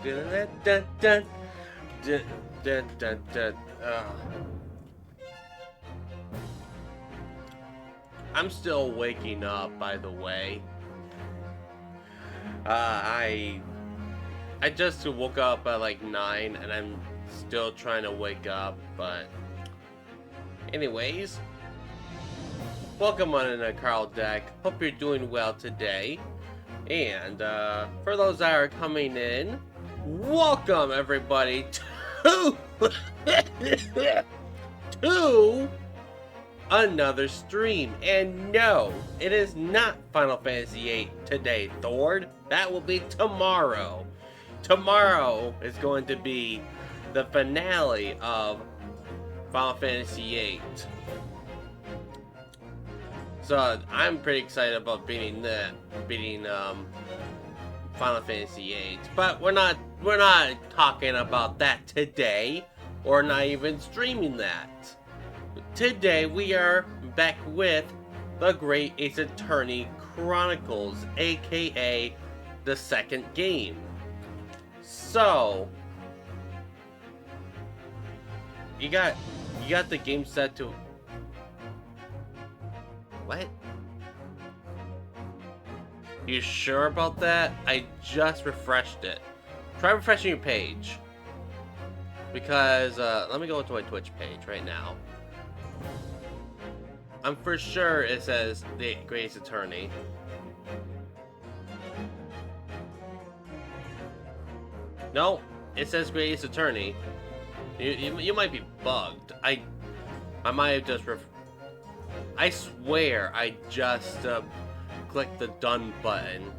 Dun, dun, dun, dun, dun, dun, dun. I'm still waking up, by the way. I just woke up at like 9, and I'm still trying to wake up. But, anyways, welcome on in Carl Deck. Hope you're doing well today. And for those that are coming in, welcome everybody to to another stream. And no, it is not Final Fantasy VIII today, Thord. That will be tomorrow. Tomorrow is going to be the finale of Final Fantasy VIII. So I'm pretty excited about beating Final Fantasy VIII, but we're not talking about that today, or not even streaming that. Today we are back with the Great Ace Attorney Chronicles, aka the second game. So you got the game set to what? You sure about that? I just refreshed it. Try refreshing your page. Because, let me go to my Twitch page right now. I'm for sure it says the Greatest Attorney. No, it says Greatest Attorney. You might be bugged. I might have just I swear I just clicked the done button.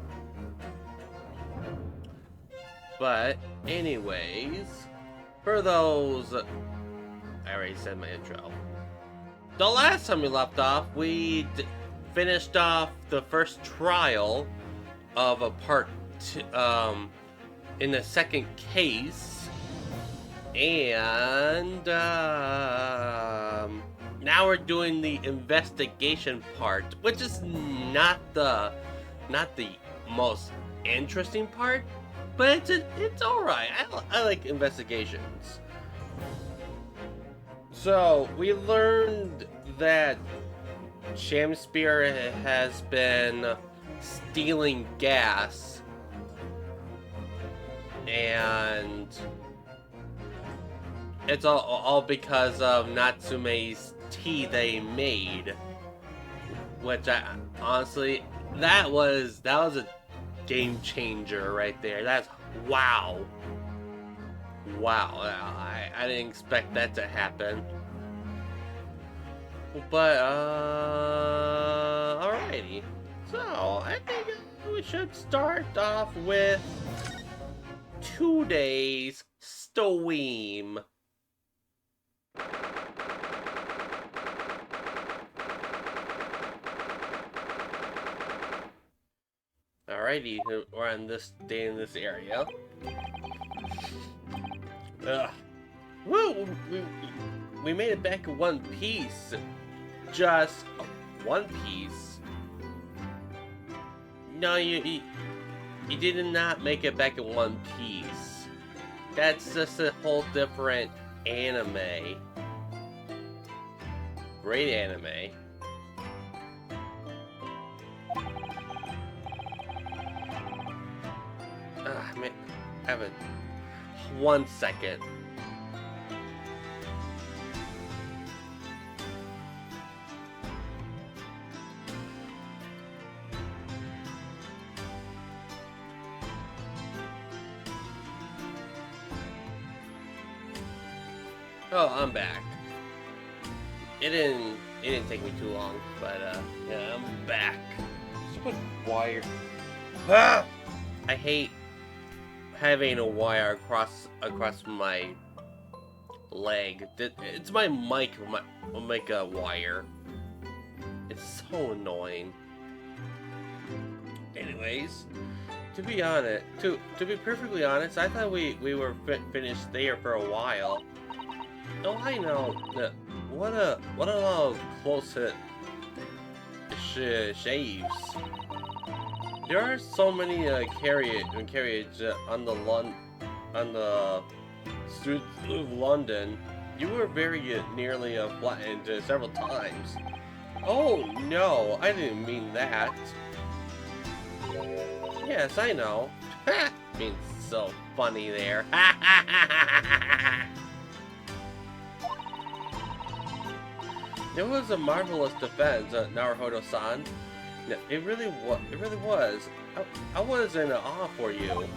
But anyways, for those, I already said my intro. The last time we left off, we finished off the first trial of a part in the second case, and now we're doing the investigation part, which is not the most interesting part, but it's all right. I like investigations. So we learned that Shamspear has been stealing gas, and it's all because of Natsume's tea they made, which I honestly, that was a game changer right there. That's wow. I didn't expect that to happen. But alrighty. So I think we should start off with today's stream. Alrighty, we're on this day in this area. Woo! We made it back in one piece. Just one piece. No, you did not make it back in one piece. That's just a whole different anime. Great anime. Man, I have 1 second. Oh, I'm back. It didn't take me too long, but yeah, I'm back. Stupid wire. Ah! I hate having a wire across my leg. It's my mic wire. It's so annoying. Anyways, to be honest, to be perfectly honest, I thought we were finished there for a while. Oh, I know. What a lot of close hit shaves. There are so many carriage on the on the streets of London, you were very nearly flattened several times. Oh no, I didn't mean that. Yes, I know. Ha! Being so funny there. It was a marvelous defense, Naruhodo-san. It really was. It really was. I was in awe for you.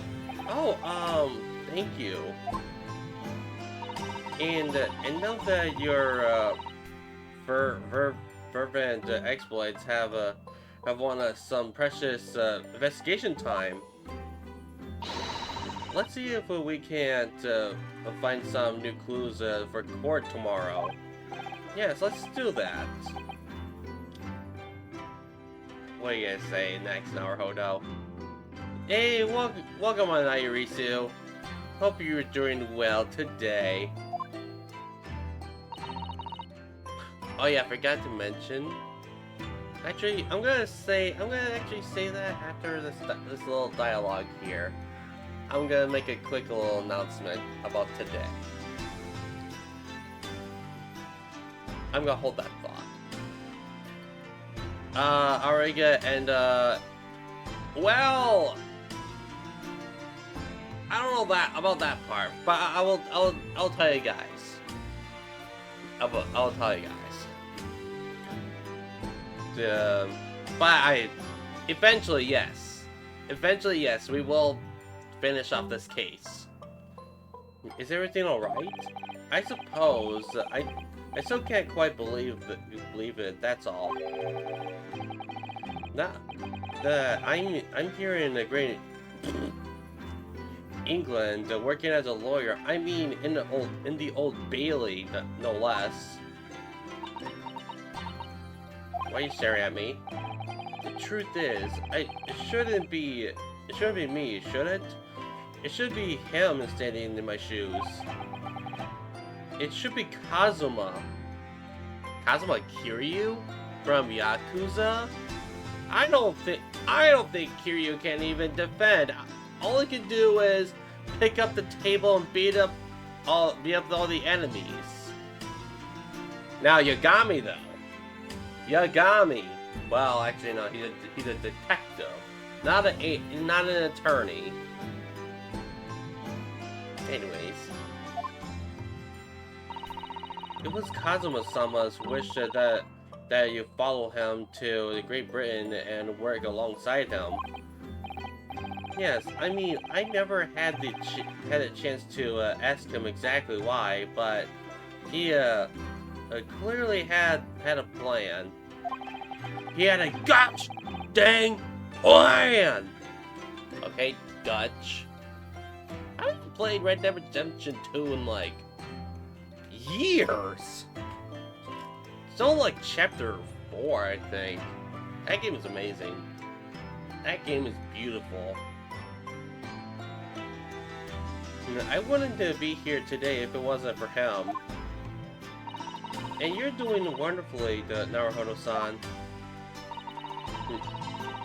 Oh, thank you. And now that your fervent exploits have won us some precious investigation time, let's see if we can't find some new clues for court tomorrow. Yes, let's do that. What do you guys say next, Naruhodo? Hey, welcome on, Ayurisu. Hope you're doing well today. Oh yeah, I forgot to mention. Actually, I'm gonna actually say that after this little dialogue here. I'm gonna make a quick little announcement about today. I'm gonna hold that thought. Auriga and well, I don't know about that part, but I'll tell you guys. I'll tell you guys. But eventually yes, we will finish off this case. Is everything all right? I suppose. I still can't quite believe it. That's all. I'm here in the great England, working as a lawyer. I mean, in the old Bailey, no less. Why are you staring at me? The truth is, it shouldn't be me, should it? It should be him standing in my shoes. It should be Kazuma. Kazuma Kiryu from Yakuza? I don't think Kiryu can even defend. All he can do is pick up the table and beat up all the enemies. Now Yagami though. Yagami. Well, actually no, he's a detective, not an attorney. Anyways, it was Kazuma-sama's wish that you follow him to Great Britain and work alongside him. Yes, I mean, I never had a chance to ask him exactly why, but he clearly had a plan. He had a gosh dang plan! Okay, Dutch. I haven't played Red Dead Redemption 2 in like years. It's only like chapter 4, I think. That game is amazing. That game is beautiful. I wouldn't be here today if it wasn't for him. And you're doing wonderfully, Naruhodo-san.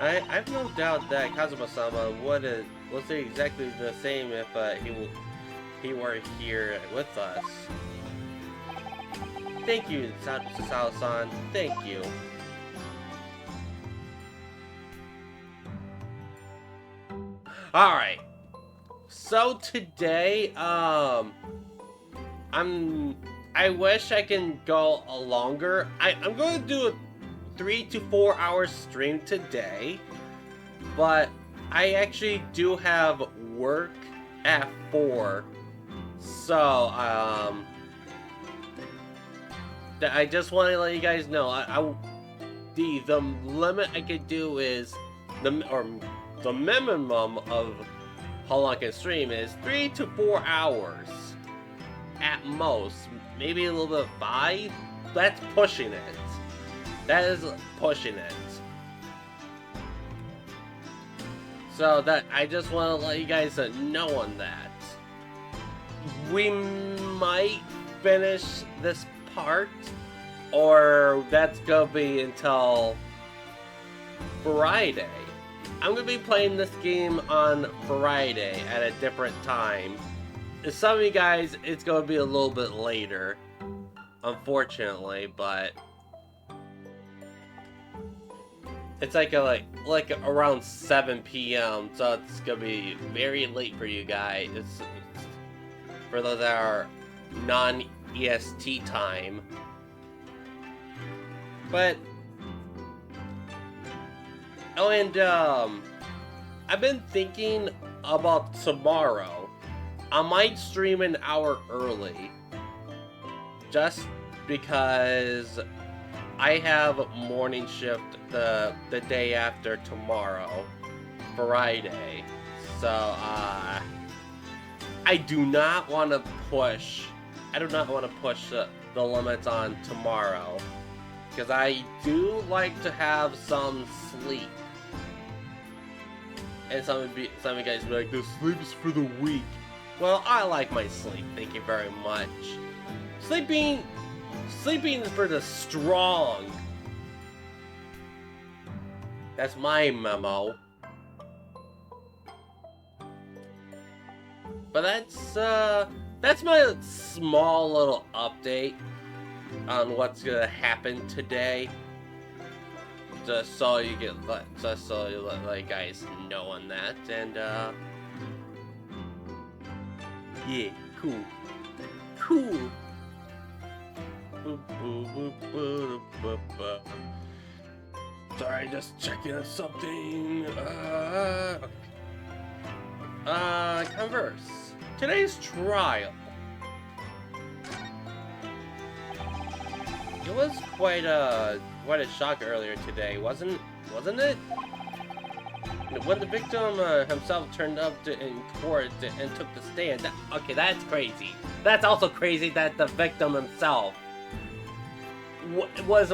I've no doubt that Kazuma-sama would say exactly the same if he were here with us. Thank you, Sasao-san. Thank you. Alright. So today, I wish I can go longer. I'm going to do a 3 to 4 hour stream today, but I actually do have work at 4. So, I just want to let you guys know, the limit I could do is, the minimum of how long I can stream is 3 to 4 hours. At most. Maybe a little bit of 5? That's pushing it. That is pushing it. So I just want to let you guys know on that. We might finish this part, or that's gonna be until Friday. I'm gonna be playing this game on Friday at a different time. some of you guys, it's gonna be a little bit later, unfortunately, but it's like around 7 p.m. So it's gonna be very late for you guys. It's for those that are non-EST time. But oh, and I've been thinking about tomorrow. I might stream an hour early, just because I have morning shift the day after tomorrow, Friday. So I do not want to push. I do not want to push the limits on tomorrow, because I do like to have some sleep. And some of you guys be like, "The sleep is for the weak." Well, I like my sleep. Thank you very much. Sleeping is for the strong. That's my memo. But that's my small little update on what's gonna happen today. Just so you let guys know on that, and yeah, cool. Sorry, just checking on something. Converse. Today's trial. It was quite a shock earlier today, wasn't it? When the victim himself turned up in court and took the stand. Okay, that's crazy. That's also crazy that the victim himself was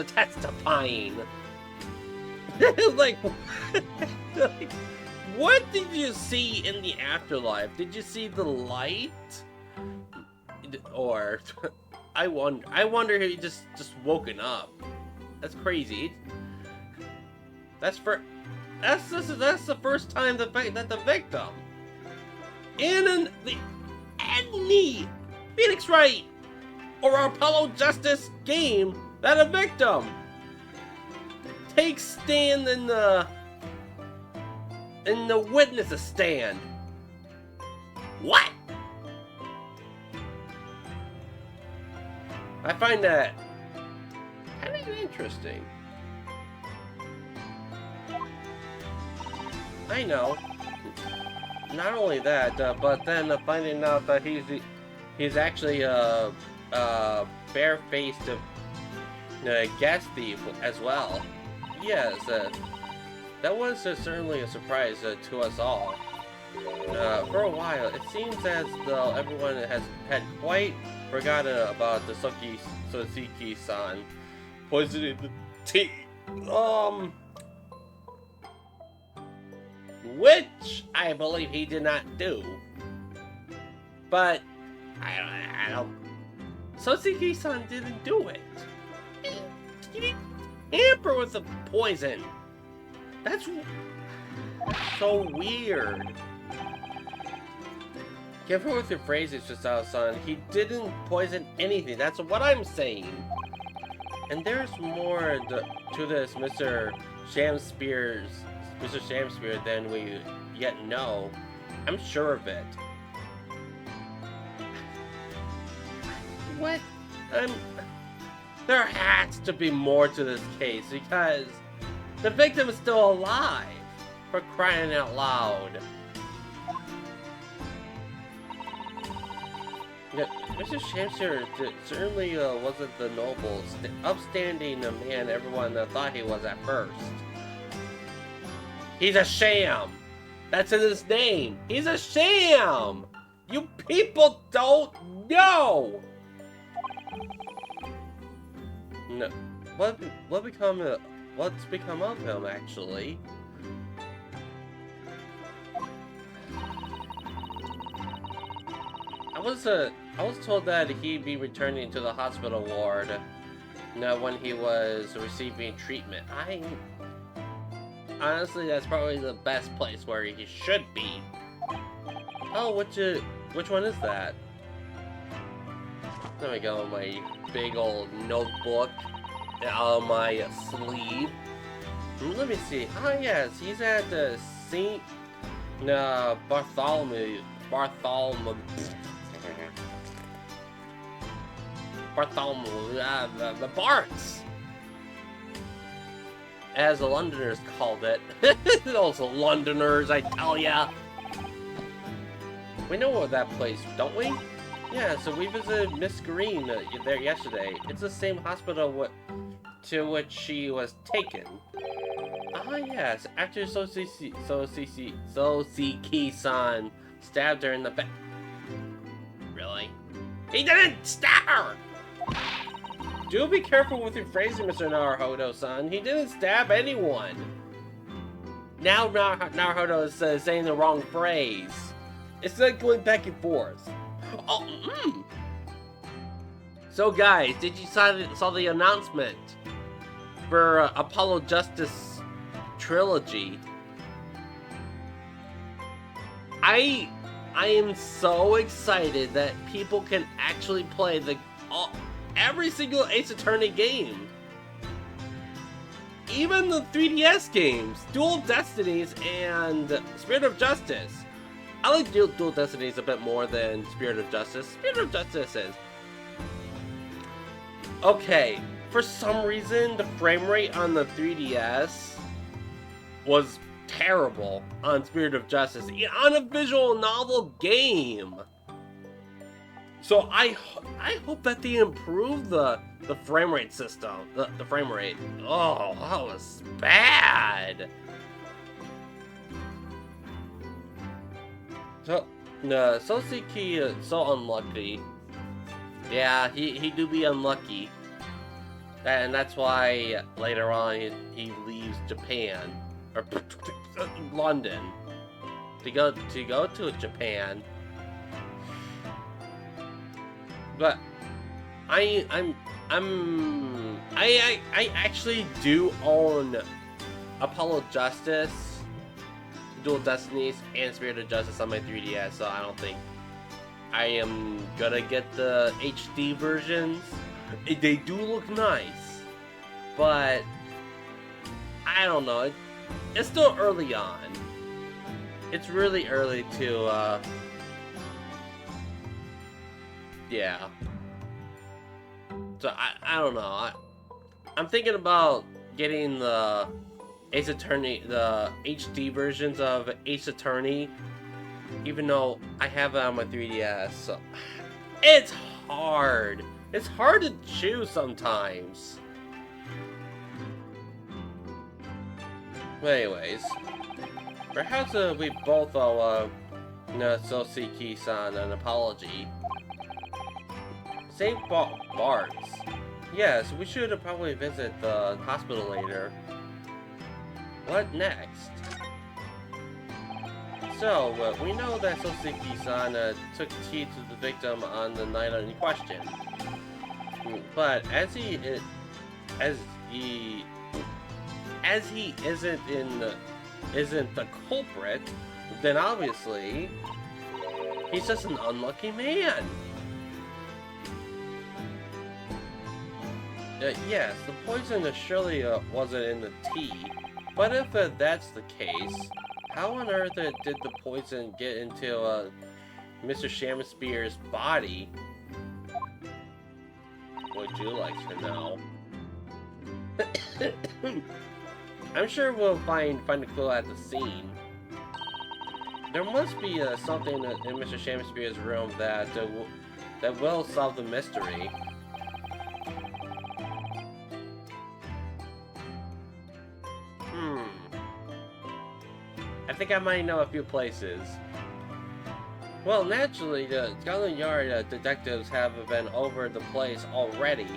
testifying. like, what did you see in the afterlife? Did you see the light? Or I wonder if he just woken up. That's crazy. That's the first time that the victim in any Phoenix Wright or Apollo Justice game that a victim takes stand in the witness stand. What? I find that kind of interesting. I know. Not only that, but then finding out that he's actually a bare-faced gas thief as well. Yes, that was certainly a surprise to us all. For a while, it seems as though everyone had quite forgotten about the Soseki-san poisoning the tea. Which I believe he did not do. But I don't. Soseki-san didn't do it. He didn't tamper with the poison. That's so weird. Careful with your phrases, Soseki-san. He didn't poison anything. That's what I'm saying. And there's more to this Mr. Shamspear than we yet know. I'm sure of it. What? There has to be more to this case, because the victim is still alive, for crying out loud. Mr. Shamspear certainly wasn't the noble, upstanding man everyone thought he was at first. He's a sham! That's in his name! He's a sham! You people don't know! No. What's become of him, actually? I was told that he'd be returning to the hospital ward when he was receiving treatment. Honestly, that's probably the best place where he should be. Oh, Which one is that? Let me go, my big old notebook on my sleeve. Let me see. Ah, yes, he's at the Saint Bartholomew. The Barts, as the Londoners called it. Those Londoners, I tell ya. We know that place, don't we? Yeah, so we visited Miss Green there yesterday. It's the same hospital to which she was taken. Ah, yes. Actor Sosiki-san stabbed her in the back. Really? He didn't stab her! Do be careful with your phrasing, Mr. Naruhodo-san. He didn't stab anyone. Now Naruhodo is saying the wrong phrase. It's like going back and forth. Oh, So guys, did you saw the announcement for Apollo Justice Trilogy? I am so excited that people can actually play every single Ace Attorney game. Even the 3DS games, Dual Destinies and Spirit of Justice. I like Dual Destinies a bit more than Spirit of Justice. Spirit of Justice is... Okay, for some reason, the frame rate on the 3DS was terrible on Spirit of Justice, on a visual novel game. So I hope that they improve the frame rate system, the frame rate. Oh, that was bad. So, Sosiki is so unlucky. Yeah, he do be unlucky. And that's why later on he leaves Japan, or London, to go to Japan. But I actually do own Apollo Justice, Dual Destinies, and Spirit of Justice on my 3DS, so I don't think I am gonna get the HD versions. They do look nice, but I don't know. It's still early on. It's really early to, yeah. So I don't know. I'm thinking about getting the Ace Attorney, the HD versions of Ace Attorney, even though I have it on my 3DS. So it's hard. It's hard to choose sometimes. But anyways, perhaps we both owe Sosiki-san an apology. St. Bart's. Yes, we should probably visit the hospital later. What next? So, we know that Sosiki-san took tea to the victim on the night in question. But as he isn't the culprit, then obviously he's just an unlucky man. Yes, the poison surely wasn't in the tea. But if that's the case, how on earth did the poison get into Mr. Shamspear's body? Would you like to know? I'm sure we'll find a clue at the scene. There must be something in Mr. Shamspear's room that will solve the mystery. I think I might know a few places. Well, naturally, the Scotland Yard detectives have been over the place already.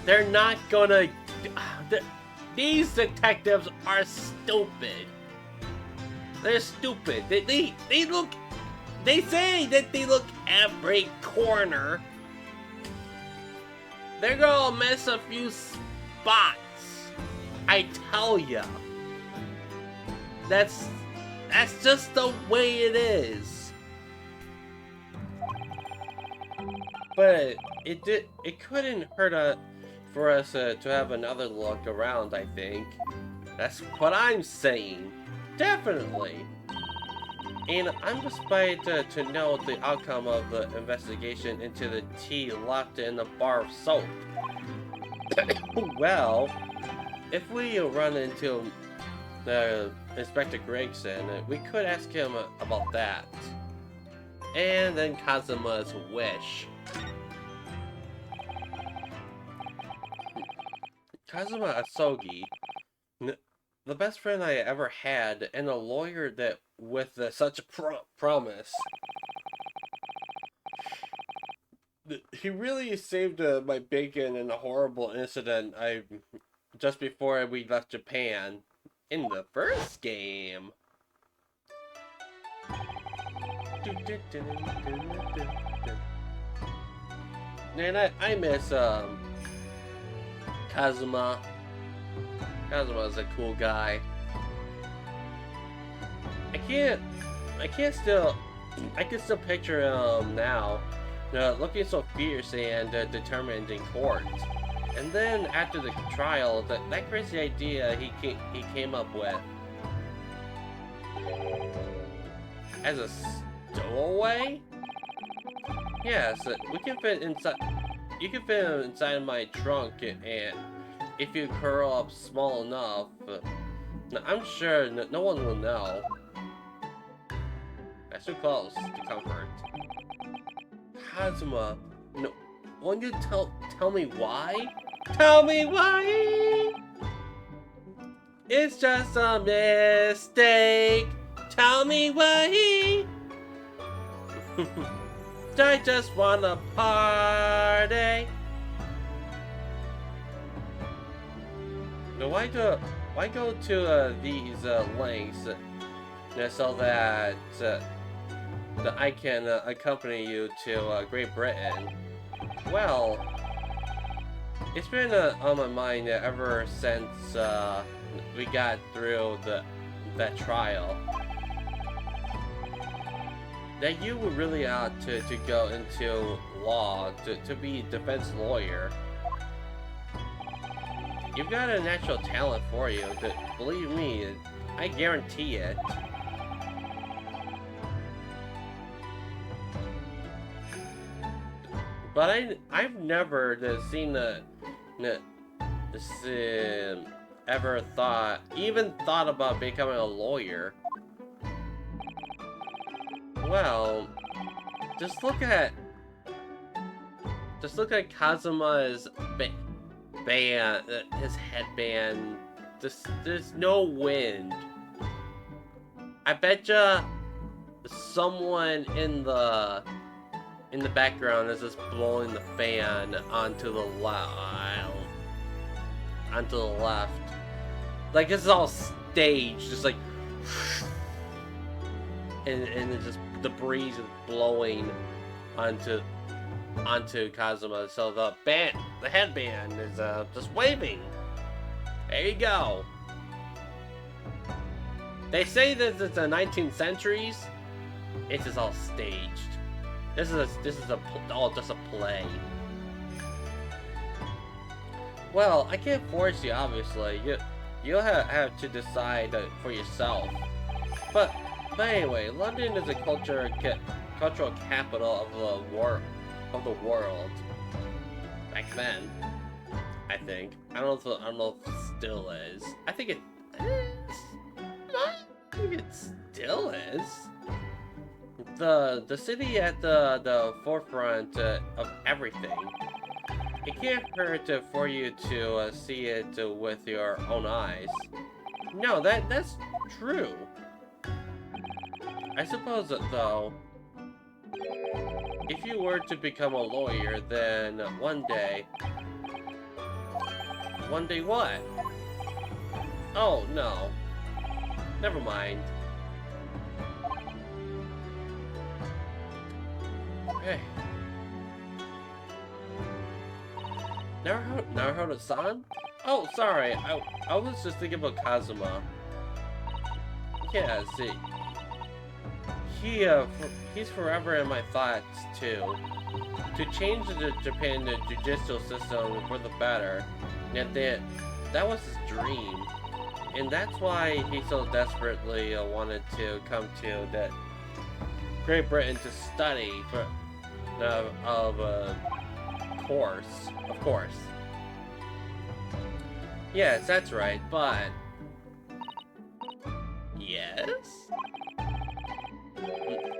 They're not gonna... These detectives are stupid. They're stupid. They look... They say that they look every corner. They're gonna miss a few spots. I tell ya. That's just the way it is. But it couldn't hurt for us to have another look around, I think. That's what I'm saying. Definitely. And I'm despite to know the outcome of the investigation into the tea left in a bar of soap. Well, if we run into Inspector Gregson, we could ask him about that. And then Kazuma's wish. Kazuma Asogi, the best friend I ever had, and a lawyer that with such a promise. He really saved my bacon in a horrible incident just before we left Japan in the first game. And I miss Kazuma. Kazuma's a cool guy. I can still picture him now, looking so fierce and determined in court. And then after the trial, that crazy idea he came up with as a stowaway. Yes, we can fit inside. You can fit him inside my trunk, and if you curl up small enough, I'm sure no one will know. That's too close to comfort. Kazuma, no, won't you tell me why? Tell me why! It's just a mistake. Tell me why. I just wanna party. Now why go to these lengths so that I can accompany you to Great Britain? Well, it's been on my mind ever since we got through that trial. That you would really ought to go into law, to be a defense lawyer. You've got a natural talent for you, believe me, I guarantee it. But I've never seen ever thought about becoming a lawyer. Well, just look at Kazuma's band, his headband. There's no wind. I betcha someone in the background is just blowing the fan onto the left. Like this is all staged, just like, and it's just the breeze is blowing onto Kazuma, so the headband is just waving. There you go. They say that it's the 19th centuries. It's just all staged. This is all just a play. Well, I can't force you, obviously. You'll have to decide for yourself. But anyway, London is a cultural capital of the world. Back then, I think. I don't know if it still is. I think it is. I think it still is. The city at the forefront of everything. It can't hurt for you to see it with your own eyes. No, that's true. I suppose though, if you were to become a lawyer, then one day what? Oh no, never mind. Hey. Naruto-san? Oh, sorry. I was just thinking about Kazuma. Yeah, see. He's forever in my thoughts, too. to change the Japan judicial system for the better. Yet that was his dream, and that's why he so desperately wanted to come to Great Britain to study for course, of course. Yes, that's right, but yes,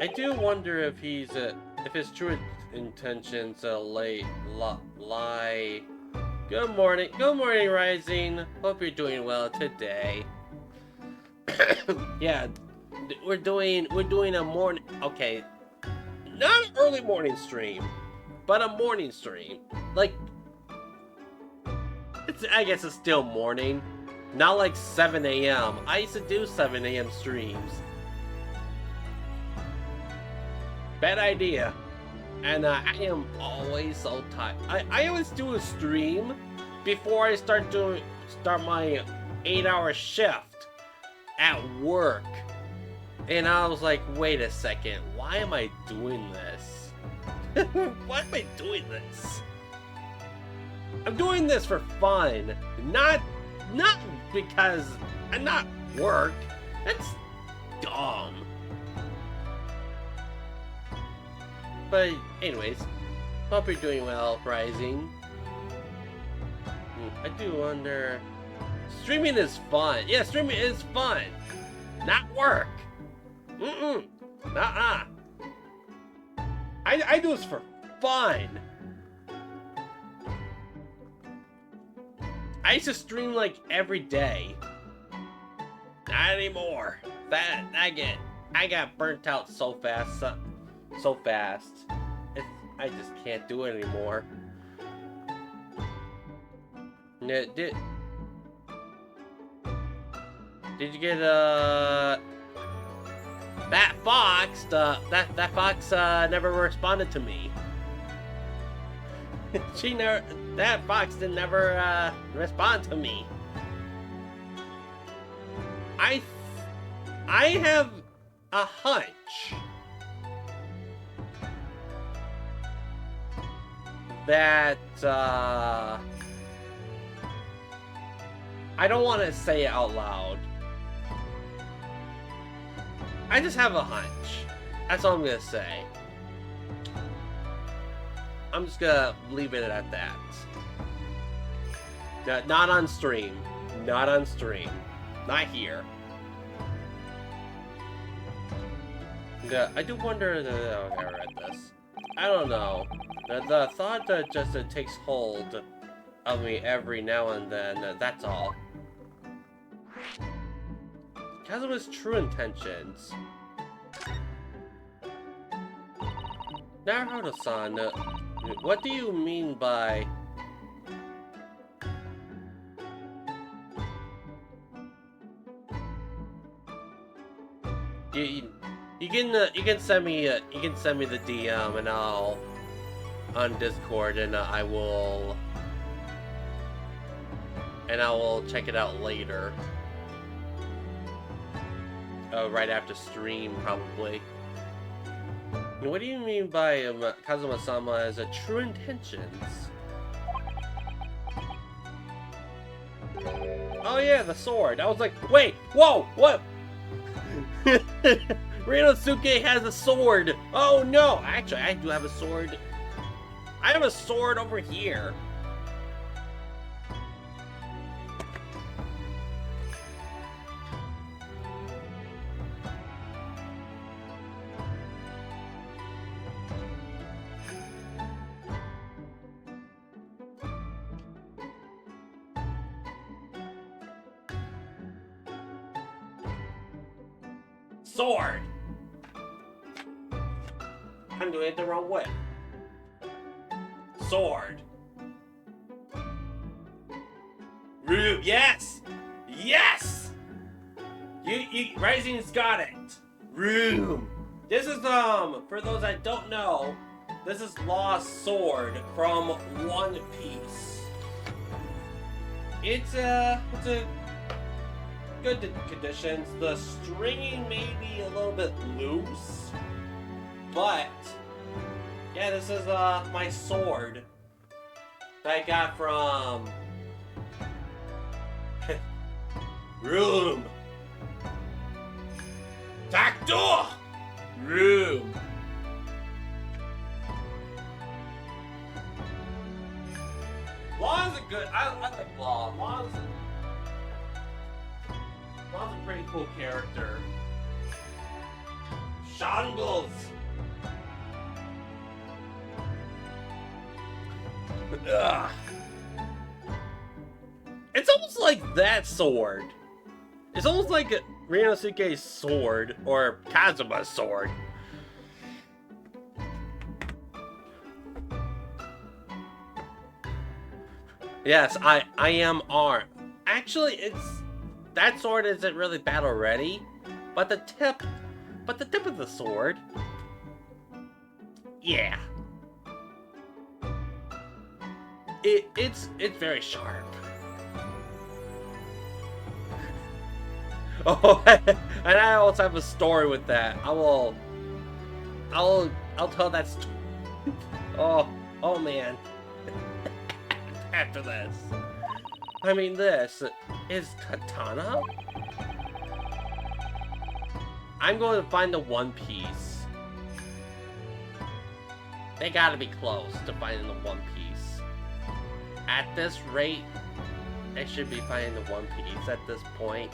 I do wonder if if his true intentions lie. Good morning, Rising. Hope you're doing well today. Yeah, we're doing a morning. Okay, not an early morning stream, but a morning stream. Like, I guess it's still morning. Not like 7 a.m. I used to do 7 a.m. streams. Bad idea. And I am always so tired. I always do a stream before I start my 8-hour shift at work. And I was like, wait a second, why am I doing this? Why am I doing this? I'm doing this for fun, not because I'm not work. That's dumb. But anyways, hope you're doing well, Rising. I do wonder. Streaming is fun. Yeah, streaming is fun, not work. Nuh-uh. I do this for fun. I used to stream like every day. Not anymore. I got burnt out so fast. I just can't do it anymore. Did you get that fox? That fox never responded to me. That fox didn't never respond to me. I have a hunch that I don't want to say it out loud. I just have a hunch. That's all I'm gonna say. I'm just gonna leave it at that. Not on stream. Not on stream. Not here. I do wonder. Okay, I read this. I don't know. The thought that just takes hold of me every now and then. That's all. Because of his true intentions. Naruto-san, what do you mean by... You can send me the DM and I'll on Discord and I will check it out later. Right after stream, probably. What do you mean by Kazuma-sama as a true intentions? Oh yeah, the sword. I was like, wait, whoa, what? Rinosuke has a sword. Oh no, actually, I do have a sword. I have a sword over here. Sword! I'm doing it the wrong way. Sword. Rube, yes! Yes! You Rising's got it. Room. This is for those that don't know, this is Lost Sword from One Piece. It's a good conditions. The stringing may be a little bit loose, but Yeah, this is my sword that I got from Room. Back door. Room. Law's a good. I like Law. Law's a pretty cool character. Shangles. Ugh. It's almost like that sword. It's almost like Ryunosuke's sword or Kazuma's sword. Yes, I am armed. Actually, that sword isn't really battle ready, but the tip of the sword, yeah. It's very sharp. Oh, and I also have a story with that. I'll tell that story. Oh man. After this. I mean, this is katana. I'm going to find the One Piece. They gotta be close to finding the One Piece. At this rate, they should be finding the One Piece at this point.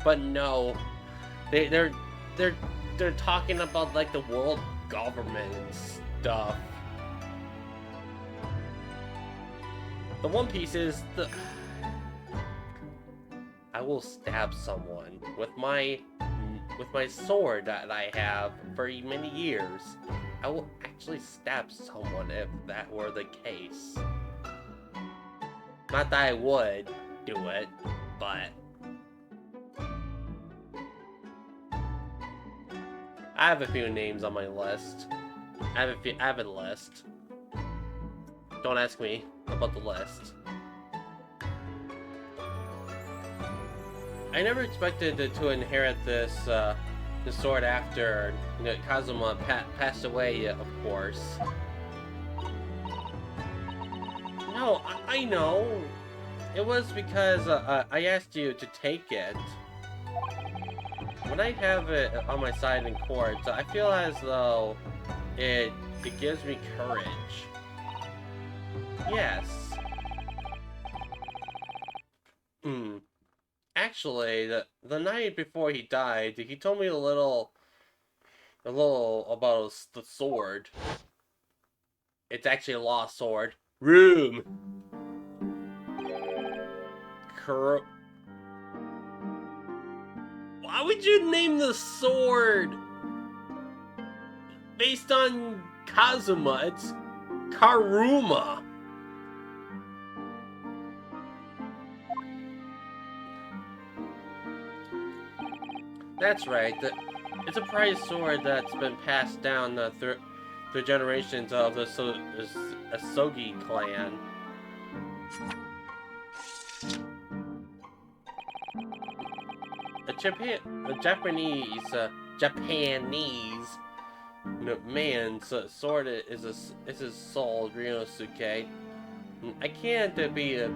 But no, they're talking about like the world government and stuff. The One Piece is the. I will stab someone with my sword that I have for many years. I will actually stab someone if that were the case. Not that I would do it, but I have a few names on my list. I have a list. Don't ask me about the list. I never expected to inherit this sword after Kazuma passed away, of course. No, I know. It was because I asked you to take it. When I have it on my side in court, I feel as though it gives me courage. Yes. Actually, the night before he died, he told me a little about the sword. It's actually a lost sword. Room. Why would you name the sword based on Kazuma? It's Karuma. That's right. It's a prized sword that's been passed down through generations of the Asogi clan. A Japanese man's sword is his soul, Ryunosuke. I can't be a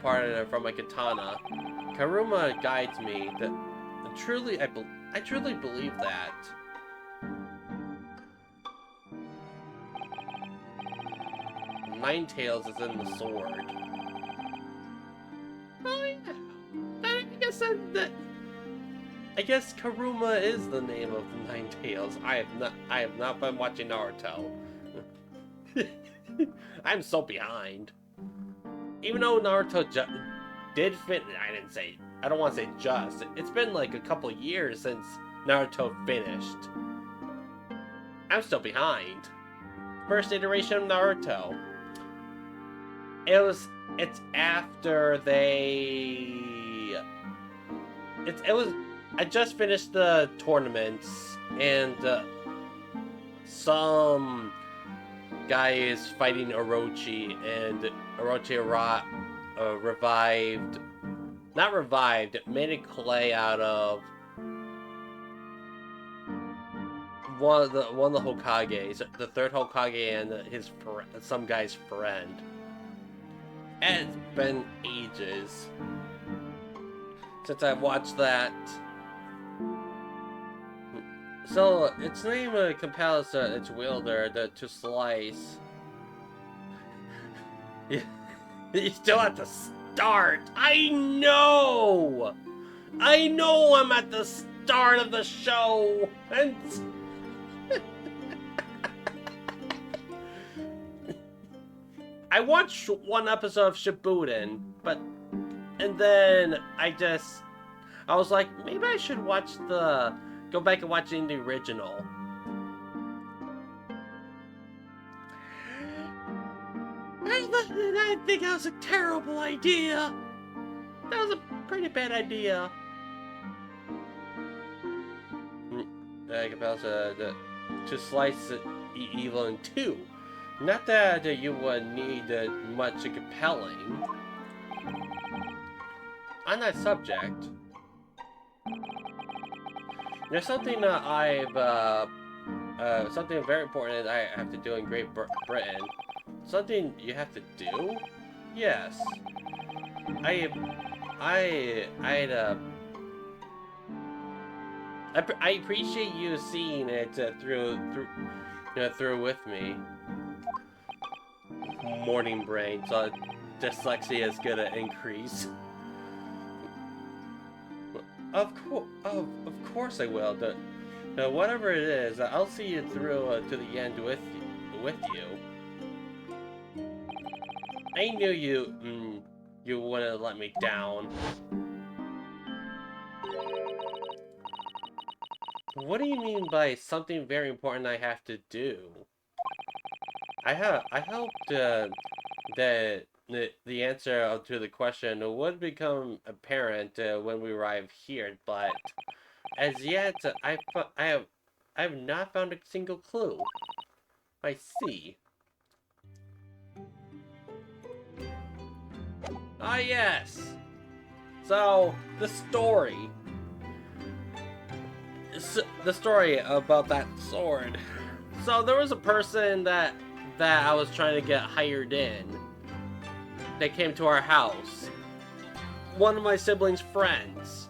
part of it from my katana. Karuma guides me. I truly believe that. Nine Tails is in the sword. Oh yeah. I guess Karuma is the name of the Nine Tails. I have not been watching Naruto. I'm so behind. Even though Naruto did fit, I don't want to say just. It's been like a couple years since Naruto finished. I'm still behind. First iteration of Naruto. It's after they. I just finished the tournaments and some guy is fighting Orochi and Orochi revived. Not revived, made a clay out of one of the Hokages, the third Hokage and some guy's friend. And it's been ages since I've watched that. So its name compels its wielder to slice. You still have to start. I know I'm at the start of the show, and I watched one episode of Shippuden, and then I was like, maybe I should go back and watch the original. I think that was a terrible idea. That was a pretty bad idea. To slice evil in two. Not that you would need much compelling. On that subject, there's something something very important that I have to do in Great Britain. Something you have to do? Yes. I appreciate you seeing it through with me. Morning brain, so dyslexia is gonna increase. Of course I will. Whatever it is, I'll see you through to the end with you. I knew you wouldn't let me down. What do you mean by something very important I have to do? I hoped that the answer to the question would become apparent when we arrive here, but as yet I have not found a single clue. I see. Ah, yes. So the story about that sword. So there was a person that I was trying to get hired in. They came to our house. One of my siblings' friends.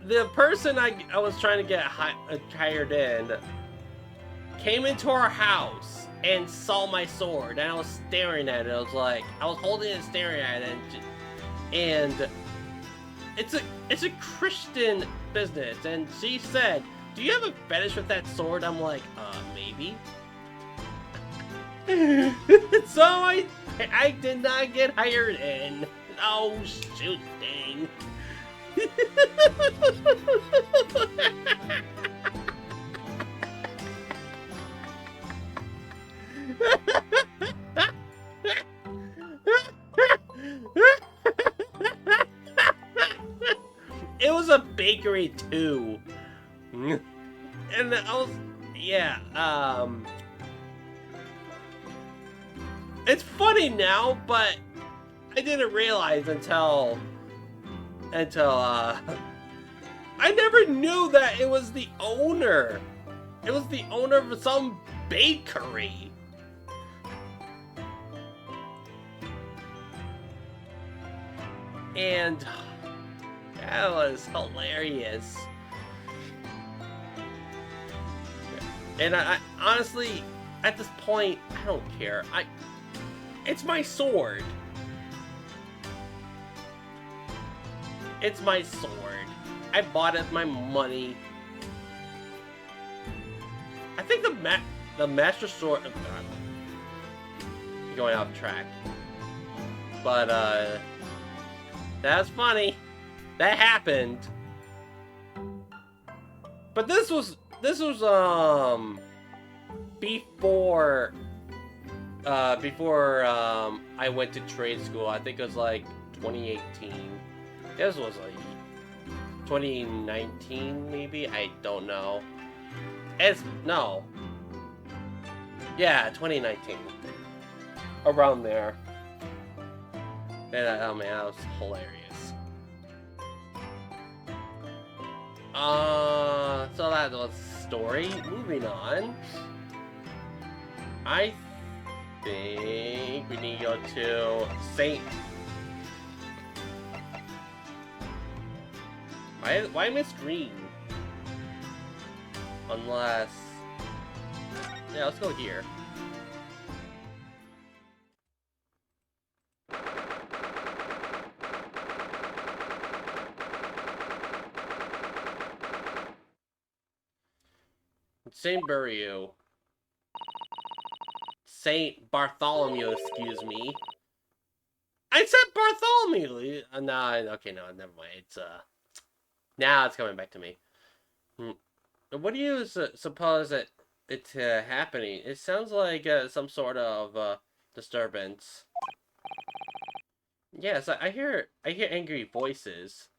The person I was trying to get hired in came into our house and saw my sword, and I was staring at it. I was holding it and staring at it, and it's a Christian business, and she said, "Do you have a fetish with that sword?" I'm like, maybe. So I did not get hired in. Oh, shoot, dang. It was a bakery too. And I was, yeah, it's funny now, but I didn't realize until I never knew that it was the owner. It was the owner of some bakery. And that was hilarious. And I honestly, at this point, I don't care. It's my sword. It's my sword. I bought it with my money. I think the Master Sword. Oh God, going off track. But that's funny. That happened. But this was before I went to trade school. I think it was like 2018. This was like 2019 maybe. I don't know. Yeah, 2019. Around there. And oh man, that was hilarious. So that was the story. Moving on. I think we need to go to Saint. Why am I green? Unless... Yeah, let's go here. Saint Bartholomew. Saint Bartholomew, excuse me. I said Bartholomew! No, okay, no, never mind. It's, now it's coming back to me. What do you suppose that it's happening? It sounds like some sort of disturbance. Yes, I hear angry voices.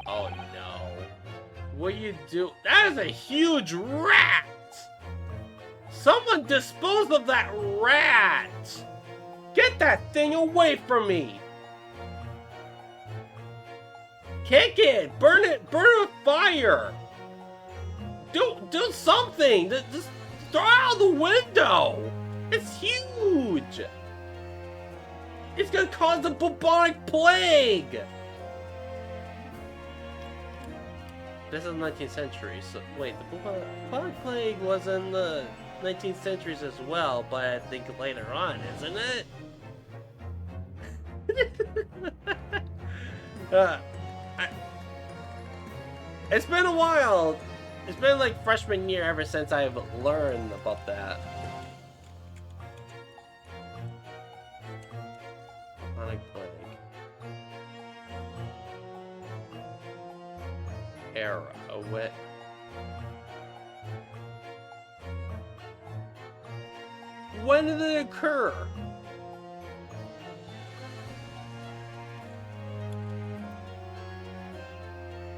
Oh no. What do you do? That is a huge rat! Someone dispose of that rat! Get that thing away from me! Kick it! Burn it! Burn it with fire! Do something! Just throw it out the window! It's huge! It's gonna cause the bubonic plague! This is the 19th century, so wait, the bubonic plague was in the 19th centuries as well, but I think later on, isn't it? It's been a while. It's been like freshman year ever since I've learned about that. Bubonic plague. Era. What? When did it occur?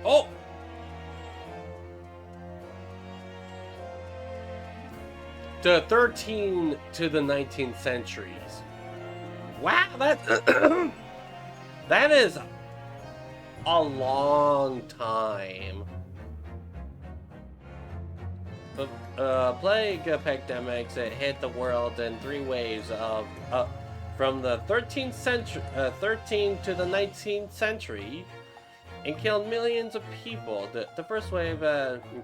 Oh! The 13th to the 19th centuries. Wow, that that is a long time. Plague epidemics that hit the world in 3 waves of from the 13th century, 13th to the 19th century, and killed millions of people. The first wave,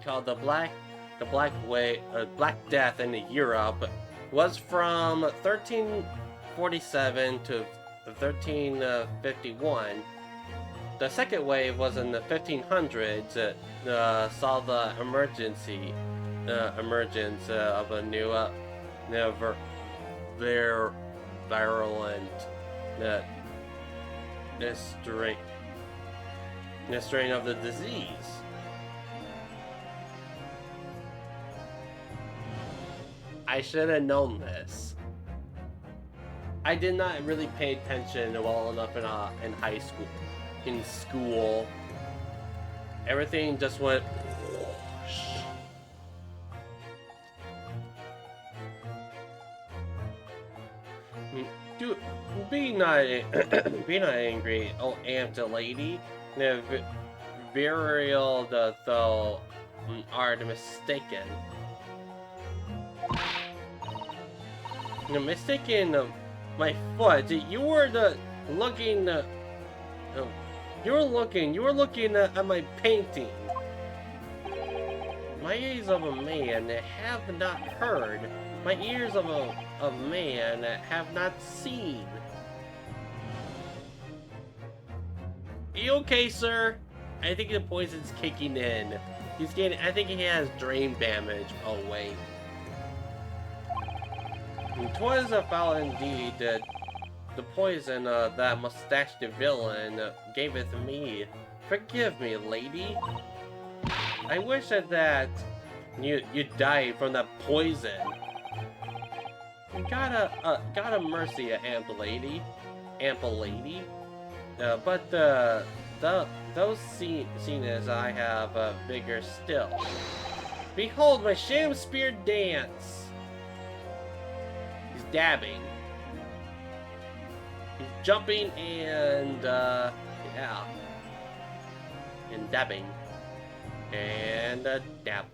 called the Black Death in Europe, was from 1347 to 1351. The second wave was in the 1500s. Saw the emergence of a new, virulent strain of the disease. I should have known this. I did not really pay attention well enough in high school. In school, everything just went whoosh. Dude, be not angry, oh Aunt Lady. Burial though are mistaken. Mistaken my foot. You were looking. You were looking at my painting. My ears of a man have not heard. My ears of a man have not seen. You okay, sir? I think the poison's kicking in. I think he has brain damage. Oh, wait. 'Twas a foul indeed, the poison that mustached villain gaveth me. Forgive me, lady. I wish that you died from that poison. Got a mercy, ample lady. But those seen as I have bigger still. Behold my sham spear dance. He's dabbing. He's jumping and, yeah. And dabbing. And, dab.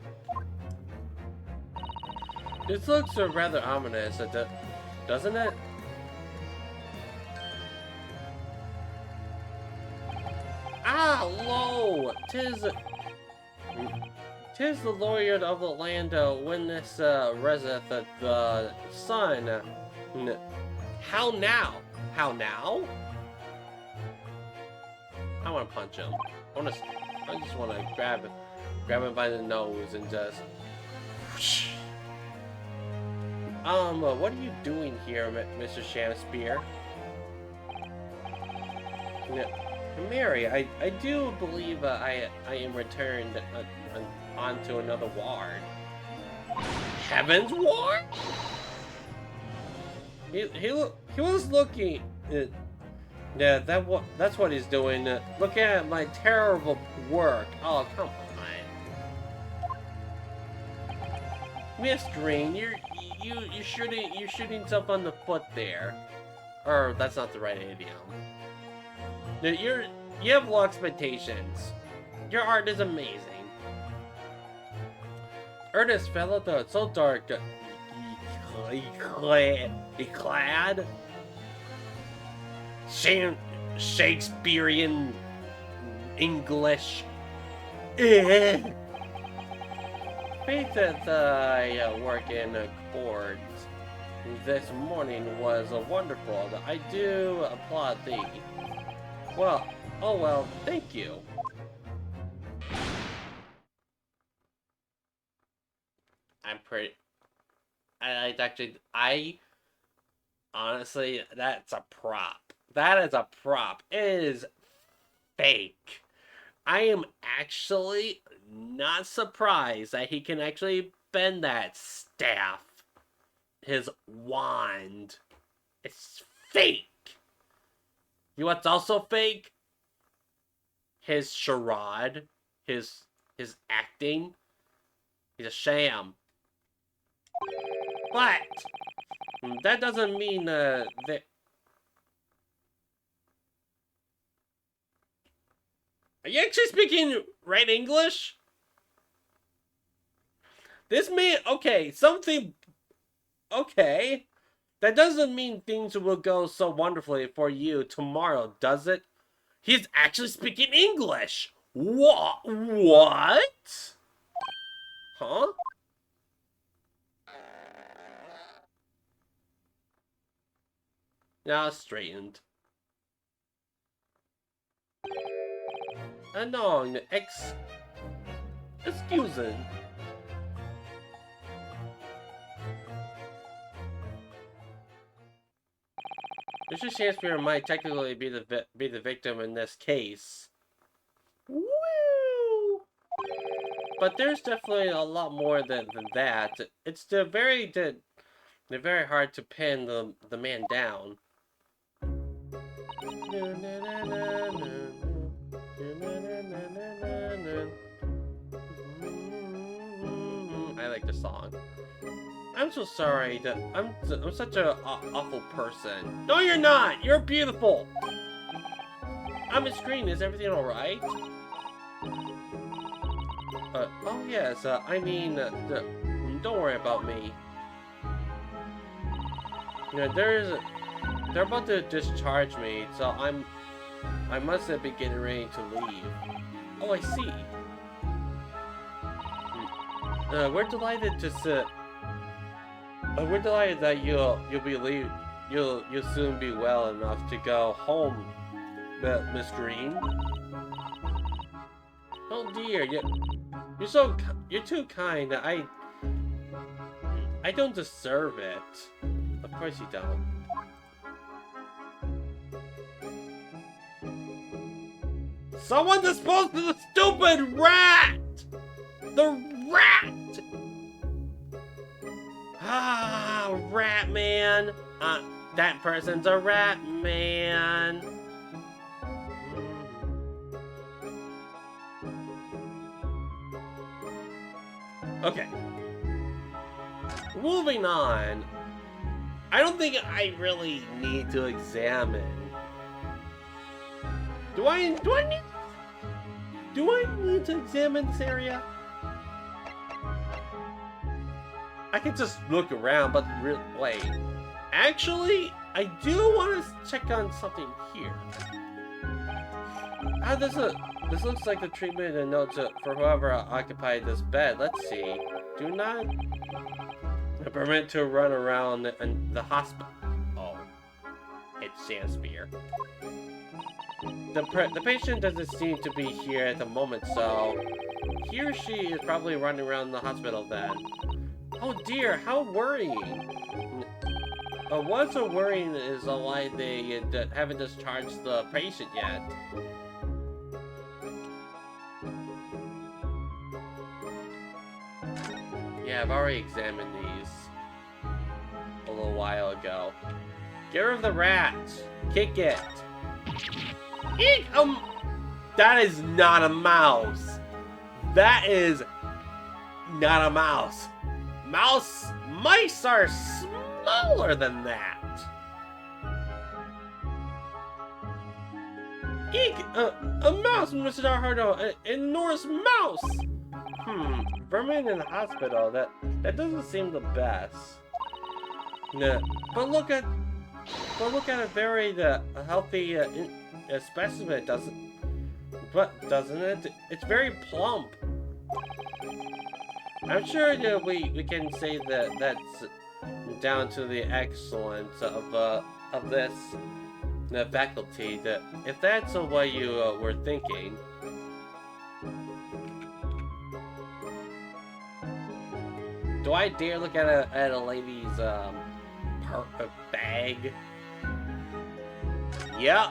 This looks rather ominous, doesn't it? Ah, lo! Tis the lawyer of the land, witness, reseth the sun. How now? How now? I want to punch him. I just want to grab him by the nose and just. Whoosh. What are you doing here, Mr. Shamspear? Mary, I do believe I am returned onto another ward. Heaven's Ward? He was looking. Yeah, that's what he's doing. Look at my terrible work. Oh, come on, Miss Green, you're shooting stuff on the foot there. Or that's not the right idiom. You have low expectations. Your art is amazing. Ernest fellow, though, it's so dark. Clad. Shakespearean English. Faith that I work in chords this morning was wonderful. I do applaud thee. Well, oh well, thank you. Honestly, that's a prop. That is a prop. It is fake. I am actually not surprised that he can actually bend that staff. His wand. It's fake. You know what's also fake? His charade. His acting. He's a sham. But that doesn't mean that. Are you actually speaking right English? This man, okay, something, okay. That doesn't mean things will go so wonderfully for you tomorrow, does it? He's actually speaking English. What? Huh? Now straightened. No, excuse me. Mr. Shakespeare might technically be the victim in this case. Woo! But there's definitely a lot more than that. It's very hard to pin the man down. I like the song. I'm so sorry that I'm such a awful person. No, you're not. You're beautiful. I'm a screen. Is everything all right? Oh yes. I mean, don't worry about me. You know, they're about to discharge me, so I must be getting ready to leave. Oh, I see. We're delighted that you'll soon be well enough to go home, Miss Green. Oh dear, you're too kind. I don't deserve it. Of course you don't. Someone dispose of the stupid rat! The rat! Ah, rat man. That person's a rat man. Okay. Moving on. I don't think I really need to examine Do I need to examine this area? I can just look around, but wait. Actually, I do want to check on something here. This looks like the treatment and notes for whoever occupied this bed. Let's see. Do not permit to run around in the hospital. Oh, it's Shakespeare. The patient doesn't seem to be here at the moment, so he or she is probably running around the hospital then. Oh dear, how worrying. What's so worrying is why they haven't discharged the patient yet. Yeah, I've already examined these a little while ago. Get rid of the rat. Kick it. Eek! That is not a mouse. That is not a mouse. Mice are smaller than that. Eek! A mouse, Mr. Darhardo. An enormous mouse. Vermin in the hospital. That doesn't seem the best. No, but look at a very healthy specimen. Doesn't it? It's very plump. I'm sure we can say that's down to the excellence of this faculty. If that's what you were thinking. Do I dare look at a lady's bag? Yep.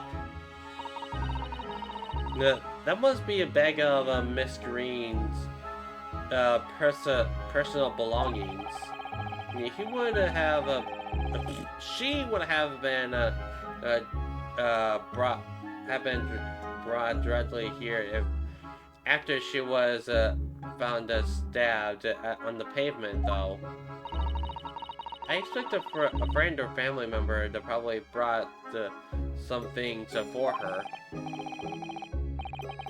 No, that must be a bag of Miss Green's personal belongings. Yeah, he would have she would have been brought directly here if after she was found stabbed on the pavement, though. I expect a friend or family member to probably brought some things for her.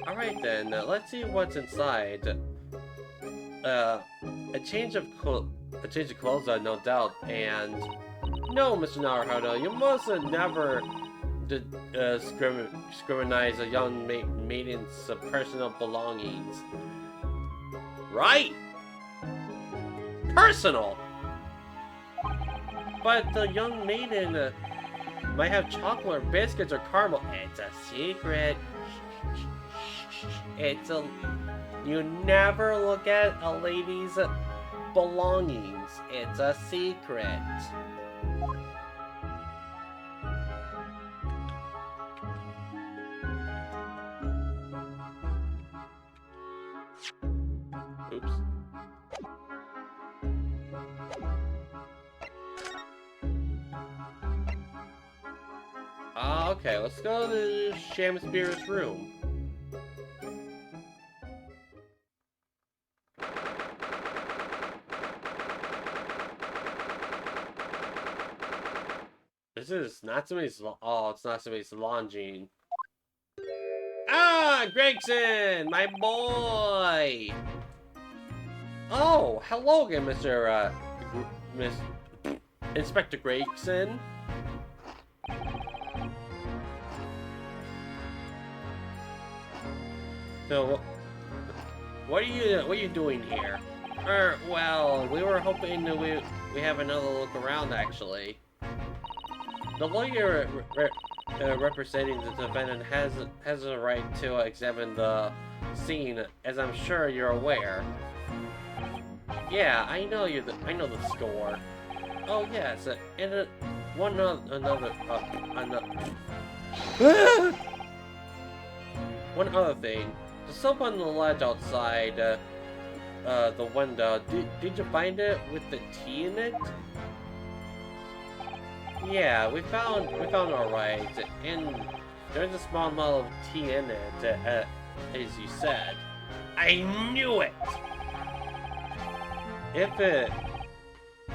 Alright then, let's see what's inside. A change of clothes, no doubt, and... No, Mr. Naruhodo, you must never scrutinize a young maiden's personal belongings. Right? Personal! But the young maiden might have chocolate, or biscuits, or caramel. It's a secret. You never look at a lady's belongings. It's a secret. Oops. Okay, let's go to Shakespeare's room. This is not somebody's. Oh, it's not somebody's longing. Ah, Gregson, my boy. Oh, hello again, Miss Inspector Gregson. So, what are you doing here? Well, we were hoping that we have another look around, actually. The lawyer representing the defendant has a right to examine the scene, as I'm sure you're aware. Yeah, I know the score. Oh yes, and one other thing. The soap on the ledge outside the window. Did you find it with the tea in it? Yeah, we found alright, and there's a small amount of tea in it, as you said. I knew it.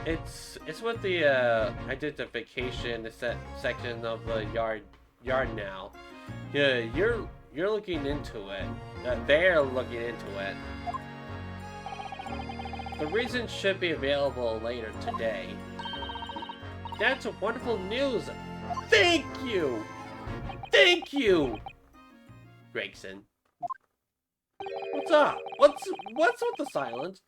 It's with the identification section of the yard now. Yeah, you're looking into it. They're looking into it. The reason should be available later today. That's wonderful news. Thank you. Thank you, Gregson. What's up? What's with the silence?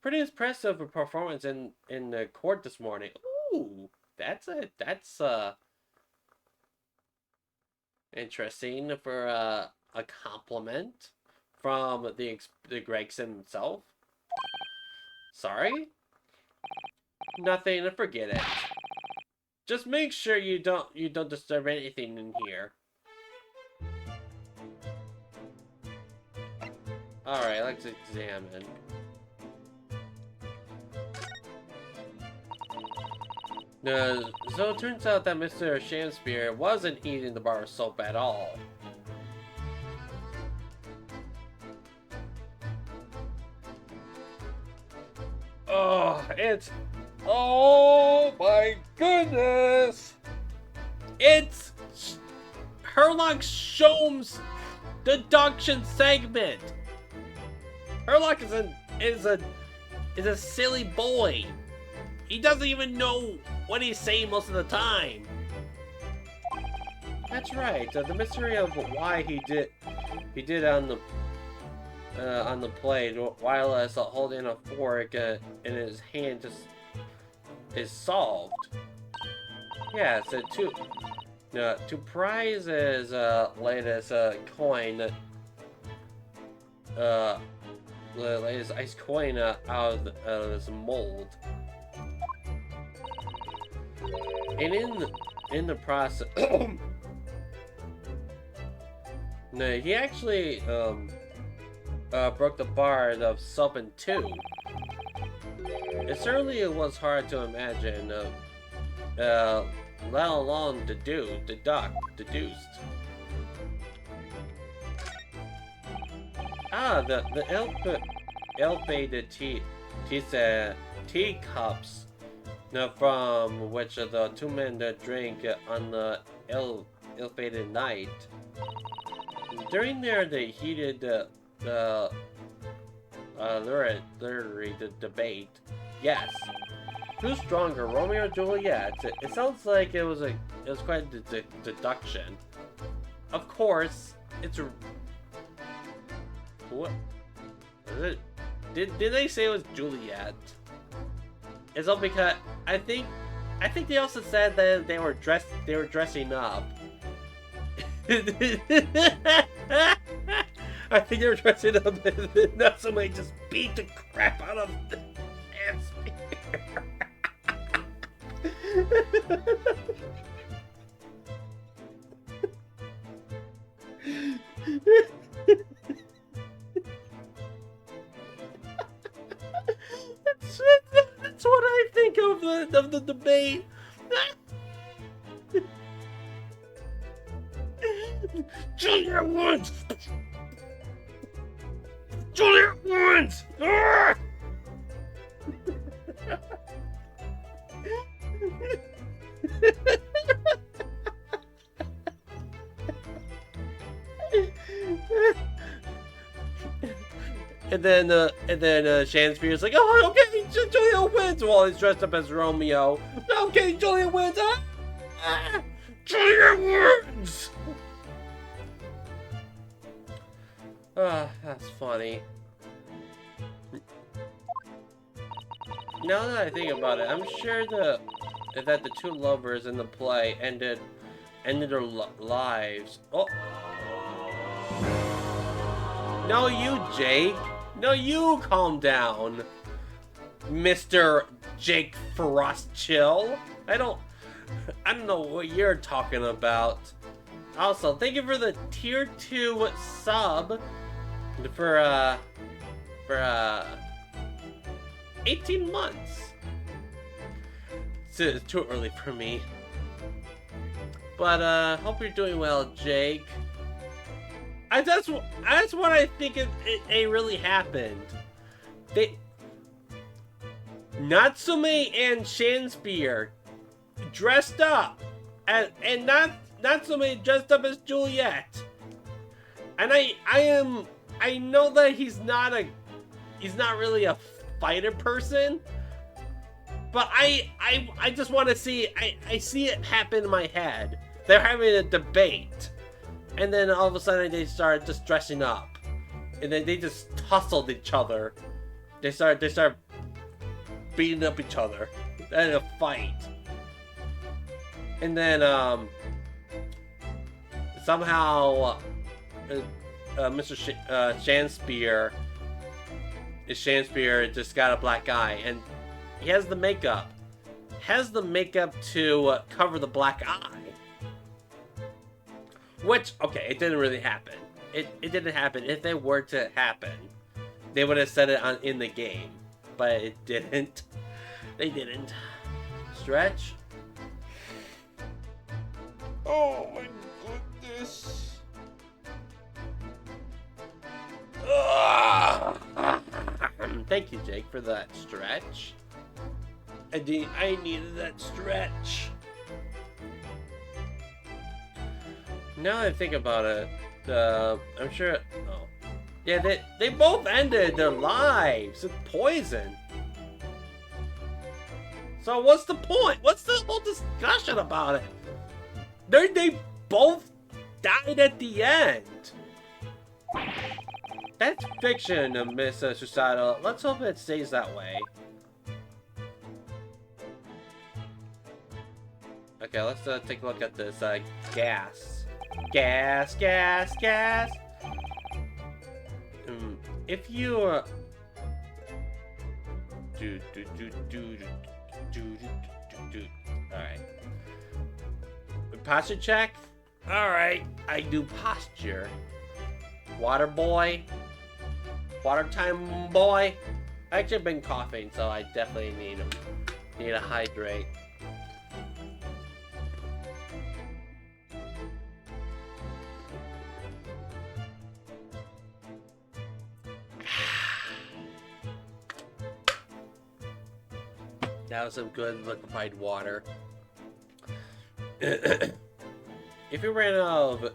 Pretty impressive performance in the court this morning. Ooh, that's interesting for a compliment from the Gregson himself. Sorry? Nothing, forget it. Just make sure you don't disturb anything in here. Alright, let's examine. So it turns out that Mr. Shakespeare wasn't eating the bar of soap at all. Oh my goodness! It's Herlock Sholmes' deduction segment. Herlock is a silly boy. He doesn't even know what he's saying most of the time. That's right. The mystery of why he did on the plate while holding a fork in his hand is solved. Yeah, so to prize his latest coin, the latest ice coin out of this mold. And in the process, no, he actually broke the bar of soap in two. It certainly was hard to imagine, let alone deduced. The ill-fated teacups from which the two men drank on the ill-fated night. During the heated literary debate, yes, who's stronger, Romeo or Juliet? It sounds like it was quite a deduction. Of course, it's a what? Did they say it was Juliet? It's all because I think they also said that they were dressing up. I think they were dressing up and now somebody just beat the crap out of the That's what I think of the debate. Juliet wins! Juliet wins! Ah! And then Shakespeare's like, oh, okay, Juliet wins while he's dressed up as Romeo. Okay, Juliet wins. Ah! Juliet wins! That's funny. Now that I think about it, I'm sure that the two lovers in the play ended their lives. Oh. No, you, Jake. No, you calm down, Mr. Jake Frost Chill. I don't know what you're talking about. Also, thank you for the tier 2 sub for 18 months. It's too early for me. But hope you're doing well, Jake. That's what I think it really happened. Natsume and Shakespeare dressed up, and Natsume dressed up as Juliet. And I know that he's not really a fighter person, but I just want to see, I see it happen in my head. They're having a debate, and then all of a sudden they start just dressing up, and then they just tussled each other. They start beating up each other in a fight, and then somehow Mr. Shanspeare just got a black eye, and he has the makeup. To cover the black eye. Which, okay, it didn't really happen. It didn't happen. If it were to happen, they would have said it in the game. But it didn't. They didn't. Stretch. Oh my goodness. Thank you, Jake, for that stretch. I needed that stretch. Now that I think about it, I'm sure. Oh, yeah, they both ended their lives with poison. So what's the point? What's the whole discussion about it? They both died at the end. That's fiction, Miss Suicidal. Let's hope it stays that way. Okay, let's take a look at this gas. Gas. If you alright. Posture check? Alright, I do posture. Water boy. Water time boy. I actually been coughing, so I definitely need to hydrate. That was some good liquefied water. If you ran out of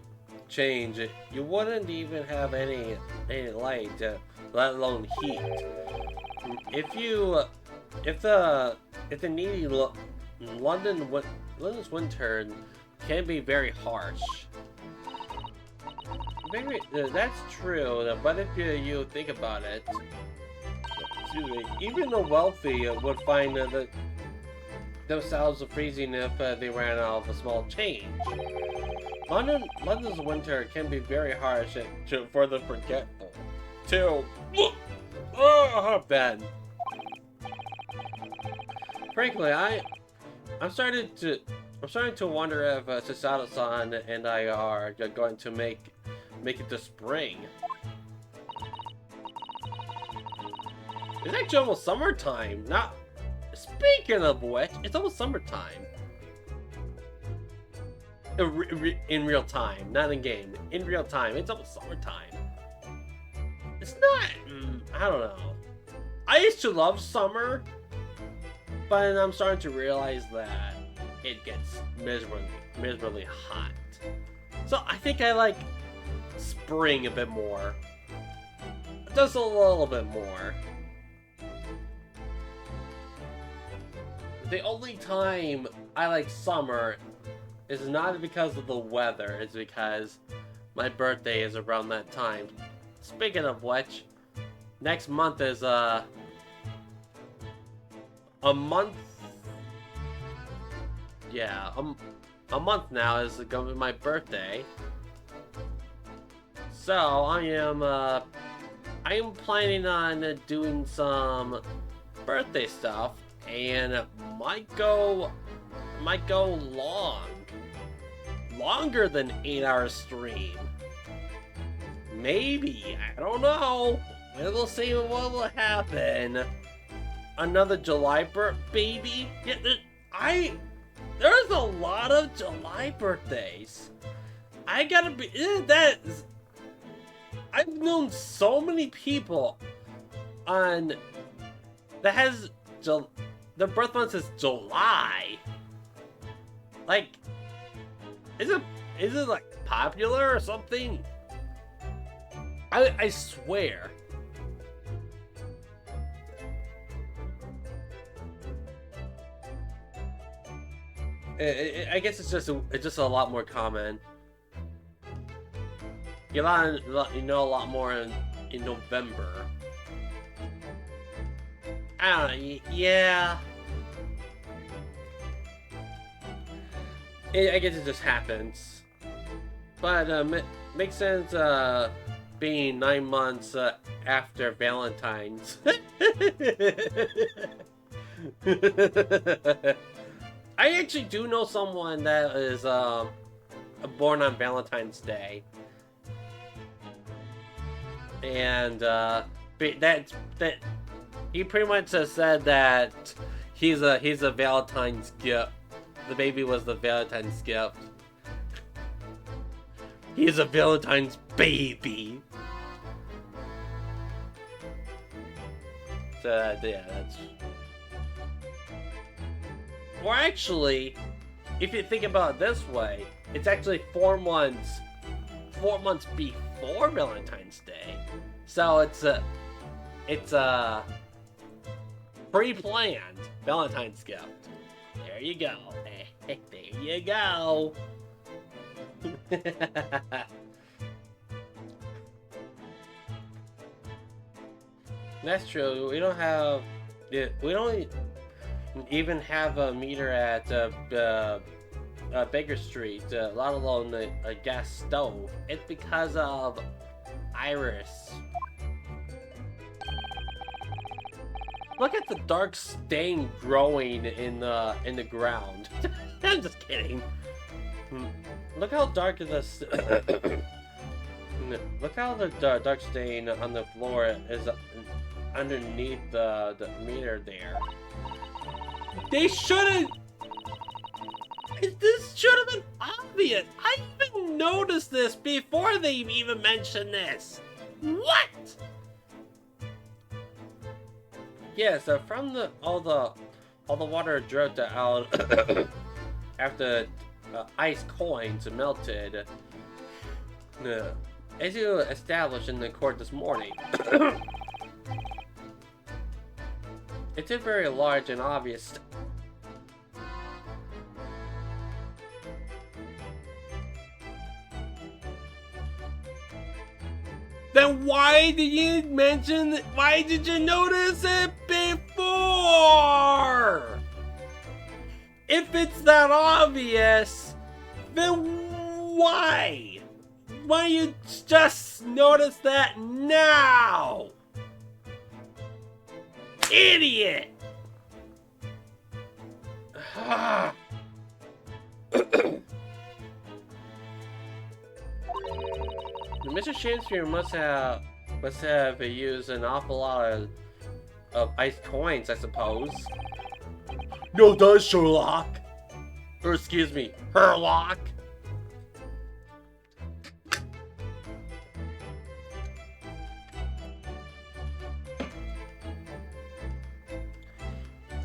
change, you wouldn't even have any light, let alone heat. If the needy London's winter can be very harsh. That's true, but if you think about it, even the wealthy would find themselves freezing if they ran out of a small change. London's winter can be very harsh for the forgetful. Ben. Frankly, I'm starting to wonder if Susato-san and I are going to make it to spring. It's actually almost summertime. Speaking of which, it's almost summertime. In real time, not in game. In real time, it's almost summertime. It's not. I don't know. I used to love summer, but I'm starting to realize that it gets miserably hot. So I think I like spring a bit more. Just a little bit more. The only time I like summer is not because of the weather, it's because my birthday is around that time. Speaking of which, next month is a month. Yeah, a month now is going to be my birthday. So I am planning on doing some birthday stuff. And might go longer than 8-hour stream. Maybe, I don't know. We'll see what will happen. Another July baby. Yeah, there's a lot of July birthdays. I gotta be I've known so many people that has their birth month is July. Like, is it like popular or something? I swear. I guess it's just a lot more common. You know a lot more in November. I don't know. Yeah. I guess it just happens. But makes sense. Being 9 months after Valentine's. I actually do know someone that is born on Valentine's Day, and that he pretty much has said that he's a Valentine's gift. The baby was the Valentine's gift. He's a Valentine's baby. So yeah, that's. Or actually, if you think about it this way, it's actually 4 months before Valentine's Day. So it's a pre-planned Valentine's gift. There you go. There you go. That's true. We don't even have a meter at Baker Street, let alone a gas stove. It's because of Iris. Look at the dark stain growing in the ground. I'm just kidding. Look how dark this. Look how the dark stain on the floor is underneath the meter there. They shouldn't. This should have been obvious. I even noticed this before they even mentioned this. What? Yeah, so from all the water dripped out after ice coins melted, as you established in the court this morning, it's a very large and obvious. Then why did you mention? Why did you notice it before? If it's that obvious, then why? Why you just notice that now? Idiot! Mr. Shakespeare must have used an awful lot of ice coins, I suppose. No, does Sherlock? Or excuse me, Herlock?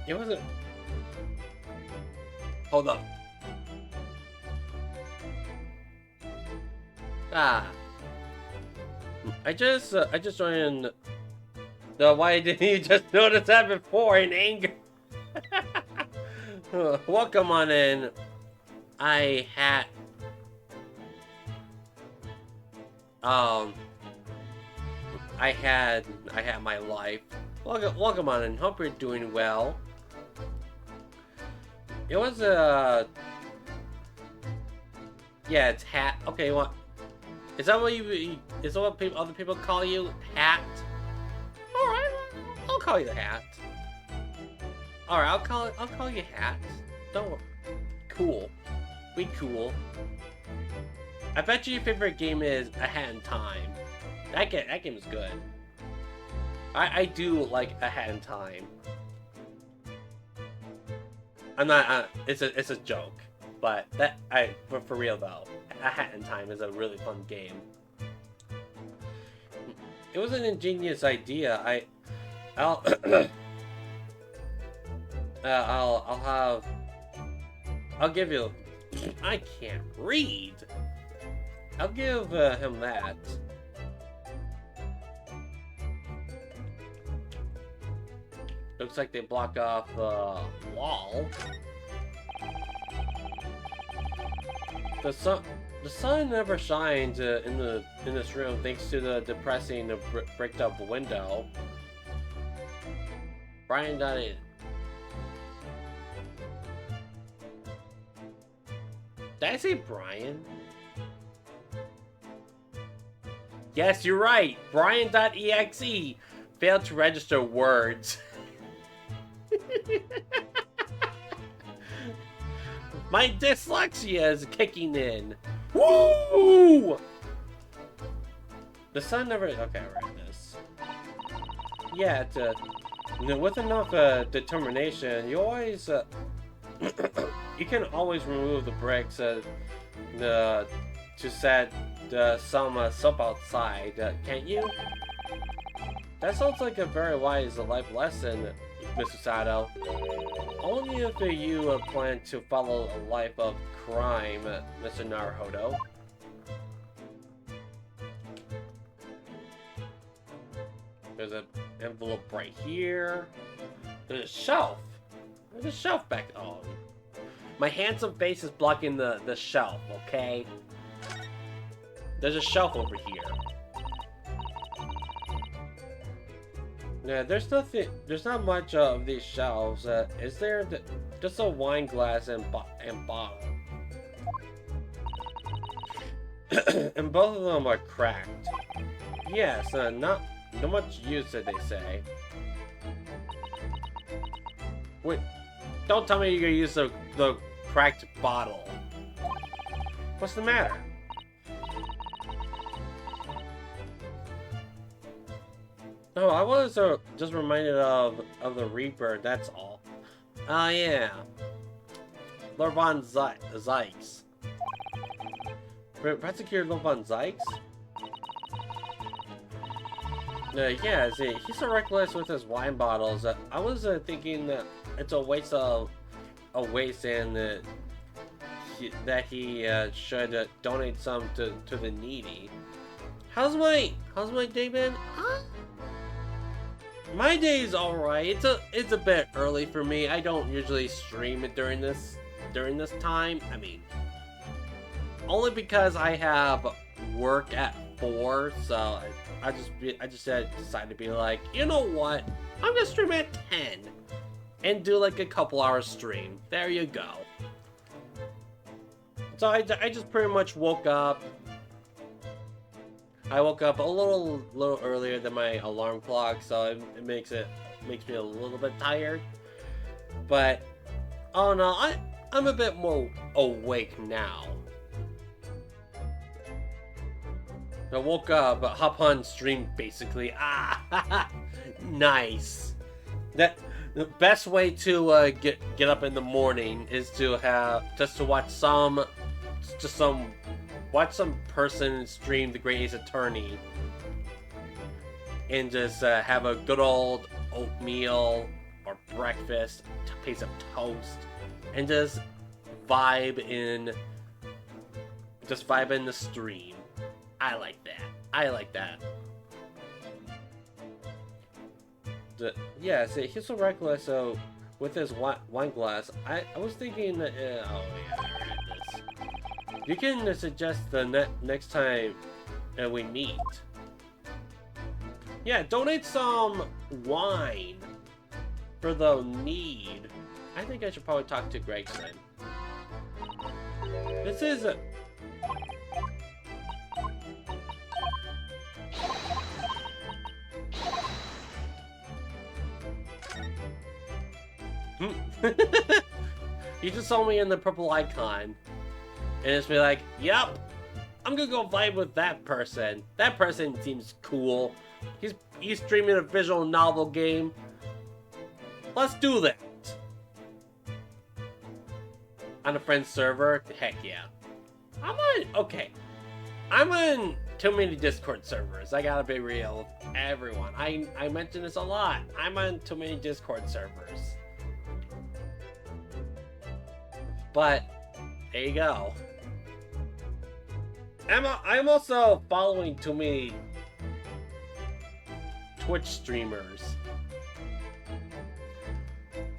It wasn't. Hold up. I just joined. Why didn't you just notice that before in anger? Welcome on in. I had my life. Welcome on in. Hope you're doing well. It was yeah, it's hat. Okay, what? Is that what other people call you? Hat? Alright, I'll call you the Hat. Alright, I'll call you Hat. Don't worry. Cool. Be cool. I bet you your favorite game is A Hat in Time. That game is good. I do like A Hat in Time. I'm not. It's a joke, but for real though, A Hat in Time is a really fun game. It was an ingenious idea. I'll give you. I can't read. I'll give him that. looks like they block off the wall. The sun never shines in this room thanks to the depressing bricked up window. Brian got it. Did I say Brian? Yes, you're right. Brian.exe failed to register words. My dyslexia is kicking in. Woo! The sun never. Okay, I read this. Yeah, with enough determination, you always. You can always remove the bricks to set some soap outside, can't you? That sounds like a very wise life lesson, Mr. Sato. Only if you plan to follow a life of crime, Mr. Naruhodo. There's an envelope right here. There's a shelf. There's a shelf back. Oh. My handsome face is blocking the shelf, okay? There's a shelf over here. Yeah, there's not much of these shelves. Is there? Just a wine glass and bottle. And both of them are cracked. Yes, not much use, they say. Wait, don't tell me you're gonna use the cracked bottle. What's the matter? No, I was just reminded of the Reaper, that's all. Oh yeah. Lord Von Zieks. Prosecutor Lord Von Zieks? Yeah, see, he's so reckless with his wine bottles. I was thinking that it's a waste and that he should donate some to the needy. How's my day been? My day's alright. It's a bit early for me. I don't usually stream it during this time. I mean, only because I have work at 4, so I just decided to be like, you know what? I'm gonna stream at 10 and do like a couple hours stream. There you go. So I just pretty much woke up. I woke up a little earlier than my alarm clock, so it makes me a little bit tired. But oh no, I'm a bit more awake now. I woke up, hop on stream basically. Nice. The best way to get up in the morning is to watch some person stream The Great Ace Attorney and just have a good old oatmeal or breakfast, piece of toast, and just vibe in the stream. I like that. Yeah, see, he's so reckless. So with his wine glass, I was thinking that. Oh yeah, I read this. You can suggest the next time we meet. Yeah, donate some wine for the need. I think I should probably talk to Gregson. This is a... You just saw me in the purple icon. And it's be like, yep, I'm gonna go vibe with that person. That person seems cool. He's streaming a visual novel game. Let's do that. On a friend's server? Heck yeah. I'm on too many Discord servers. I gotta be real with everyone. I mention this a lot. I'm on too many Discord servers. But, there you go. I'm also following too many Twitch streamers.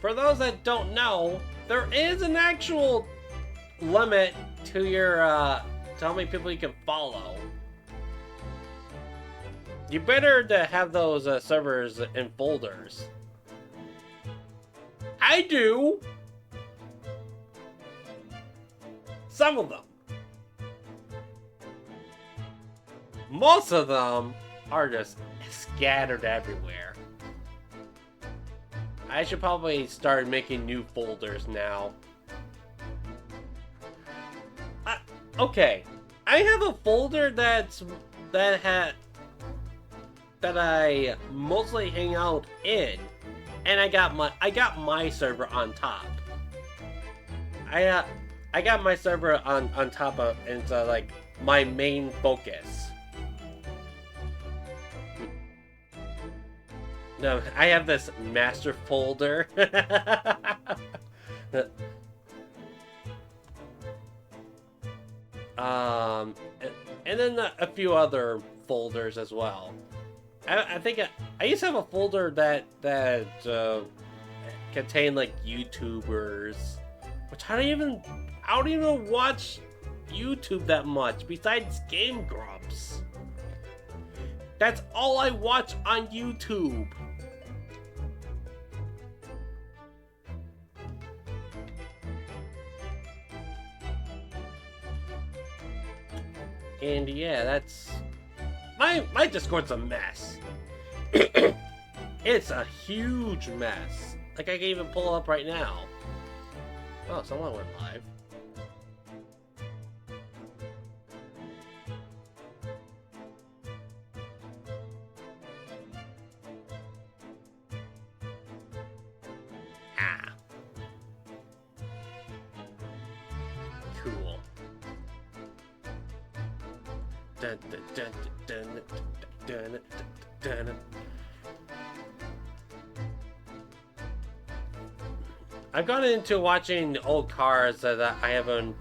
for those that don't know, there is an actual limit to your, to how many people you can follow. You better to have those servers in folders. I do! Some of them. Most of them are just scattered everywhere. I should probably start making new folders now. Okay, I have a folder that I mostly hang out in, and I got my server on top. I got my server on top of, and it's like my main focus. No, I have this master folder. And then a few other folders as well. I think I used to have a folder that contained like YouTubers, which I don't even watch YouTube that much besides Game Grumps. That's all I watch on YouTube. And yeah, that's my Discord's a mess. It's a huge mess. Like I can even pull it up right now. Oh, someone went live. Ah. Cool. Dun, dun, dun, dun, dun, dun, dun, dun. I've gone into watching old cars that I haven't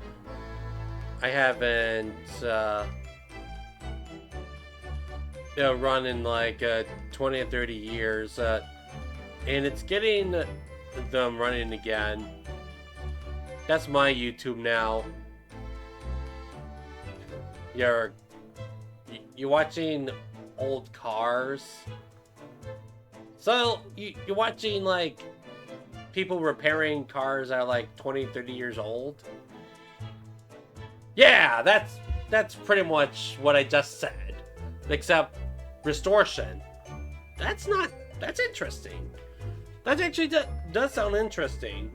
run in like 20 or 30 years, and it's getting them running again. That's my YouTube now. You're watching old cars. So you're watching like people repairing cars that are like 20, 30 years old. Yeah, that's pretty much what I just said. Except restoration. That's interesting. That actually does sound interesting.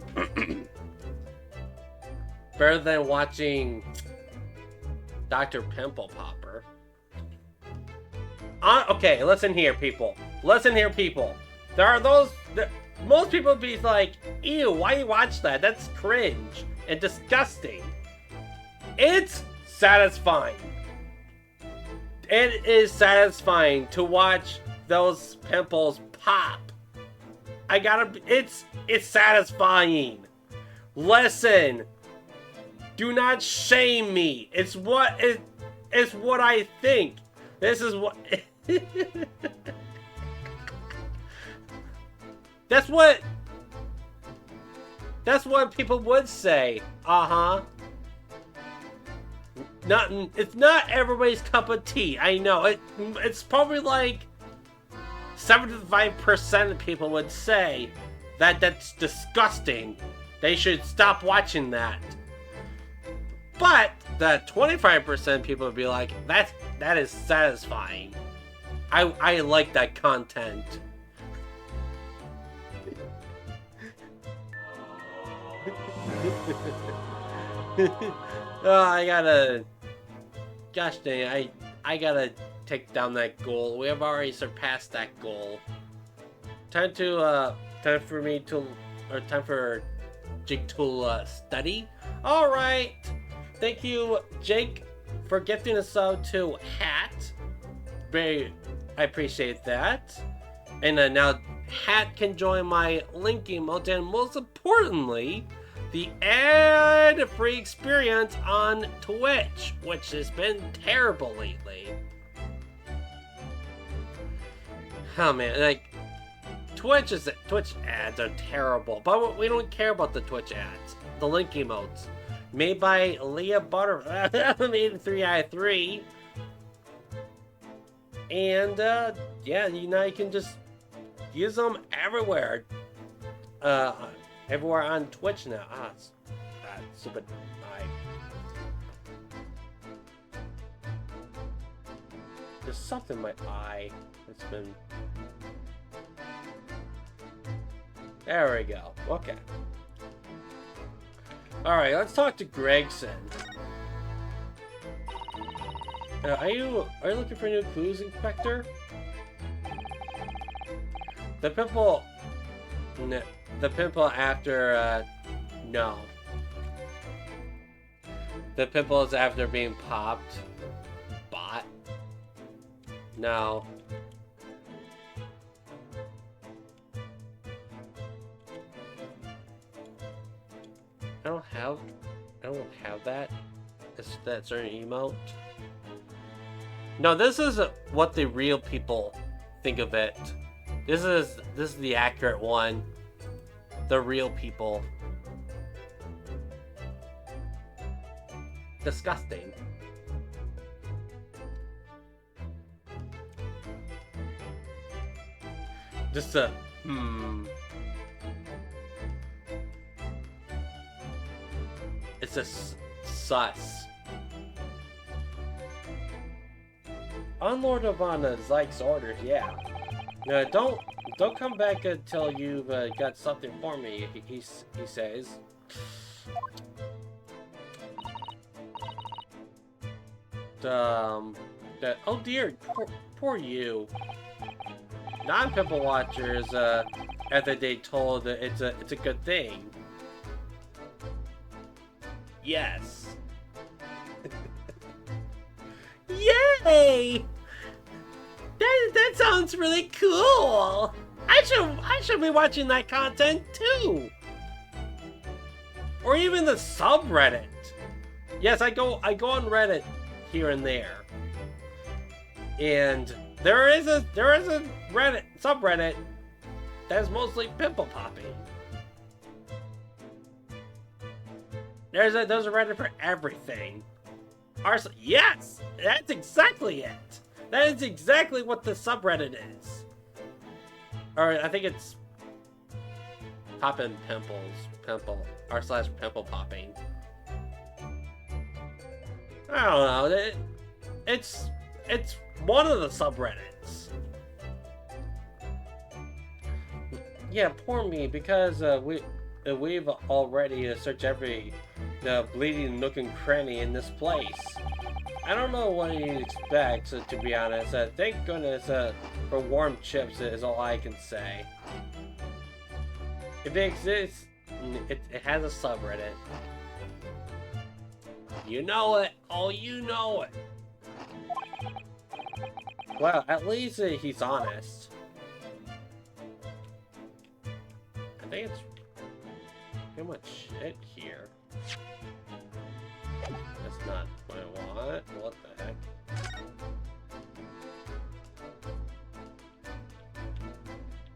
Better than watching Dr. Pimple Popper. Okay, listen here, people. Listen here, people. There are those... most people would be like, ew, why you watch that? That's cringe and disgusting. It's satisfying. It is satisfying to watch those pimples pop. It's satisfying. Listen. Do not shame me. It's what I think. This is what... That's what people would say. Uh-huh. It's not everybody's cup of tea. I know. It's probably like 75% of people would say that that's disgusting. They should stop watching that. But that 25% people would be like, that is satisfying. I like that content. Oh, gosh dang, I gotta take down that goal. We have already surpassed that goal. Time for Jake to study. All right. Thank you, Jake, for gifting a sub to Hat. I appreciate that. And now Hat can join my linking mode, and most importantly, the ad-free experience on Twitch, which has been terrible lately. Oh man, like Twitch ads are terrible, but we don't care about the Twitch ads. The link emotes. Made by Leah Butter 83i3. And yeah, now you can just use them everywhere. Everywhere on Twitch now. Stupid eye. There's something in my eye that's been... There we go. Okay. Alright, let's talk to Gregson. Are you looking for new clues, Inspector? The pimple... No, the pimple after, no. The pimple is after being popped. Bot? No. I don't have that. It's that certain emote. No, this is what the real people think of it. This is the accurate one. The real people. Disgusting. Just a It's a sus. Unlord on Zieks' orders, yeah. Don't come back until you've got something for me. He says. Oh dear, poor you. Non-pimple watchers, after they told it's a good thing. Yes. Yay! That sounds really cool. I should be watching that content too. Or even the subreddit. Yes, I go on Reddit here and there. And there is a Reddit subreddit that's mostly pimple popping. There's a Reddit for everything. Yes, that's exactly it. That is exactly what the subreddit is. Or I think it's poppin' r/pimple popping. I don't know. It's one of the subreddits. Yeah, poor me, because we've already searched every bleeding nook and cranny in this place. I don't know what he expects, to be honest. Thank goodness for warm chips is all I can say. If it exists, it has a subreddit. You know it. Oh, you know it. Well, at least he's honest. I think it's too much shit here. That's not what I want. What the heck?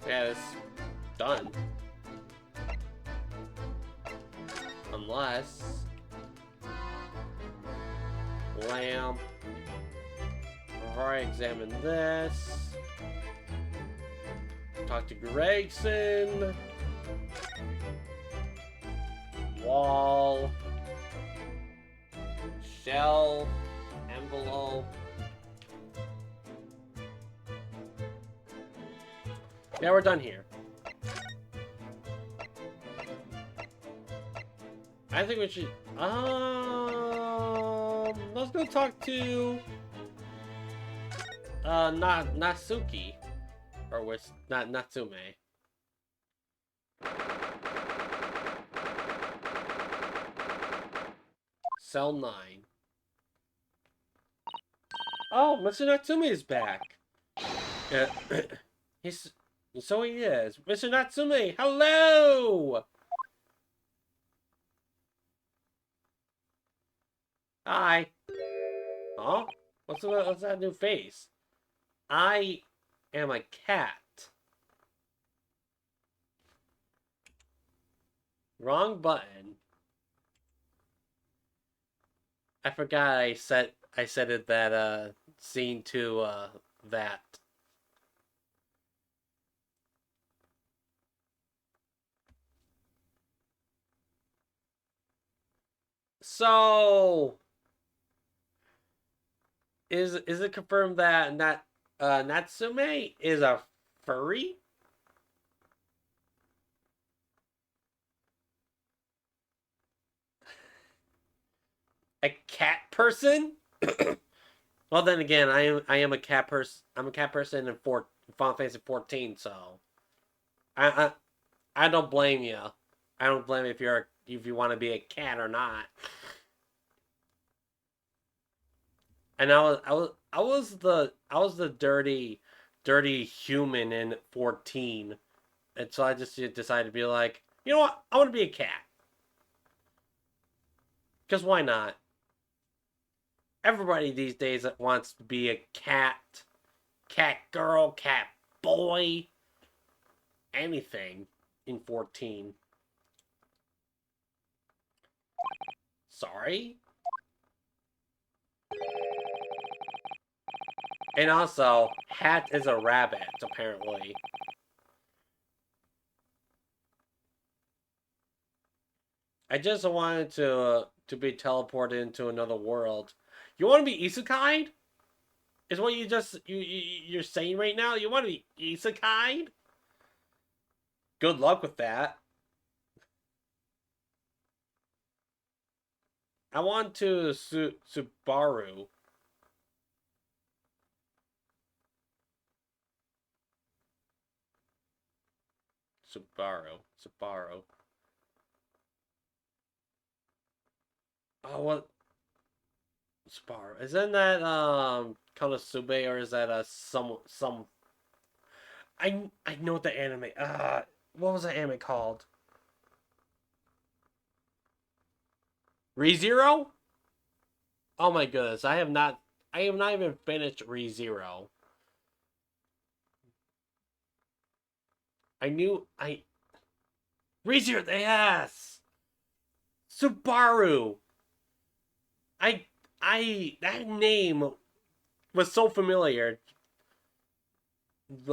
Yeah, it's done. Unless... lamp. Alright, examine this. Talk to Gregson. Wall. Shelf. Envelope. Yeah, we're done here. I think we should... let's go talk to... Natsuki. Or with... Natsume. Cell 9. Oh, Mr. Natsume is back. So he is. Mr. Natsume, hello! Hi. Oh? What's that new face? I am a cat. Wrong button. I forgot I said it that scene to that. So is it confirmed that Natsume is a furry? A cat person? Well, then again, I am a cat person. I'm a cat person in Final Fantasy 14, so I I don't blame you. I don't blame you if you want to be a cat or not. And I was the dirty human in 14, and so I just decided to be like, you know what, I want to be a cat. Because why not? Everybody these days wants to be a cat, cat girl, cat boy, anything in 14. Sorry. And also, Hat is a rabbit, apparently. I just wanted to be teleported into another world. You want to be isekai? Is what you're saying right now? You want to be isekai? Good luck with that. I want to Subaru. Subaru. Oh, what? Subaru. Isn't that Konosuba, or is that some? I know the anime. What was the anime called? ReZero? Oh my goodness, I have not even finished ReZero. I knew I ReZero, yes. Subaru. I that name was so familiar.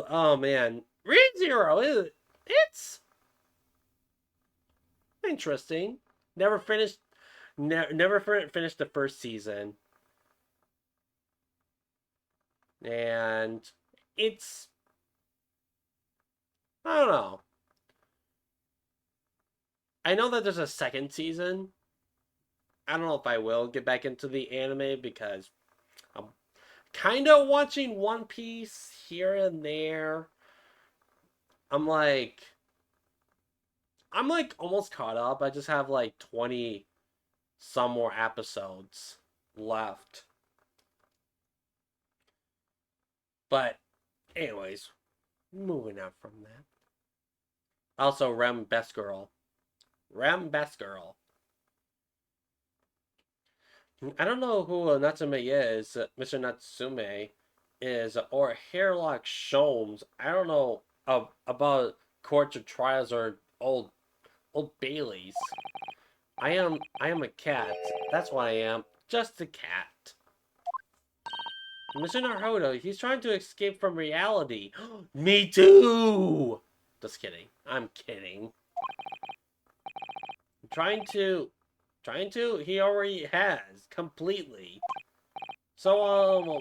Oh man, ReZero, it's interesting. Never finished. Never finished the first season, and it's I don't know. I know that there's a second season. I don't know if I will get back into the anime because I'm kind of watching One Piece here and there. I'm like I'm like almost caught up. I just have like 20 some more episodes left. But anyways, moving on from that. Also, Rem Best Girl. Rem Best Girl. I don't know who Natsume is, Mr. Natsume is, or Hairlock Sholmes. I don't know about courts or trials or old Baileys. I am a cat. That's what I am. Just a cat. Mr. Naruto, he's trying to escape from reality. Me too! Just kidding. I'm kidding. Trying to, he already has, completely. So,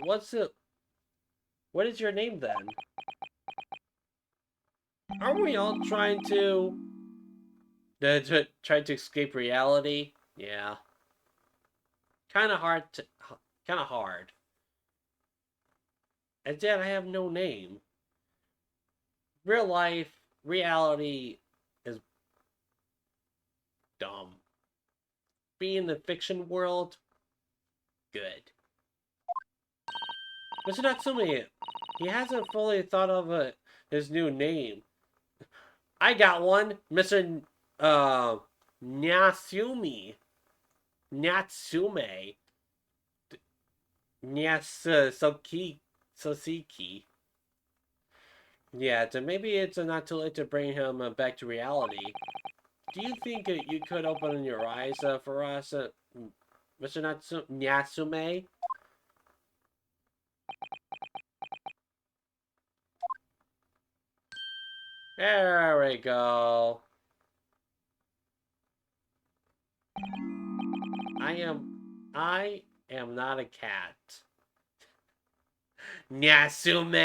what is your name then? Aren't we all trying to escape reality? Yeah. Kind of hard kind of hard. And yet I have no name. Real life, reality is dumb. Being in the fiction world, good. Mr. Natsumi, he hasn't fully thought of his new name. I got one, Mr. Natsumi. Natsume. Sosiki. Yeah, so maybe it's not too late to bring him back to reality. do you think you could open your eyes for us, Mr. Natsume? There we go. I am not a cat. Natsume!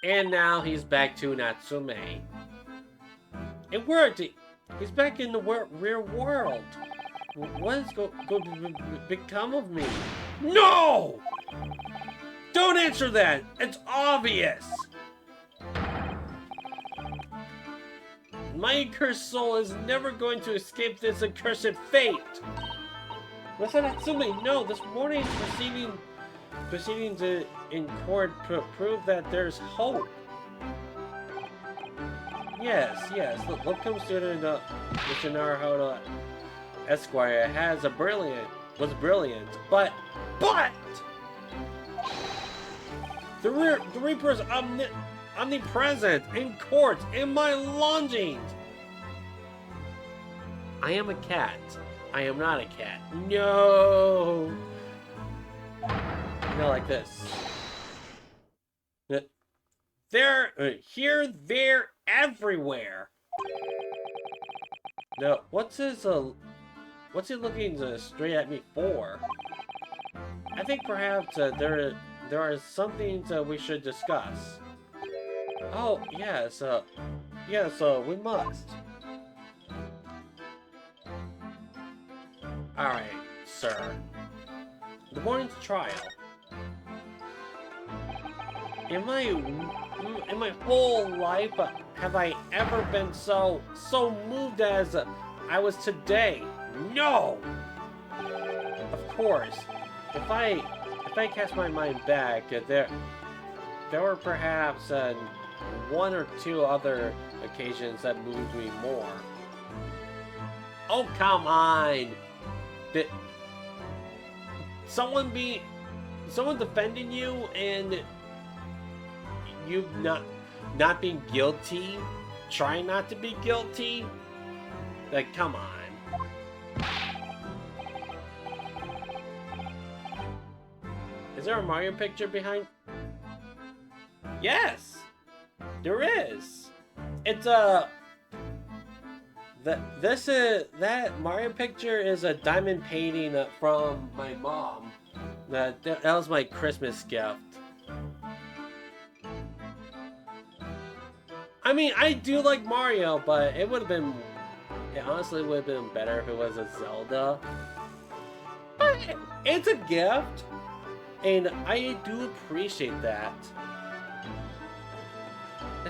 And now he's back to Natsume. It worked! He's back in the real world. What is going to become of me? No! Don't answer that! It's obvious! My accursed soul is never going to escape this accursed fate! Mr. Natsume, no! This morning's proceedings in court prove that there's hope. Yes. Look comes student Mr. Naruhodo Esquire was brilliant, but the Reaper's omnipresent in court in my longings. I am a cat. I am not a cat. No. No, like this. They're here, there, everywhere. No, what's he looking straight at me for? I think perhaps there are some things we should discuss. Oh yes, we must. All right, sir. The morning's trial. In my whole life, have I ever been so moved as I was today? No! Of course, if I cast my mind back, there were perhaps one or two other occasions that moved me more. Oh, come on! Did someone defending you and you not being guilty, trying not to be guilty? Like, come on. Is there a Mario picture behind? Yes, there is. It's that Mario picture is a diamond painting from my mom. That was my Christmas gift. I mean, I do like Mario, but it honestly would have been better if it was a Zelda. But it's a gift, and I do appreciate that.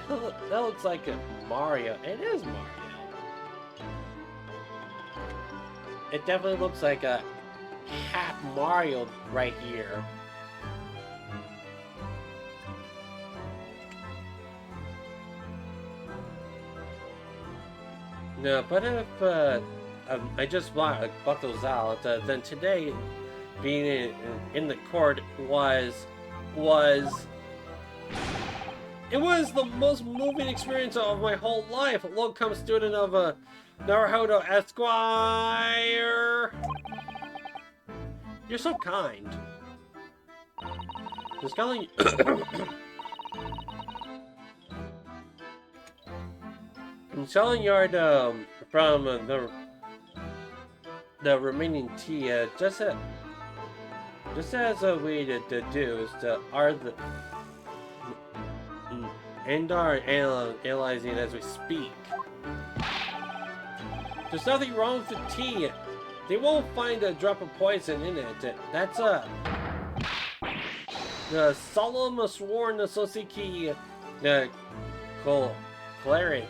That looks like a Mario. It is Mario. It definitely looks like a half Mario right here. No, but if I just bought those out, then today being in the court was the most moving experience of my whole life. Look, come student of Naruhodo Esquire. You're so kind. Just calling. I'm selling yard from the remaining tea. Just as a way to deduce are analyzing as we speak. There's nothing wrong with the tea. They won't find a drop of poison in it. That's the solemn sworn Sosiki clarity.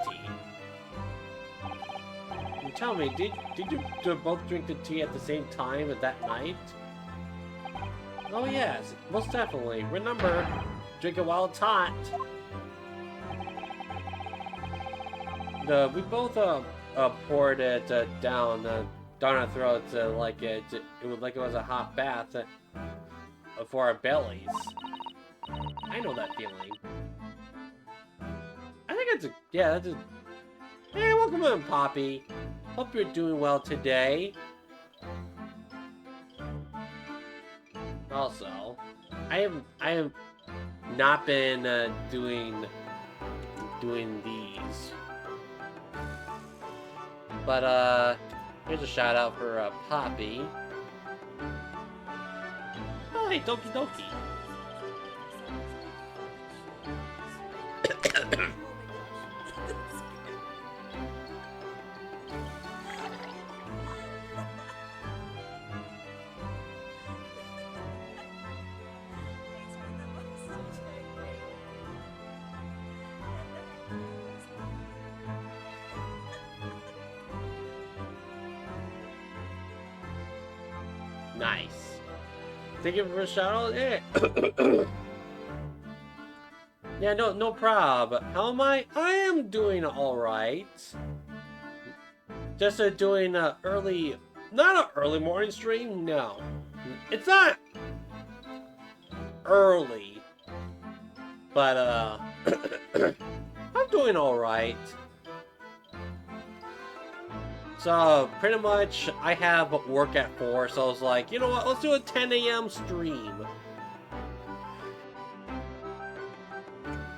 Tell me, did you both drink the tea at the same time that night? Oh yes, most definitely. Remember, drink it while it's hot. We both poured it down our throats like it was a hot bath for our bellies. I know that feeling. I think it's a, yeah, that's a, hey, welcome in, Poppy. Hope you're doing well today. Also, I have not been doing these, but here's a shout out for Poppy. Oh, hey, Doki Doki. Nice. Thank you for a shout out. Yeah. Yeah, no prob. How am I? I am doing all right. Just doing a early, not an early morning stream. No, it's not early, but I'm doing all right. So pretty much, I have work at 4, so I was like, you know what? Let's do a 10 a.m. stream.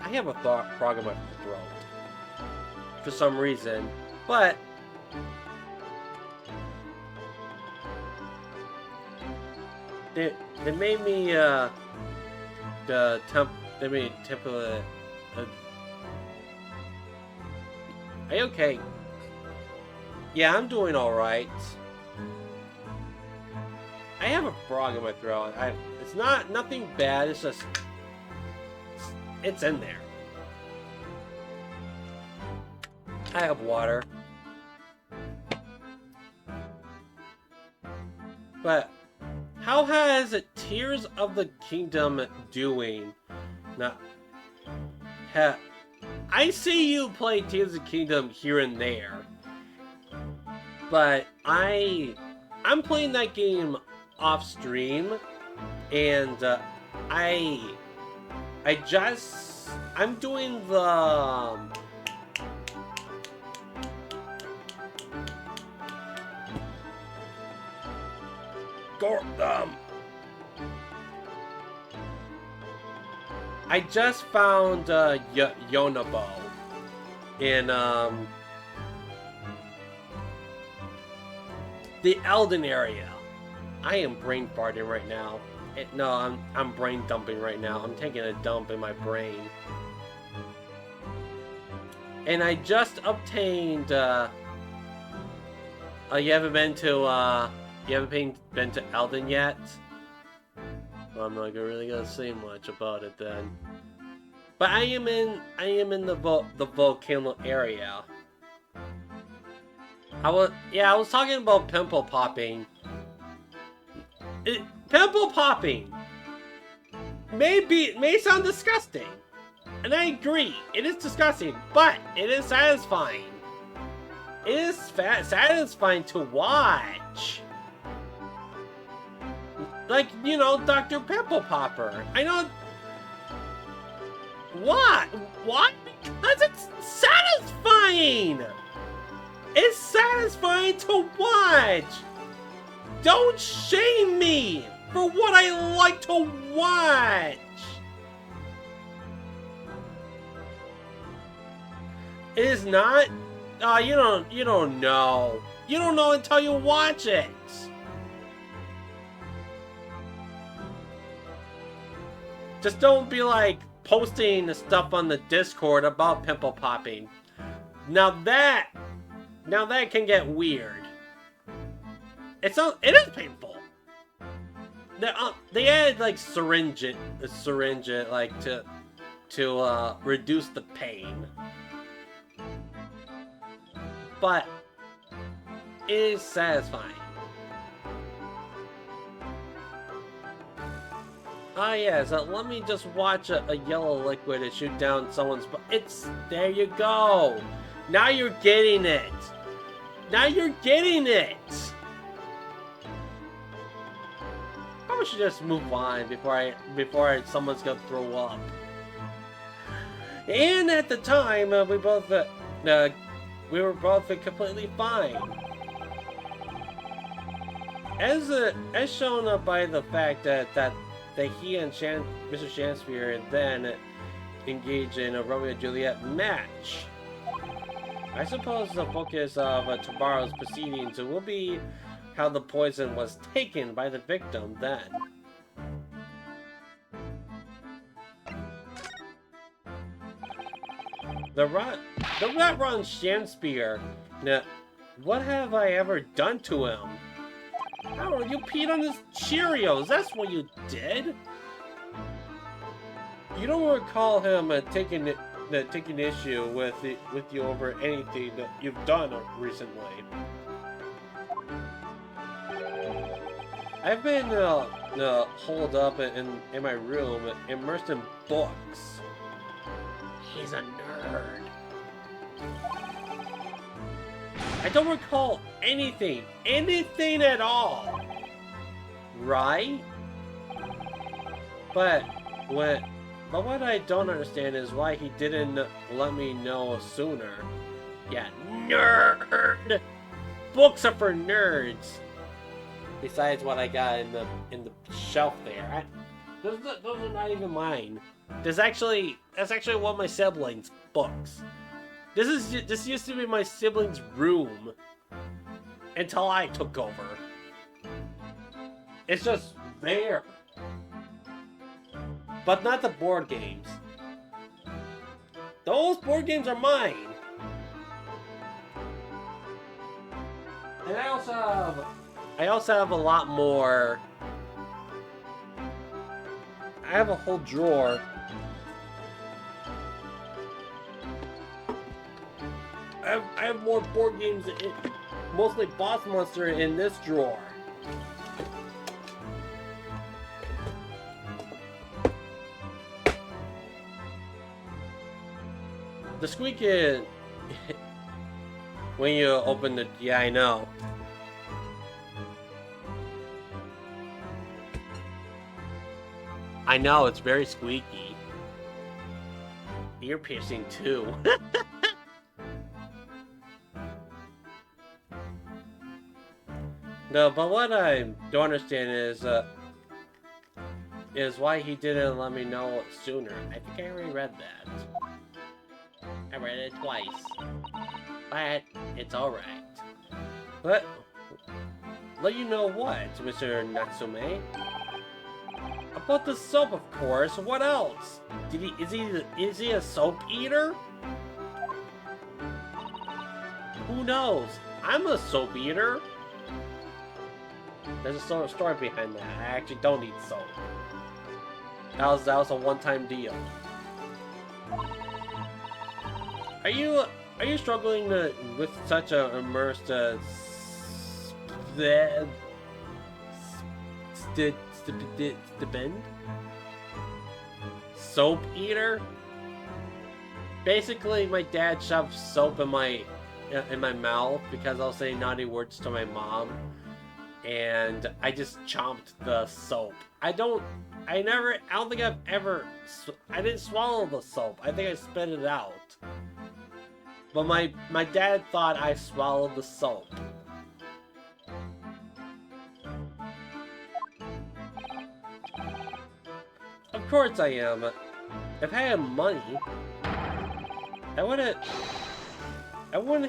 I have a frog in my throat for some reason, but they made me they made temple. Are you okay? Yeah, I'm doing all right. I have a frog in my throat. It's nothing bad. It's just it's in there. I have water. But how has Tears of the Kingdom doing? Now, I see you play Tears of the Kingdom here and there, but I'm playing that game off stream, and I'm doing the I just found Yonobo in the Elden area. I am brain farting right now. No, I'm brain dumping right now. I'm taking a dump in my brain. And I just obtained you haven't been to Elden yet? Well, I'm not really gonna say much about it then. But I am in the volcano area. I was talking about pimple popping. Pimple popping may sound disgusting, and I agree, it is disgusting, but it is satisfying. It is satisfying to watch. Like, you know, Dr. Pimple Popper. I know. What? Why? Because it's satisfying. It's satisfying to watch. Don't shame me for what I like to watch. It is not. You don't know. You don't know until you watch it. Just don't be like posting the stuff on the Discord about pimple popping. Now that can get weird. It is painful. They added like syringe it like to reduce the pain. But it is satisfying. Ah yes, let me just watch a yellow liquid and shoot down someone's there you go! Now you're getting it! Now you're getting it! Probably should just move on before someone's gonna throw up. And at the time, we were both completely fine. As shown up by the fact that he and Mr. Shakespeare then engage in a Romeo and Juliet match. I suppose the focus of tomorrow's proceedings will be how the poison was taken by the victim then. The rat Ron Shakespeare. Now, what have I ever done to him? Oh, you peed on his Cheerios. That's what you did. You don't recall him taking issue with you over anything that you've done recently. I've been holed up in my room, immersed in books. He's a nerd. I don't recall anything at all. Right? But what I don't understand is why he didn't let me know sooner. Yeah, nerd! Books are for nerds! Besides what I got in the shelf there. Those are not even mine. That's actually one of my siblings' books. This used to be my siblings' room until I took over. It's just there. But not the board games. Those board games are mine. And I also have a lot more. I have a whole drawer. I have more board games, mostly Boss Monster, in this drawer. The squeak is when you open the. Yeah, I know. I know, it's very squeaky. Ear piercing too. No, but what I don't understand is why he didn't let me know sooner. I think I already read that. I read it twice. But it's alright. Let you know what, Mr. Natsume? About the soap, of course. What else? Is he a soap eater? Who knows? I'm a soap eater. There's a story behind that. I actually don't eat soap. That was a one-time deal. Are you struggling with such a immersed soap eater? Basically, my dad shoved soap in my mouth because I was saying naughty words to my mom, and I just chomped the soap. I don't think I've ever. I didn't swallow the soap. I think I spit it out. But my dad thought I swallowed the soap. Of course I am. If I had money, I wouldn't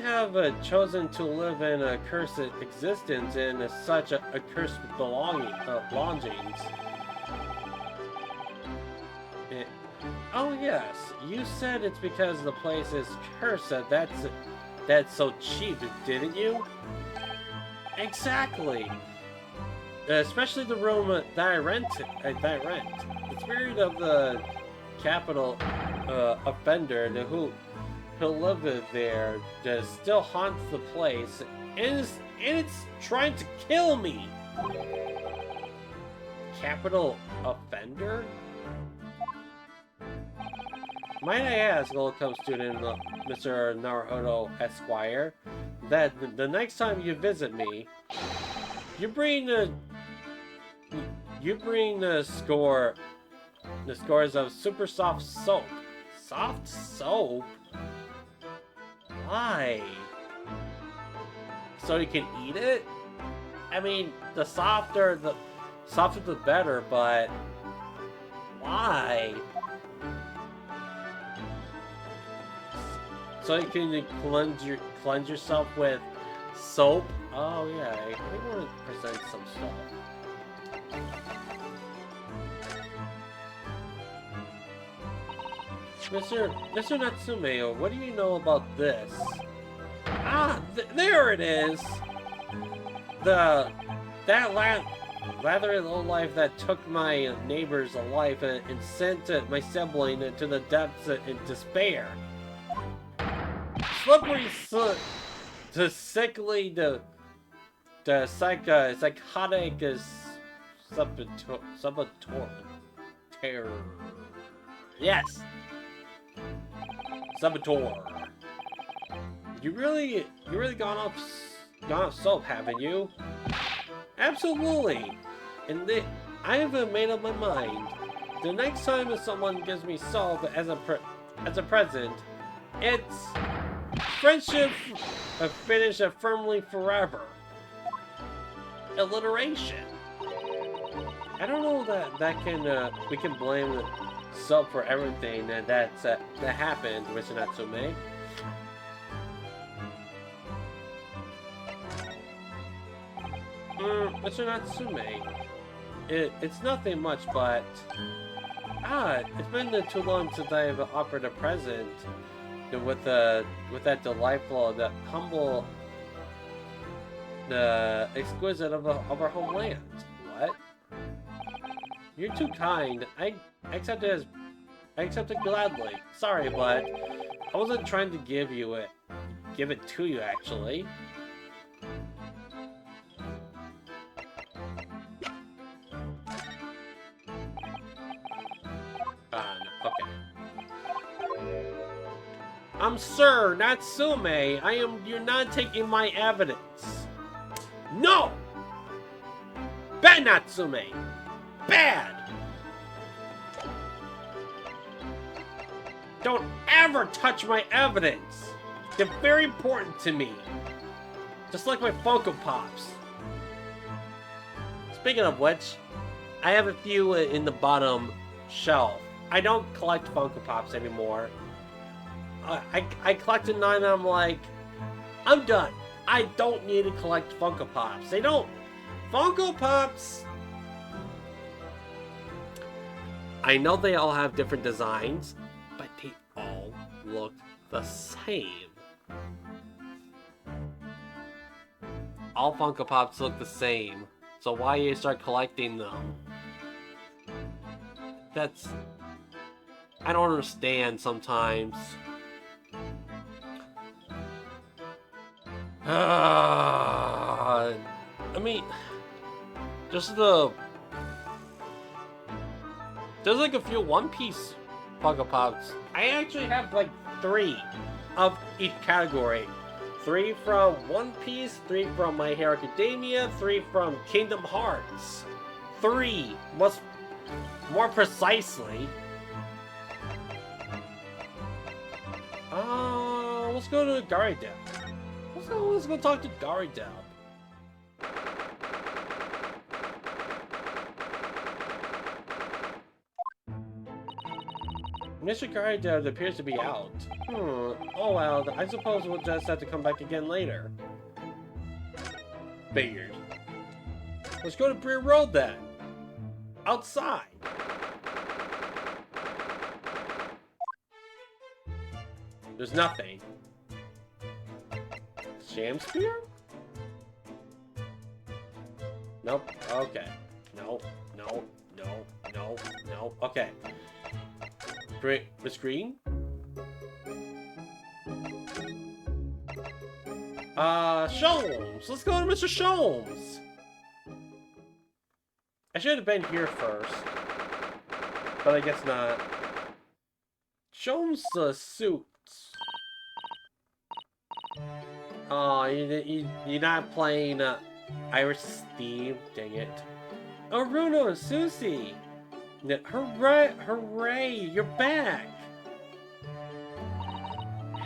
have chosen to live in a cursed existence in such a cursed belongings. Oh yes, you said it's because the place is cursed that's so cheap, didn't you? Exactly. Especially the room that I rent. The spirit of the capital offender who lives there still haunts the place, and it's trying to kill me. Capital offender? Might I ask, welcome student Mr. Naruhodo Esquire, that the next time you visit me, you bring the scores of super soft soap. Soft soap? Why? So you can eat it? I mean, the softer the better, but why? So you can cleanse yourself with soap? Oh yeah, I want to present some stuff. Mr. Natsume, what do you know about this? Ah, there it is! That lathery lowlife that took my neighbor's life and sent my sibling into the depths in despair. Slippery to sickly psychotic is saboteur. Terror. Yes! Saboteur. You really gone off soap, haven't you? Absolutely. And I haven't made up my mind. The next time someone gives me soap as a present, it's friendship finish firmly forever. Alliteration. I don't know that we can blame soap for everything that happened, Mr. Natsume. Mr. Natsume, it's nothing much, but it's been too long since I've offered a present with that delightful, the humble, the exquisite of our homeland. What? You're too kind. I accept it gladly. Sorry, but I wasn't trying to give it to you actually. Sir Natsume, you're not taking my evidence. No! Bad Natsume! Bad! Don't ever touch my evidence! They're very important to me. Just like my Funko Pops. Speaking of which, I have a few in the bottom shelf. I don't collect Funko Pops anymore. I collected 9 and I'm like, I'm done. I don't need to collect Funko Pops. Funko Pops! I know they all have different designs, but they all look the same. All Funko Pops look the same, so why you start collecting them? I don't understand sometimes. I mean, there's like a few One Piece Funko Pops. I actually have like 3 of each category. 3 from One Piece, 3 from My Hero Academia, 3 from Kingdom Hearts. 3, more precisely. Let's go to Garidel. Let's go talk to Garidel. Mr. Garidel appears to be out. Oh well, I suppose we'll just have to come back again later. Figured. Let's go to Breer Road then. Outside. There's nothing. Sham Spear? Nope. Okay. No. Okay. Miss Green? Sholmes! Let's go to Mr. Sholmes! I should have been here first. But I guess not. Sholmes' suits. Oh, you're not playing Iris Steve, dang it. Oh, Bruno and Susie! Hooray! You're back!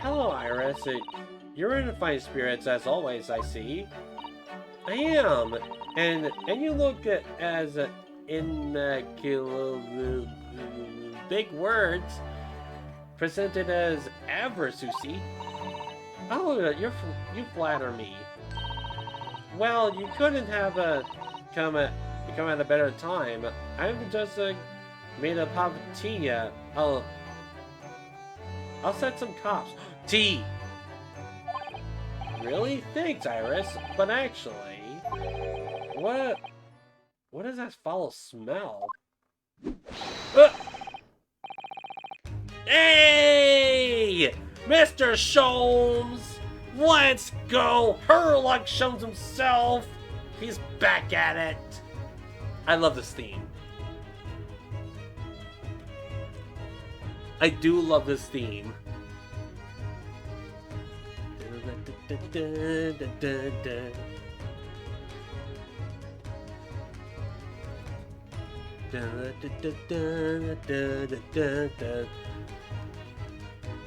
Hello, Iris. You're in fine spirits as always, I see. I am. And you look as in big words presented as ever, Susie. Oh, you flatter me. Well, you couldn't have come at a better time. I've just made a pot of tea. I'll set some cups. Tea. Really? Thanks, Iris. But actually, what does that foul smell? Hey, Mr. Sholmes! Let's go! Herlock shows himself! He's back at it! I love this theme. I do love this theme.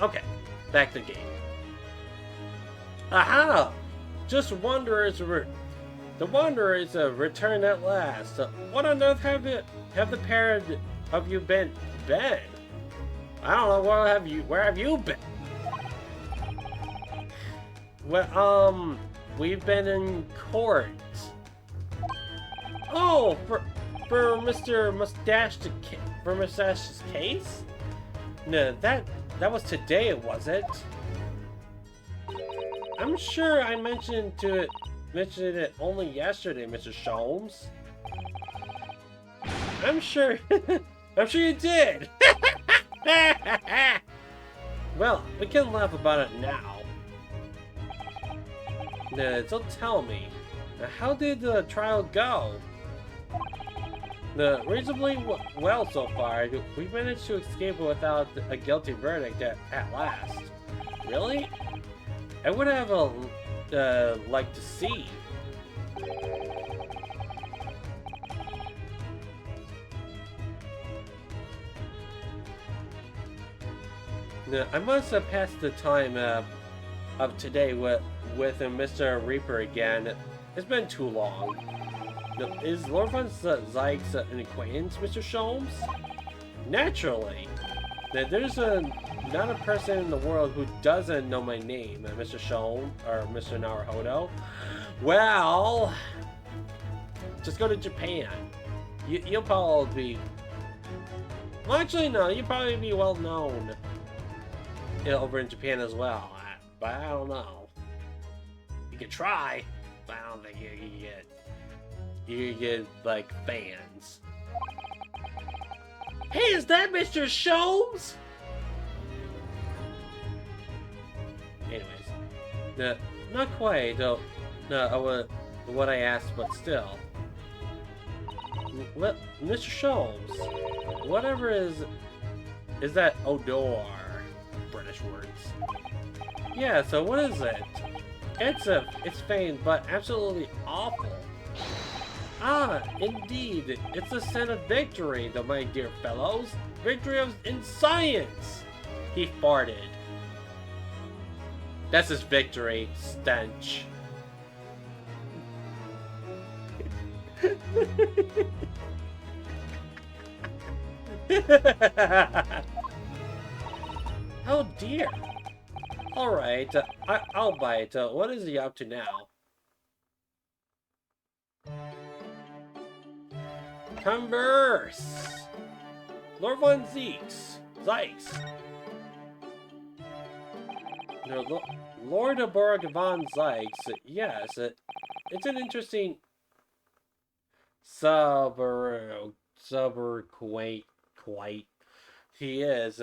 Okay, back to the game. Aha! The Wanderers returned at last. What on earth have the pair of you been? I don't know. Where have you been? Well, we've been in court. Oh, for Mr. Mustache's case? No, that was today, was it? I'm sure I mentioned it only yesterday, Mr. Sholmes. I'm sure you did. Well, we can laugh about it now. So tell me, how did the trial go? Reasonably well so far. We managed to escape without a guilty verdict at last. Really? I would have liked to see. I must have passed the time of today with Mr. Reaper again. It's been too long. Is Lord von Zieks an acquaintance, Mr. Sholmes? Naturally. There's not a person in the world who doesn't know my name, Mr. Sholmes or Mr. Naruhodo. Well, just go to Japan. You'll probably be. Well, actually, no. You'll probably be well known over in Japan as well. But I don't know. You could try, but I don't think you get like fans. Hey, is that Mr. Sholmes? Anyways, not quite. What I asked, but still. Mr. Sholmes, whatever is that odor? British words. Yeah. So what is it? It's faint, but absolutely awful. Ah, indeed. It's a scent of victory, though, my dear fellows. Victory in science! He farted. That's his victory stench. Oh dear. Alright, I'll bite. What is he up to now? Converse! Lord von Zieks. No, Lord Borg von Zieks. Yes, it's an interesting quite. He is,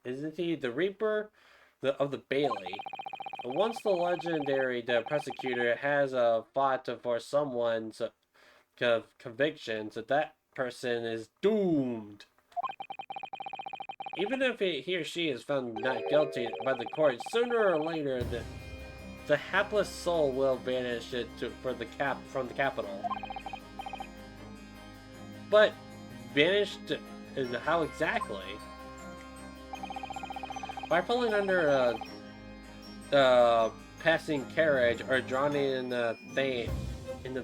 isn't he the Reaper of the Bailey? Once the legendary prosecutor has fought for someone's convictions, that person is doomed. Even if he or she is found not guilty by the court, sooner or later the hapless soul will vanish from the capital. But vanished how exactly? By falling under uh, passing carriage or drowning in the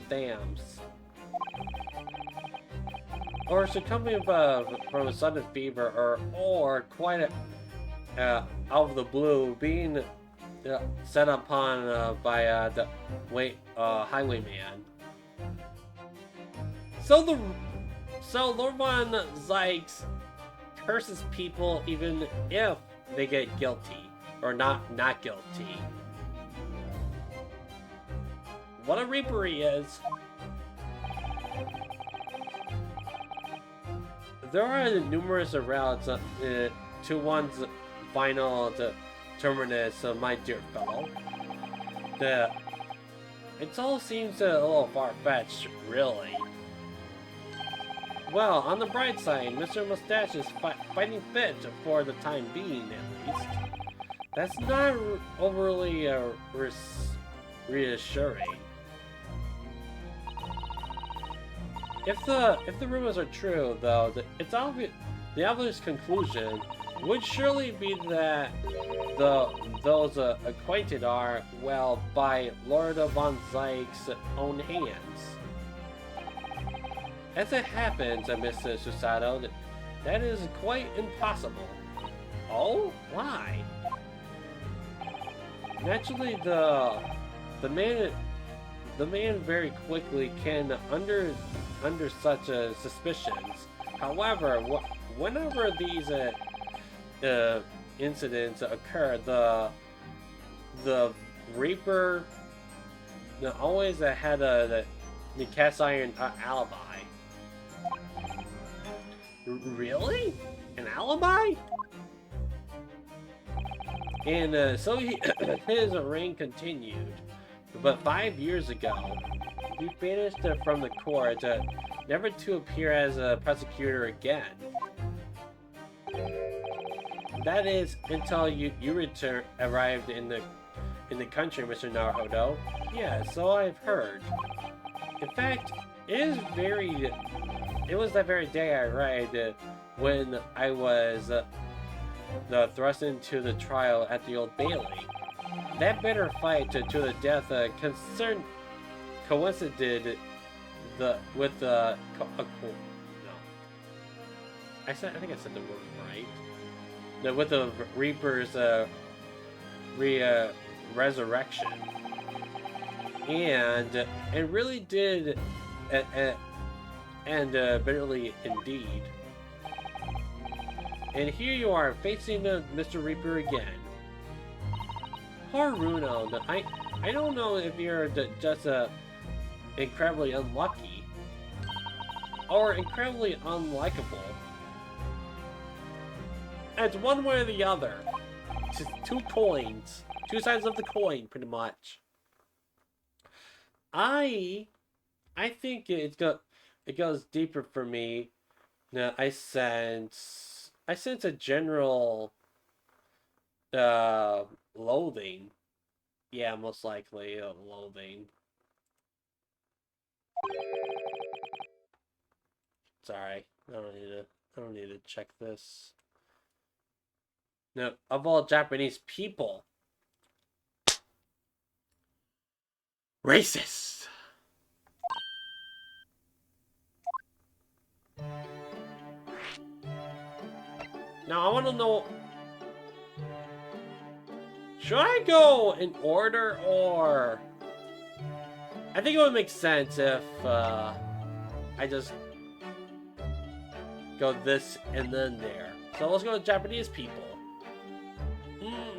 dams, or succumbing from a sudden fever, or quite out of the blue being set upon by the highwayman. So Lord Von Zieks curses people even if they get guilty or not guilty. What a reaper he is! There are numerous routes to one's final terminus, my dear fellow. It all seems a little far-fetched, really. Well, on the bright side, Mr. Mustache is fighting fit for the time being, at least. That's not overly reassuring. If the rumors are true, though, the obvious conclusion would surely be that those acquainted are, well, by Lord Von Zieks' own hands. As it happens, Mr. Susato, that is quite impossible. Oh? Why? Naturally, the man very quickly can under such suspicions. However, whenever these incidents occur, the Reaper always had the cast iron alibi. Really? An alibi? And so his reign continued. But 5 years ago, he vanished from the court, never to appear as a prosecutor again. That is until you arrived in the country, Mr. Naruhodo. Yeah, so I've heard. In fact, it was that very day I arrived when I was thrust into the trial at the Old Bailey. That bitter fight to the death coincided with no. I think I said the word right. With the Reaper's resurrection, and it really did end bitterly indeed. And here you are facing Mr. Reaper again. Haruno, I don't know if you're just incredibly unlucky or incredibly unlikable. It's one way or the other. It's just two coins, two sides of the coin, pretty much. I think it goes deeper for me. Now I sense a general loathing. Yeah, most likely loathing. Sorry, I don't need to check this. No, of all Japanese people. Racist. Now I want to know, should I go in order, or I think it would make sense if I just go this and then there. So let's go to Japanese people.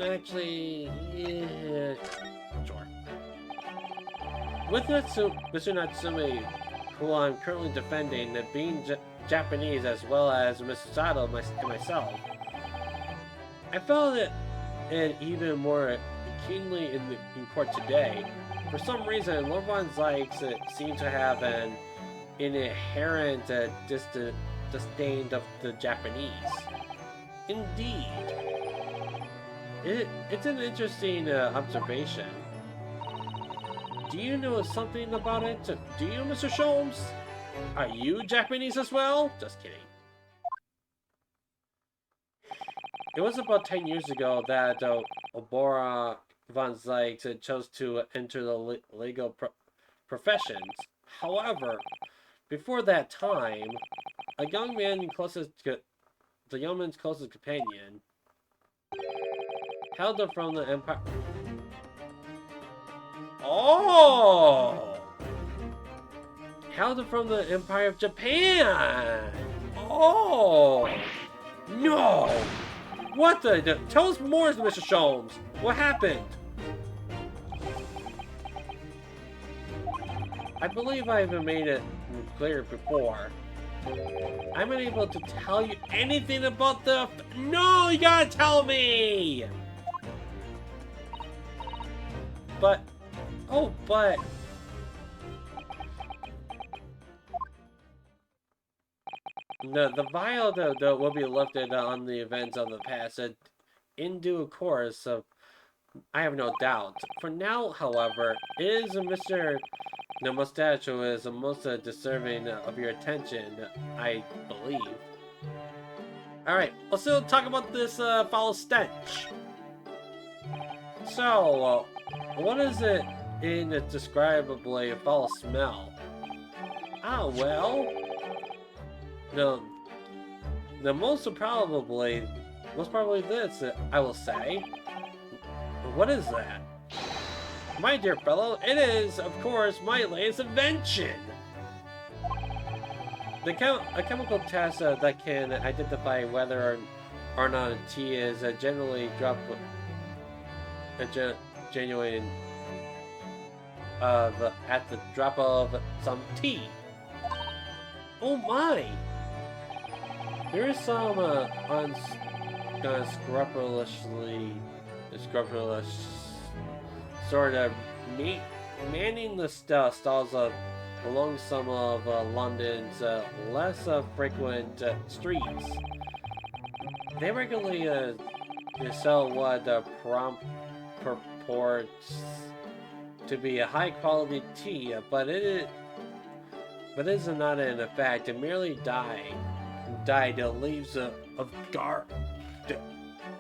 Actually, yeah, sure. With Mr. Natsume, who I'm currently defending, being Japanese as well as Mr. Sato and myself, I felt it even more keenly in court today. For some reason, Lord Von Zieks seemed to have an inherent disdain of the Japanese. Indeed. It's an interesting observation. Do you know something about it? Do you, Mr. Sholmes? Are you Japanese as well? Just kidding. It was about 10 years ago that Obora von Zieks chose to enter the legal professions. However, before that time, a young man closest the young man's closest companion held him from the empire. Oh! Held him from the Empire of Japan! Oh! No! What the? Tell us more, Mr. Sholmes! What happened? I believe I've made it clear before. I'm unable to tell you anything about the... No, you gotta tell me! But... Oh, but... The vial, though, will be lifted on the events of the past in due course, I have no doubt. For now, however, it is Mr. The mustache who is the most deserving of your attention, I believe. Alright, let's still talk about this foul stench. So, what is it in a describably foul smell? Ah, well... The most probably this, I will say. What is that? My dear fellow, it is, of course, my latest invention! A chemical test that can identify whether or not a tea is generally genuine at the drop of some tea. Oh my! There is some scrupulously sort of manning the stalls along some of London's less frequent streets. They regularly sell what purports to be a high-quality tea, but it is not in effect merely dyed leaves of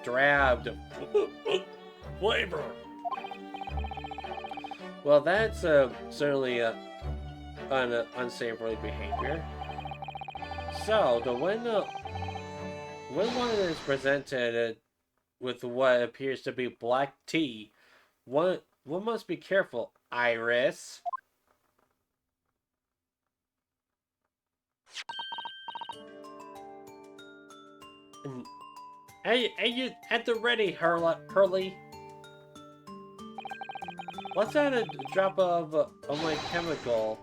drab flavor. Well, that's certainly unsavory behavior. So, when one is presented with what appears to be black tea, one must be careful, Iris. Hey, you at the ready, Hurley? Let's add a drop of my chemical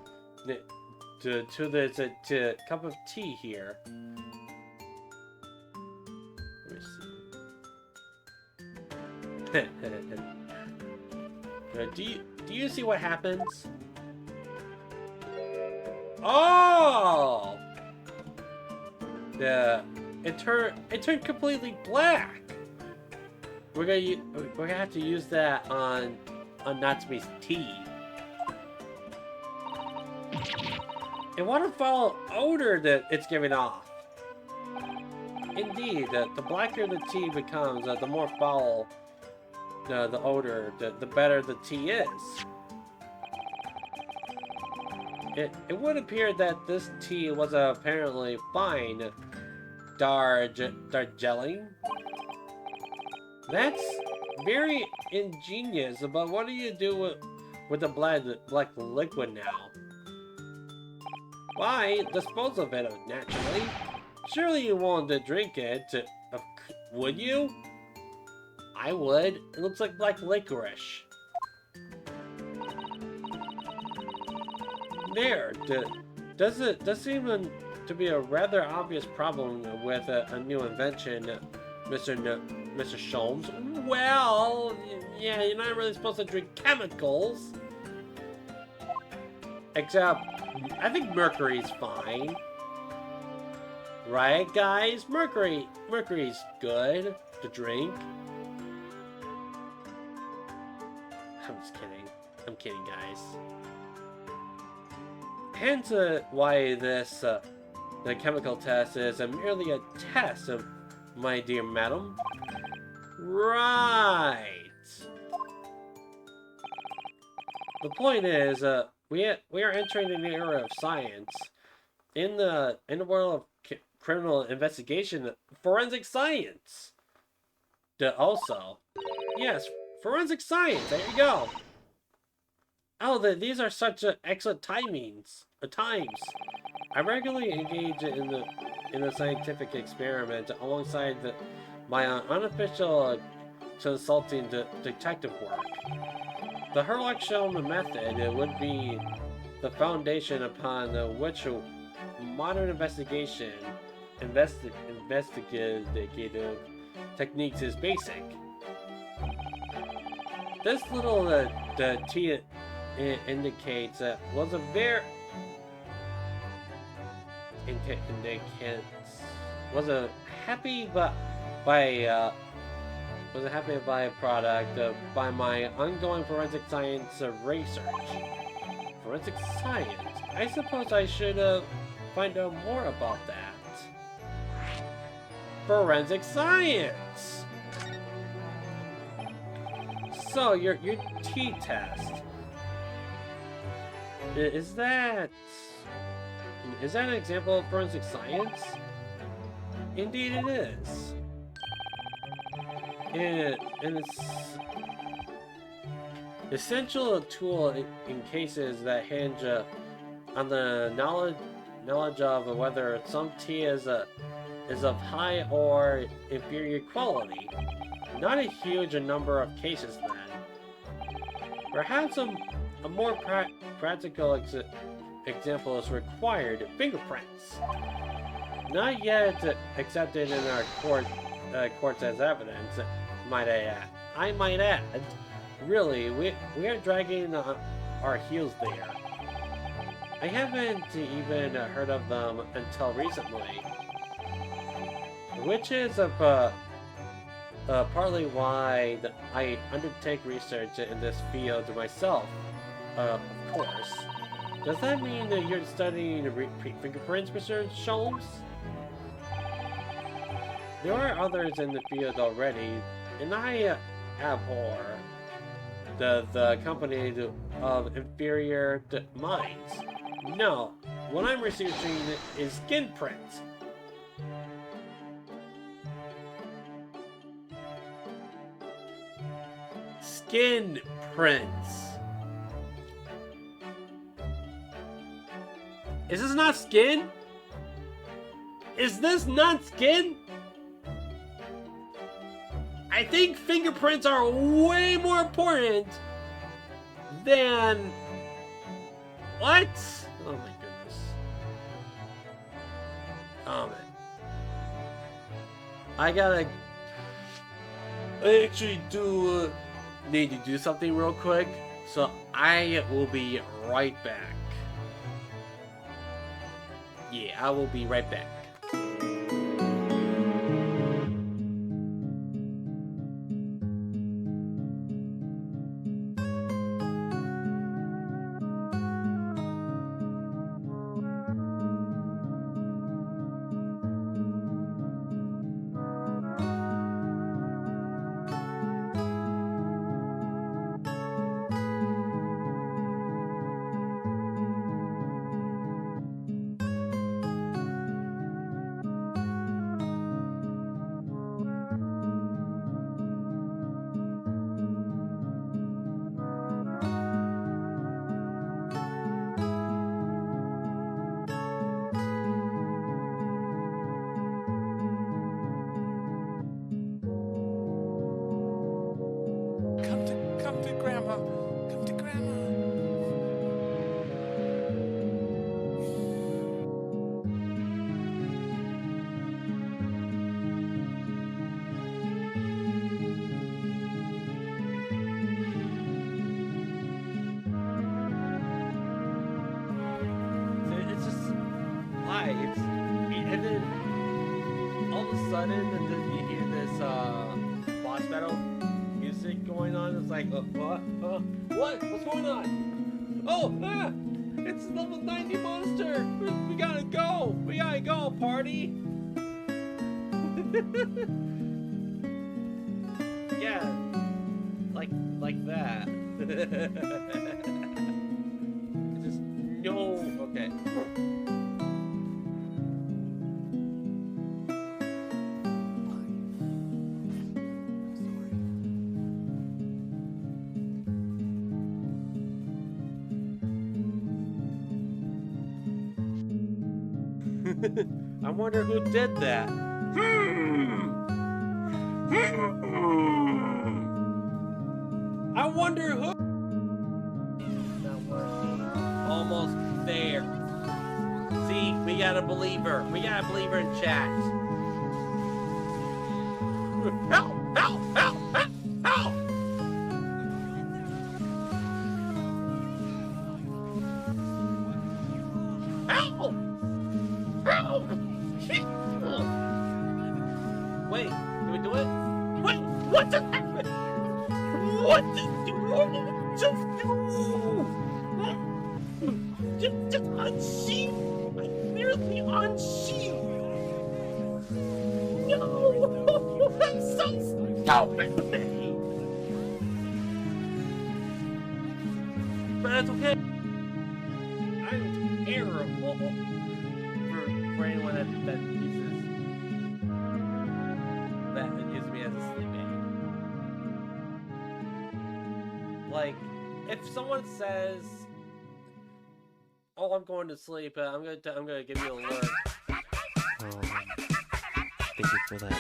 to this cup of tea here. Let me see. Do you see what happens? Oh! It turned completely black. We're gonna have to use that on Natsumi's tea. And what a foul odor that it's giving off. Indeed, the blacker the tea becomes, the more foul the odor, the better the tea is. It would appear that this tea was apparently fine Darjeeling. That's very ingenious, but what do you do with the black liquid now? Why, dispose of it, naturally. Surely you won't drink it, would you? I would. It looks like black licorice. There, does seem to be a rather obvious problem with a new invention, Mr. Sholmes. Well, yeah, you're not really supposed to drink chemicals. Except, I think mercury's fine. Right, guys? Mercury's good to drink. I'm just kidding. I'm kidding, guys. Hence, why this, the chemical test is merely a test, my dear madam. Right. The point is, we are entering an era of science in the world of criminal investigation, forensic science. Also, yes, forensic science. There you go. Oh, these are such excellent times. I regularly engage in the scientific experiment alongside my unofficial consulting detective work. The Herlock-Sholem method would be the foundation upon which modern investigative techniques is basic. This little the T indicates was a very indicates was a happy but by was a happy byproduct by my ongoing forensic science research. Forensic science? I suppose I should find out more about that. Forensic science! So, your T-test. Is that an example of forensic science? Indeed it is. And it's essential tool in cases that hinge on the knowledge of whether some tea is of high or inferior quality. Not a huge number of cases then. Perhaps a more practical example is required: fingerprints. Not yet accepted in our courts as evidence. I might add. Really, we are dragging our heels there. I haven't even heard of them until recently, which is partly why I undertake research in this field myself. Of course. Does that mean that you're studying fingerprints, Mr. Sholmes? There are others in the field already, and I abhor the company of inferior minds. No, what I'm researching is skin prints. Skin prints. Is this not skin? Is this not skin? I think fingerprints are way more important than... What? Oh my goodness. Oh man. I actually do need to do something real quick, so I will be right back. Yeah, I will be right back. Come to Grandma. Come to Grandma. It's just why it's and then all of a sudden you hear this boss battle music going on. It's like what's going on? Oh, it's level 90 monster. We gotta go party. Yeah, like that. I wonder who did that. I wonder who. Not working. Almost there. See, we got a believer. We got a believer in chat. Help! Help! Help! Help! Help! Help! Help! Wait, can we do it? Wait, what just happened? What did you just do? Just unsheath! I nearly unsheathed! No! I'm so stupid! But that's okay. I'm terrible for anyone that uses me as a sleep aid. Like, if someone says, "Oh, I'm going to sleep," I'm gonna give you an alert. Thank you for that,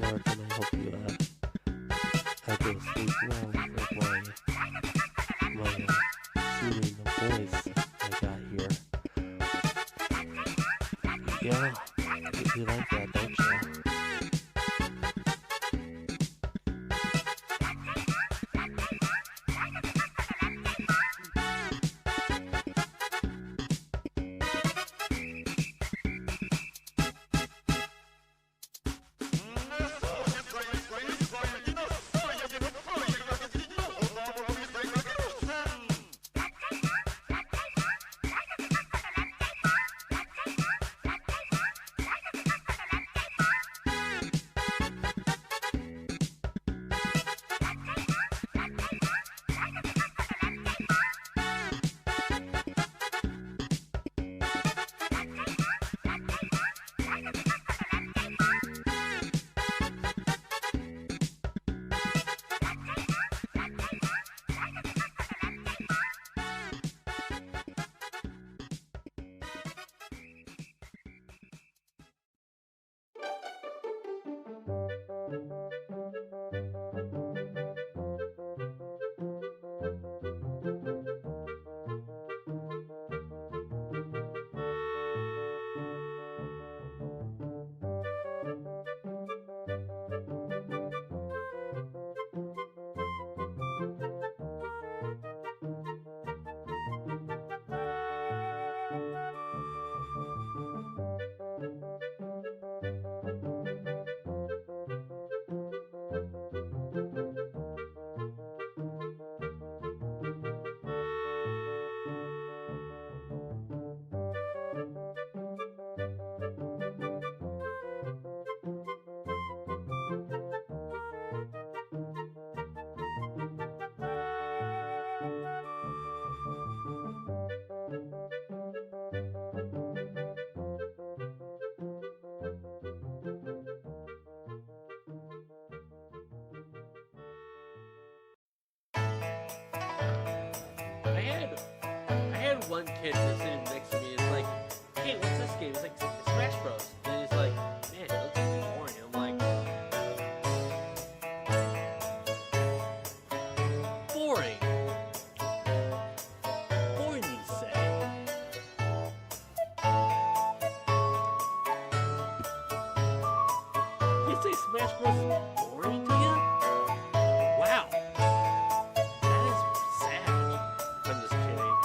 Lord, and I hope you have to sleep well with my soothing voice I got here. Yeah, you like that, don't you? I had one kid that's sitting next to me. It's like, "Hey, what's this game?" It's like Smash Bros. And he's like, "Man, it looks boring." I'm like, boring. Boring, you say? You say Smash Bros. Is boring to you? Wow. That is sad. I'm just kidding.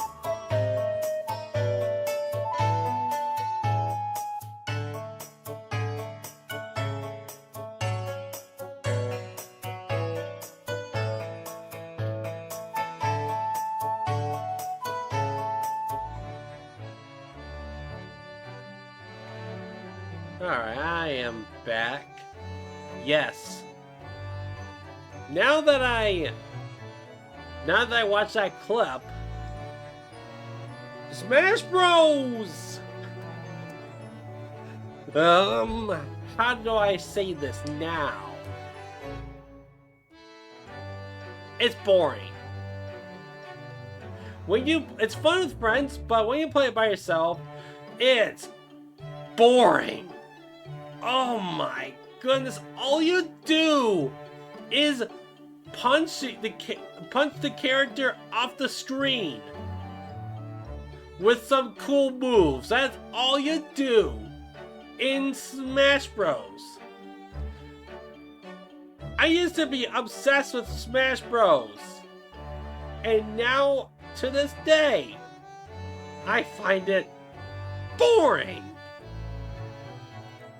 Alright, I am back. Yes. Now that I watched that clip, Smash Bros! How do I say this now? It's boring. It's fun with friends, but when you play it by yourself, it's boring. Oh my goodness, all you do is punch the character off the screen with some cool moves. That's all you do in Smash Bros. I used to be obsessed with Smash Bros. And now, to this day, I find it boring.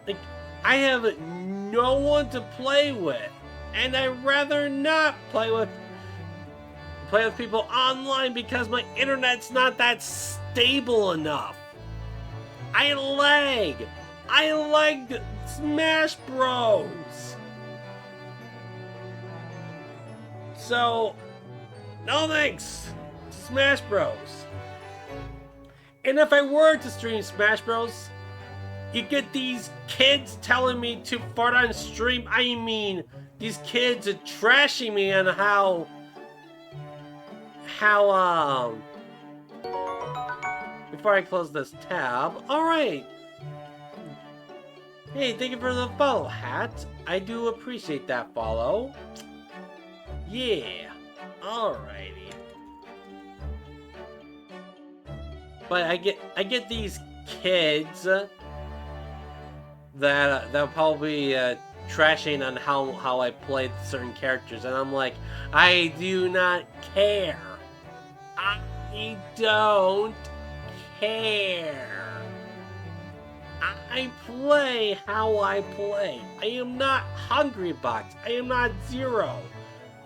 Like, I have no one to play with, and I'd rather not play with people online because my internet's not that stable enough. I lag Smash Bros. So, no thanks to Smash Bros. And if I were to stream Smash Bros, you get these kids telling me to fart on stream. I mean, these kids are trashing me on how before I close this tab. Alright. Hey, thank you for the follow, Hat. I do appreciate that follow. Yeah. Alrighty. But I get these kids that probably trashing on how I played certain characters, and I'm like, I do not care. I don't care. I play how I play. I am not Hungrybox. I am not Zero.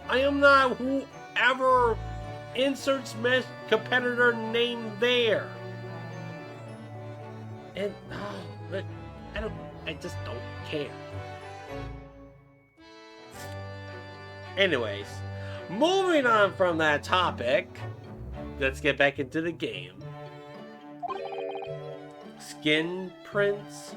I am not whoever inserts competitor name there. And but I just don't care. Anyways, moving on from that topic, let's get back into the game. Skin prints.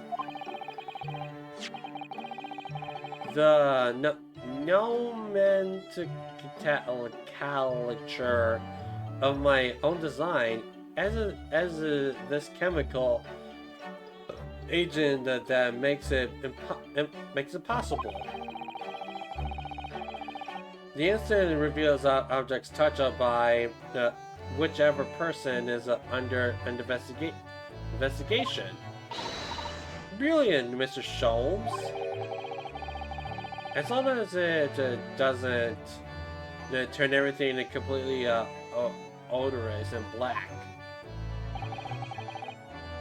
The nomenclature of my own design as this chemical agent that makes it possible. The instant reveals objects touched by whichever person is under investigation. Brilliant, Mr. Sholmes. As long as it doesn't turn everything completely odorous and black.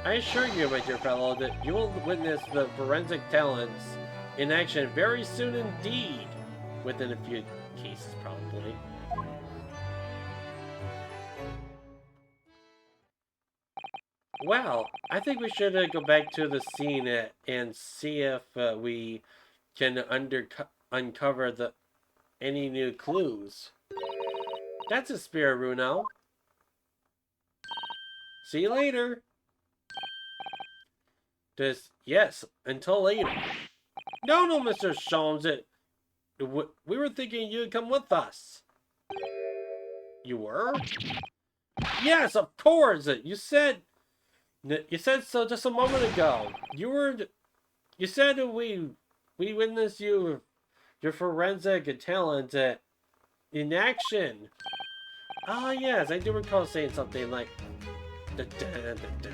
I assure you, my dear fellow, that you will witness the forensic talents in action very soon indeed. Within a few cases, probably. Well, I think we should go back to the scene and see if we can uncover any new clues. That's a spirit, Runo. See you later. Yes, until later. No, Mr. Sholmes. We were thinking you'd come with us. You were? Yes, of course. You said so just a moment ago. You said we witnessed your forensic talent in action. Ah, yes, I do recall saying something like da da da da.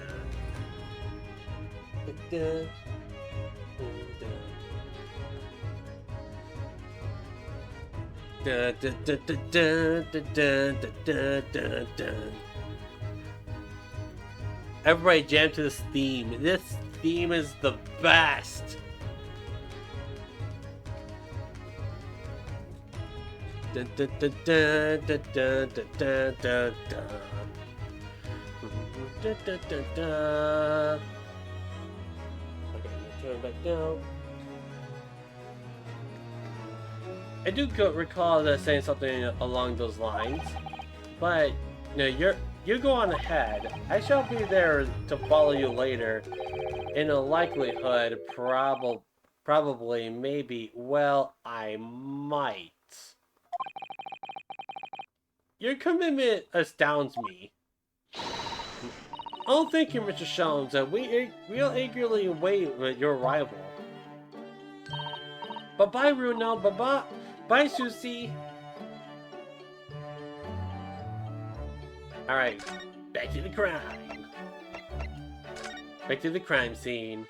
Everybody jam to this theme. This theme is the best. Turn back down. I do recall saying something along those lines, but you go on ahead. I shall be there to follow you later. In a likelihood, probably, maybe. Well, I might. Your commitment astounds me. Oh, thank you, Mr. Sholmes. We'll eagerly await your arrival. Bye-bye, Bruno. Bye-bye. Bye, Susie. Alright, back to the crime. Back to the crime scene.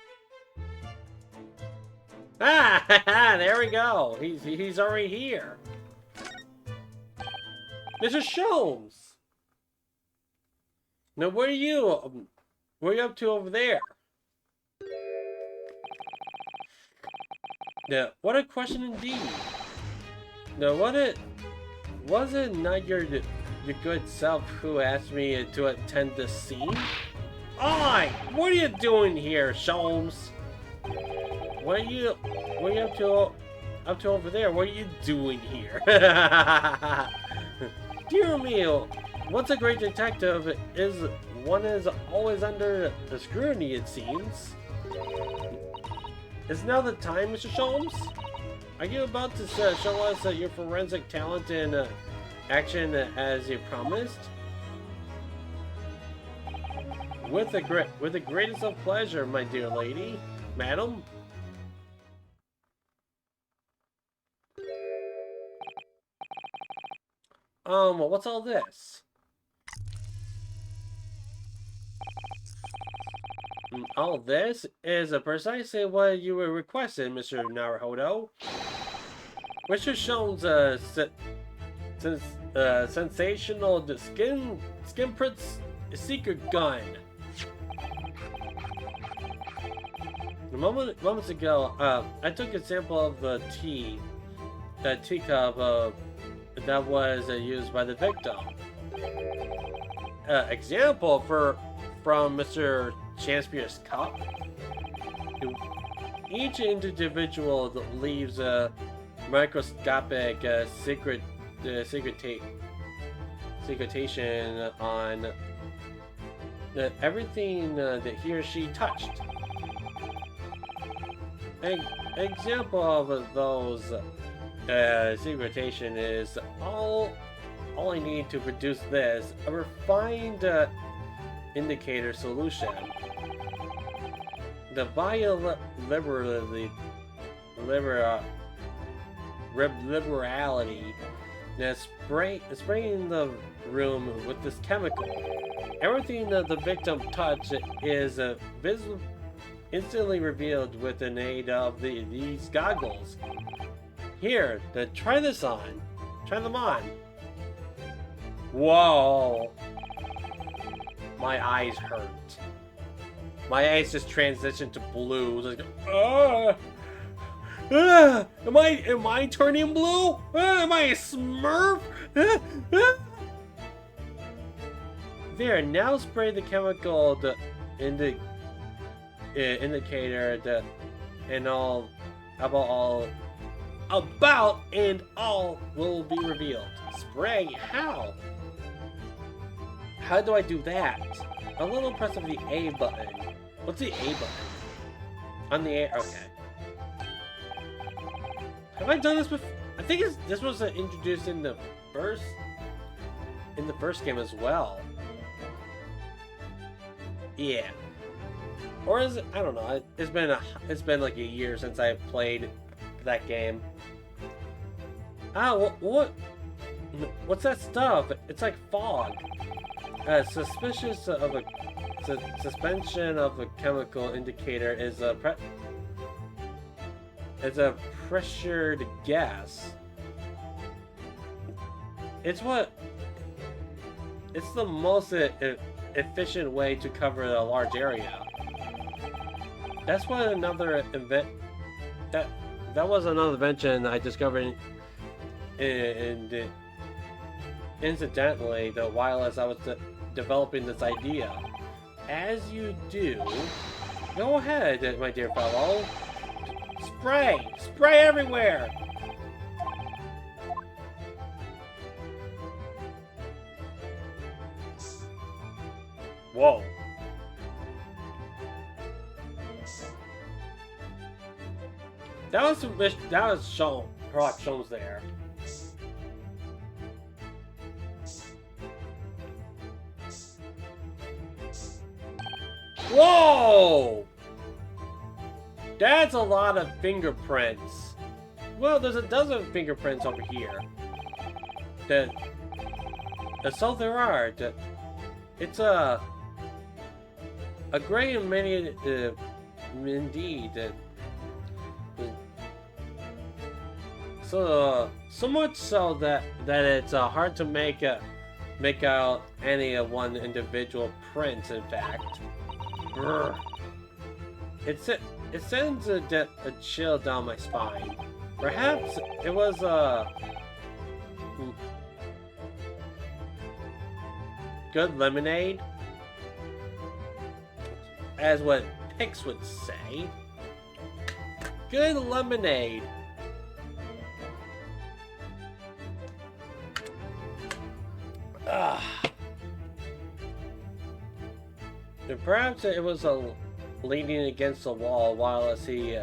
Ah, there we go. He's already here. Mr. Sholmes. Now, what are you up to over there? Now, what a question indeed. Now, was it not your good self who asked me to attend this scene? Oi! What are you doing here, Sholmes? What are you up to over there? What are you doing here? Dear me, once a great detective is always under the scrutiny, it seems. Is now the time, Mr. Sholmes? Are you about to show us your forensic talent in action as you promised? With the greatest of pleasure, my dear lady, madam. What's all this? All this is precisely what you were requesting, Mr. Naruhodo. Mr. Sholmes' sensational skin prints secret gun. Moments ago, I took a sample of the teacup that was used by the victim. Example from Mr. Shakespeare's cup. Each individual leaves a microscopic segregation on everything that he or she touched. An example of those segregation is all I need to produce this, a refined indicator solution. The liberality spraying the room with this chemical. Everything that the victim touched is instantly revealed with the aid of these goggles. Here, try this on. Try them on. Whoa! My eyes hurt. My eyes just transitioned to blue. Like, am I turning blue? Am I a Smurf? There, now spray the chemical indicator and all will be revealed. Spray? How? How do I do that? A little press of the A button. What's the A button? On the A. Okay. Have I done this before? I think this was introduced in the first game as well. Yeah. Or is it? I don't know. It's been like a year since I've played that game. Ah, what's that stuff? It's like fog. Suspicious of a suspension of a chemical indicator is a pressured gas. It's the most efficient way to cover a large area. That's what another that was another invention I discovered incidentally while I was developing this idea. As you do, go ahead, my dear fellow. Spray everywhere. Whoa. That was Sholmes there. Whoa! That's a lot of fingerprints. Well, there's a dozen fingerprints over here. So there are. It's a great many, indeed. So much so that it's hard to make out any one individual print. In fact, Brr. It sends a chill down my spine. Perhaps it was good lemonade, as what Pix would say. Good lemonade. And perhaps it was leaning against the wall while as he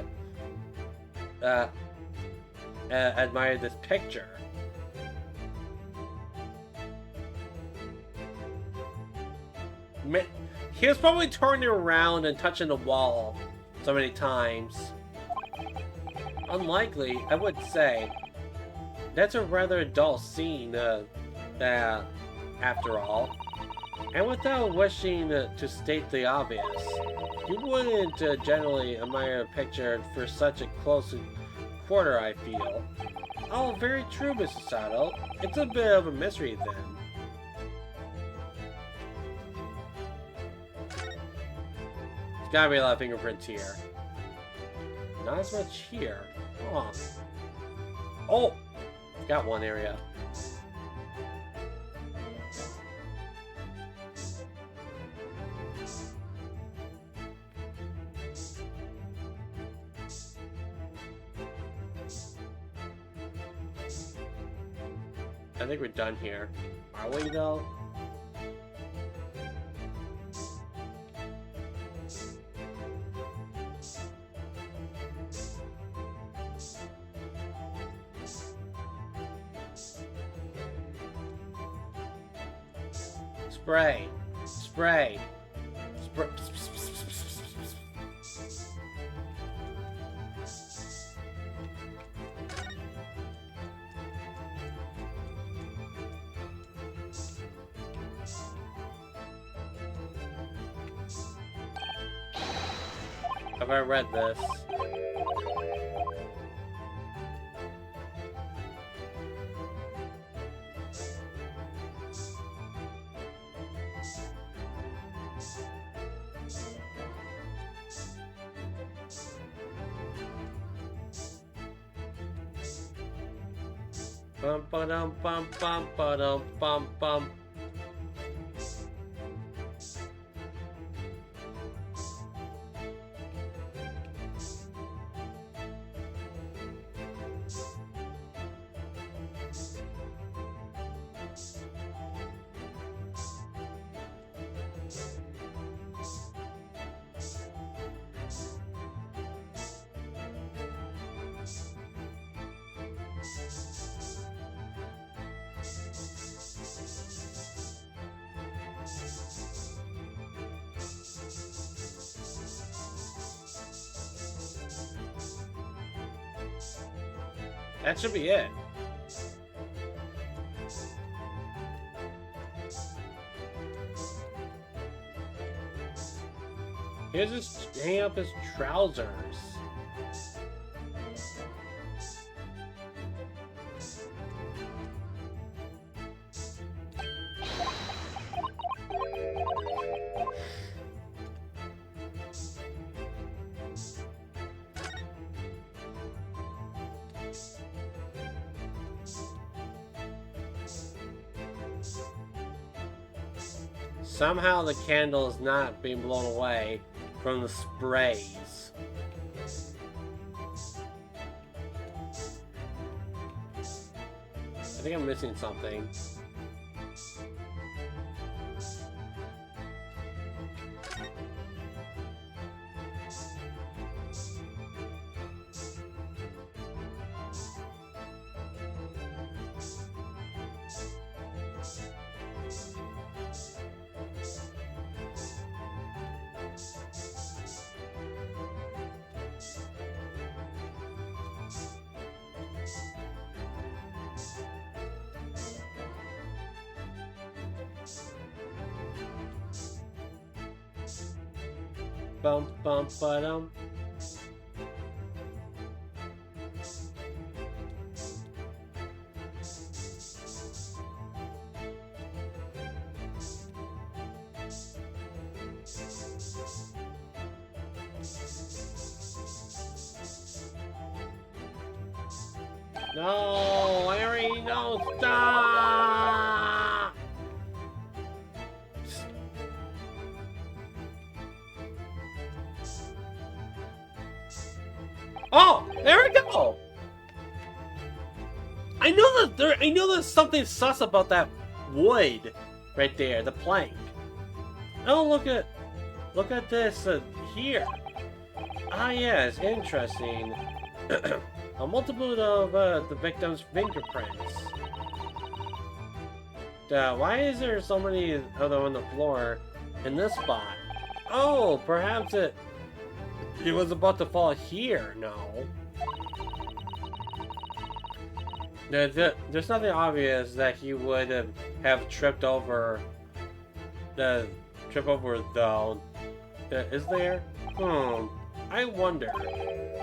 admired this picture. He was probably turning around and touching the wall so many times. Unlikely, I would say. That's a rather dull scene, after all. And without wishing to state the obvious, you wouldn't generally admire a picture for such a close quarter, I feel. Oh, very true, Mr. Sato. It's a bit of a mystery, then. There's gotta be a lot of fingerprints here. Not as much here. Huh. Oh! Got one area. I think we're done here. Are we, though? Spray. Spray. Spray. Have I read this? Bum ba dum bum bum ba dum bum bum. That should be it. Here's just hang up his trousers. Somehow the candle is not being blown away from the sprays. I think I'm missing something. bum bum ba-dum. No, Harry, no, stop! Oh, there we go! I know there's something sus about that wood right there, the plank. Oh, look at this here. Ah, yes, interesting. A multitude of the victim's fingerprints. Why is there so many of them on the floor in this spot? Oh, perhaps it was about to fall here. No. There's nothing obvious that he would have tripped over. Though. Is there? I wonder.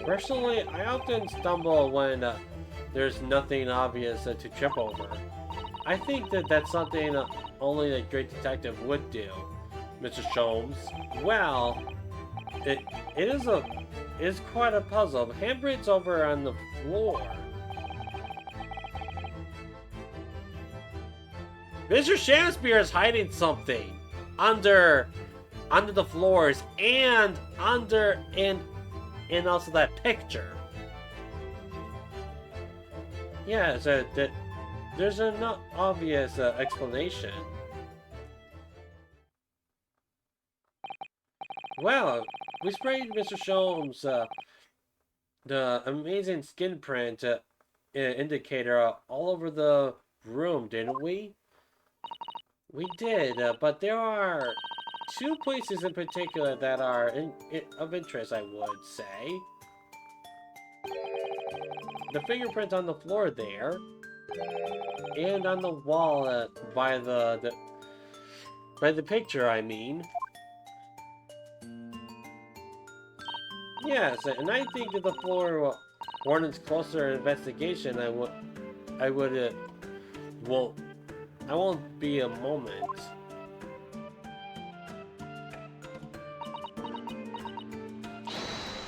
Personally, I often stumble when there's nothing obvious to trip over. I think that's something only a great detective would do, Mr. Sholmes. Well, it is quite a puzzle. Handprints over on the floor. Mr. Shakespeare is hiding something under the floors and and also that picture. Yeah, so there's an obvious explanation. Well, we sprayed Mr. Sholmes the amazing skin print indicator all over the room, didn't we? We did, but there are two places in particular that are of interest, I would say. The fingerprint on the floor there, and on the wall by the picture, I mean. Yes, and I think that the floor warrants closer investigation. I won't be a moment.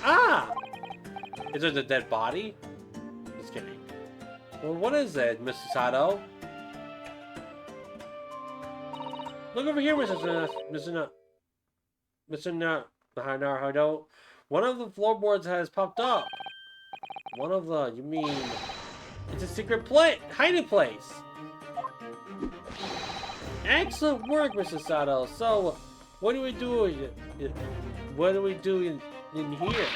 Ah! Is it a dead body? Just kidding. Well, what is it, Mr. Sato? Look over here, Mr. Naruto. One of the floorboards has popped up. One of the, you mean, it's a secret hiding place. Excellent work, Mr. Sato. So, what do we do? What do we do in here?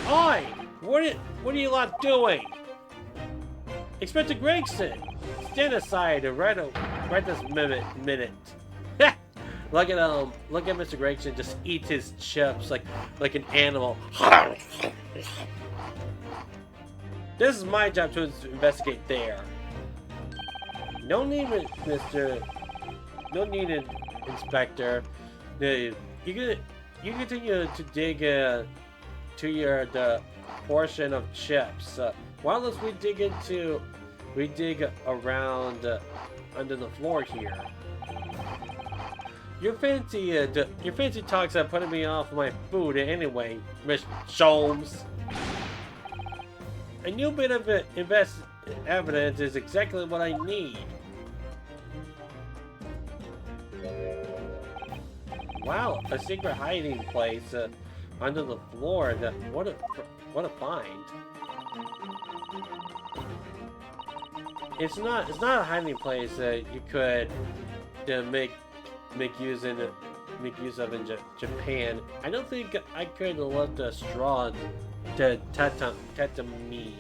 Oi! What are you lot doing? Inspector Gregson, stand aside right this minute. Look at Mr. Gregson just eat his chips like an animal. This is my job to investigate there. No need, Inspector. You continue to dig to the portion of chips. While we dig around under the floor here. Your fancy talks are putting me off my food anyway, Miss Sholmes. A new bit of evidence is exactly what I need. Wow, a secret hiding place under the floor. What a find! It's not a hiding place that you could make use of in Japan. I don't think I could have left a straw to tatami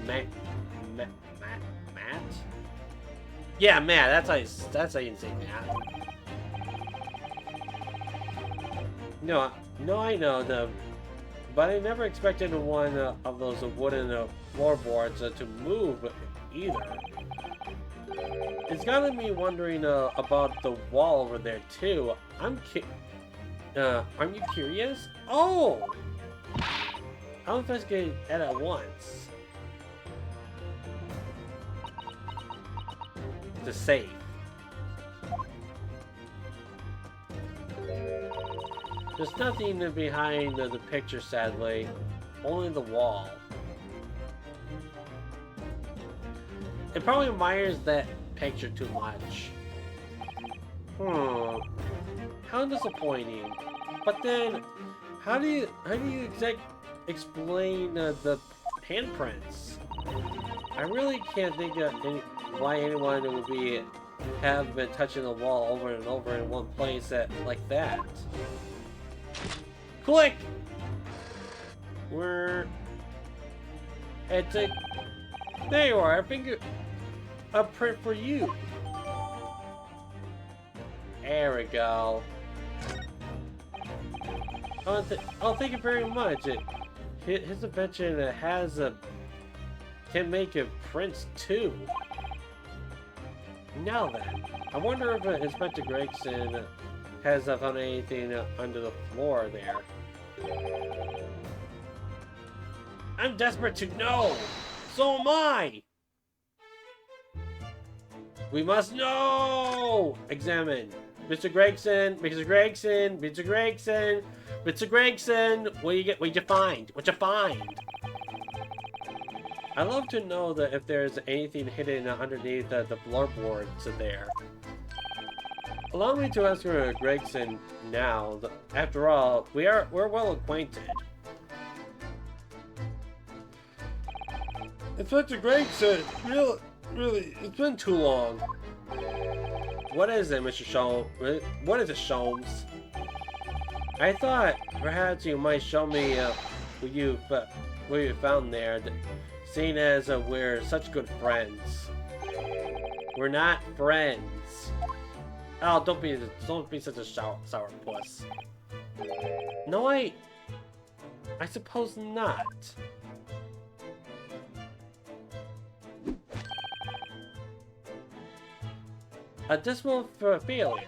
mat. Yeah, Matt. That's how you say Matt. No, I know but I never expected one of those wooden floorboards to move either. It's gotten me wondering about the wall over there too. Aren't you curious? Oh! I'll investigate it at once. The safe. There's nothing behind the picture, sadly. Only the wall. It probably admires that picture too much. How disappointing. But then, how do you explain the handprints? I really can't think of why anyone would have been touching the wall over and over in one place like that. Click! There you are. I think a print for you. There we go. Oh, thank you very much. His invention can make prints too. Now then, I wonder if Inspector Gregson has found anything under the floor there. I'm desperate to know! So am I! We must know! Examine. Mr. Gregson, Mr. Gregson, Mr. Gregson, Mr. Gregson! What'd you find? What'd you find? I'd love to know that if there's anything hidden underneath the floorboards there. Allow me to ask Gregson now. After all, we're well acquainted. Inspector Gregson, really, it's been too long. What is it, Mr. Sholmes? What is it, Sholmes? I thought perhaps you might show me what you found there, seeing as we're such good friends. We're not friends. Oh, don't be such a sour puss. No, I suppose not. A dismal failure.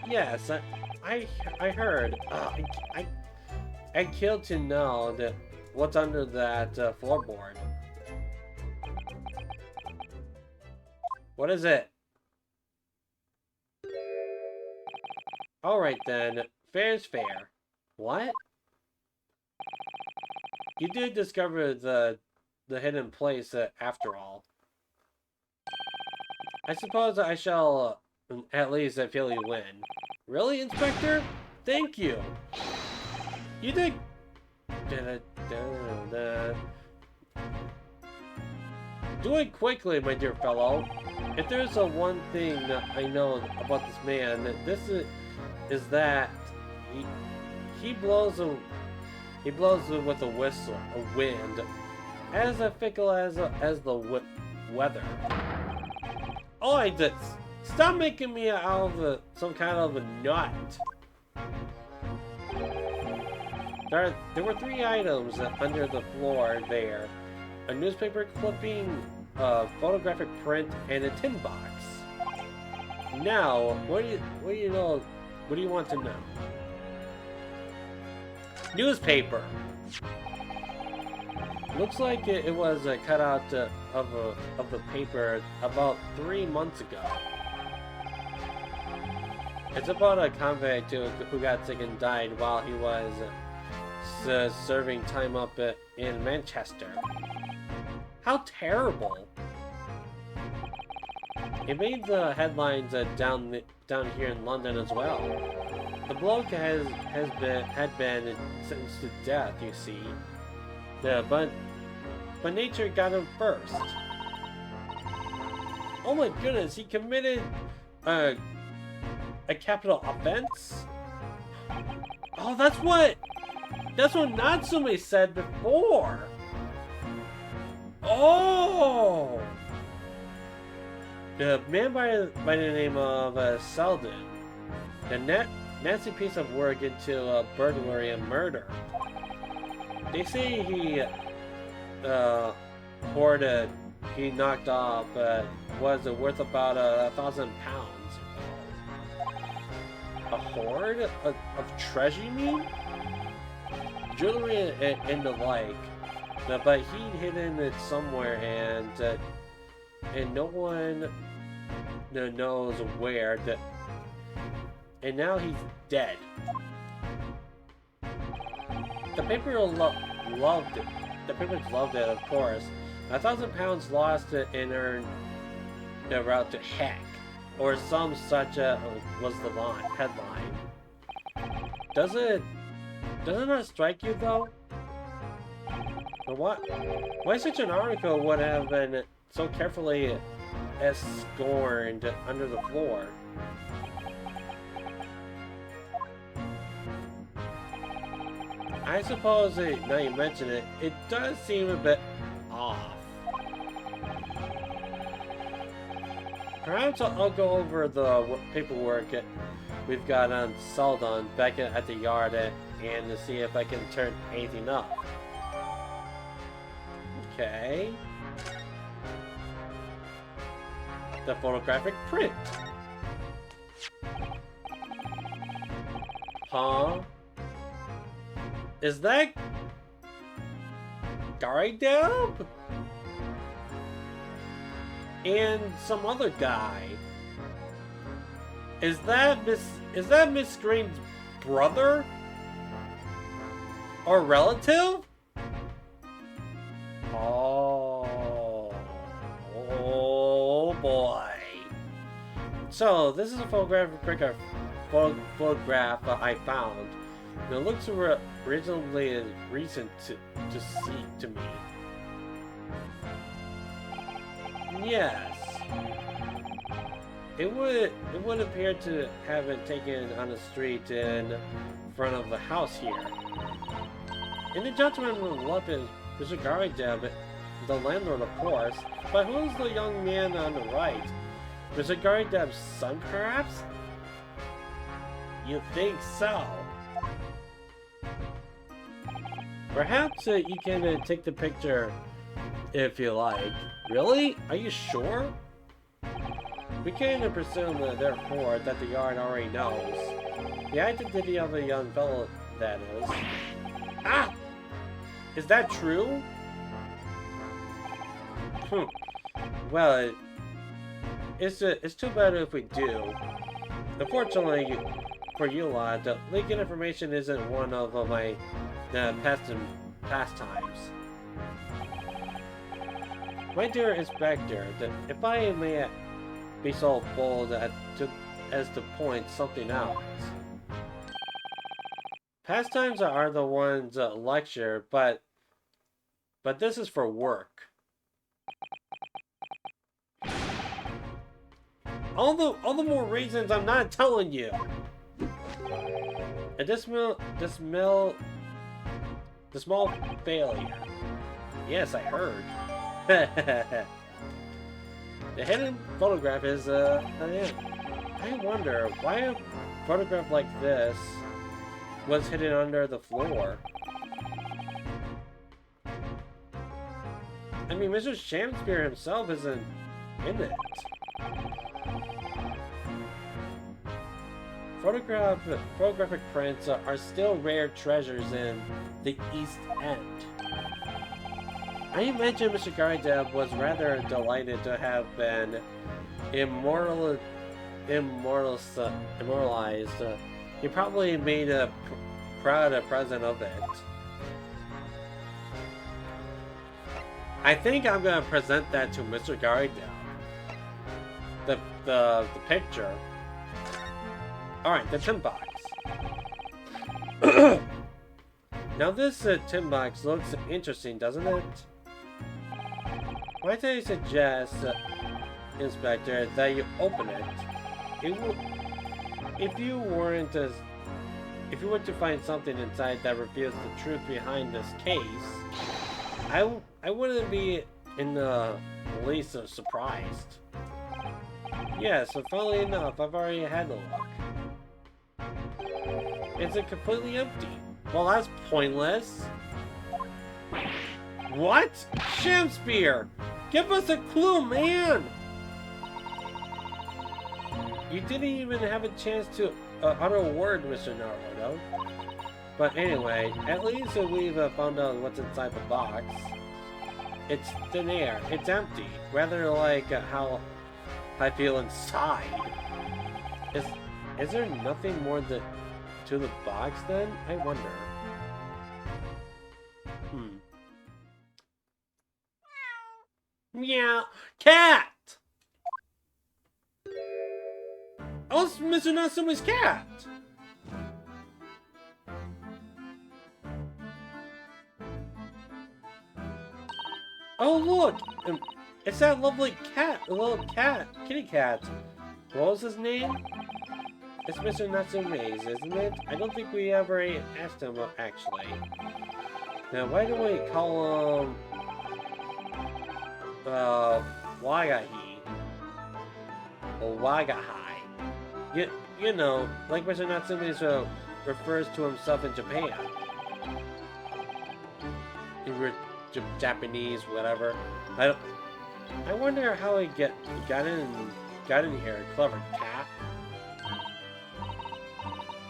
Yes, I heard. I'd kill to know what's under that floorboard. What is it? Alright then, fair's fair. What? You did discover the hidden place after all. I suppose I shall at least feel you win. Really, Inspector? Thank you! You did... Do it quickly, my dear fellow. If there's one thing I know about this man, is that he blows with a whistle, a wind, as fickle as the weather. Oh, I did. Stop making me out of some kind of a nut. There were 3 items under the floor there: a newspaper clipping, a photographic print, and a tin box. Now, what do you know? What do you want to know? Newspaper. Looks like it was cut out of the paper about 3 months ago. It's about a convict who got sick and died while he was serving time up in Manchester. How terrible! It made the headlines down here in London as well. The bloke had been sentenced to death, you see. But nature got him first. Oh my goodness, he committed a capital offense? Oh, that's what Natsume said before. Oh! The man by the name of Selden, the nasty piece of work into burglary and murder. They say he hoard he knocked off was worth about £1,000. A hoard of treasure, you mean? Jewelry and the like. No, but he'd hidden it somewhere, and no one knows where. And now he's dead. The paper loved it. The papers loved it, of course. 1,000 pounds lost and earned the route to heck, or some such was the headline. Does it not strike you though? Why such an article would have been so carefully scorned under the floor? I suppose, now you mention it, it does seem a bit off. Perhaps I'll go over the paperwork we've got on Seldon back at the yard and to see if I can turn anything up. Okay. The photographic print. Huh? Is that Garideb? And some other guy. Is that Miss Green's brother? Or relative? Oh boy. So this is a photograph I found. It looks reasonably recent to see to me. Yes. It would appear to have been taken on the street in front of the house here. And the gentleman on the left is Mr. Garideb, the landlord, of course. But who's the young man on the right? Mr. Garideb's son, perhaps? You think so? Perhaps you can take the picture if you like. Really? Are you sure? We can presume, therefore, that the yard already knows the identity of the young fellow, that is. Ah! Is that true? Well, it's too bad if we do. Unfortunately for you lot, leaking information isn't one of my pastimes. My dear Inspector, if I may be so bold as to point something out. Pastimes are the ones lecture, but this is for work. All the more reasons I'm not telling you. And the small failure. Yes, I heard. The hidden photograph is I wonder why a photograph like this was hidden under the floor. I mean, Mr. Shakespeare himself isn't in it. Photographic prints are still rare treasures in the East End. I imagine Mr. Garideb was rather delighted to have been immortalized. He probably made a proud present of it. I think I'm gonna present that to Mr. Garideb. The picture. Alright, the tin box. Now this tin box looks interesting, doesn't it? Might I suggest, Inspector, that you open it? If you were to find something inside that reveals the truth behind this case, I wouldn't be in the least surprised. Yeah, so funnily enough, I've already had a look. Is it completely empty? Well, that's pointless. What? Shakespeare! Give us a clue, man! You didn't even have a chance to utter a word, Mr. Naruto. But anyway, at least we've found out what's inside the box. It's thin air. It's empty. Rather like how I feel inside. Is there nothing more to the box then? I wonder. Meow. Cat! Oh, it's Mr. Natsume's cat! Oh, look! It's that lovely cat, a little cat, kitty cat. What was his name? It's Mr. Natsume's, isn't it? I don't think we ever asked him, actually. Now, why do we call him... Wagahi? Or Wagahai? You know, like Mr. Natsume's refers to himself in Japan. In Japanese, whatever. I wonder how he got in here. Clever cat.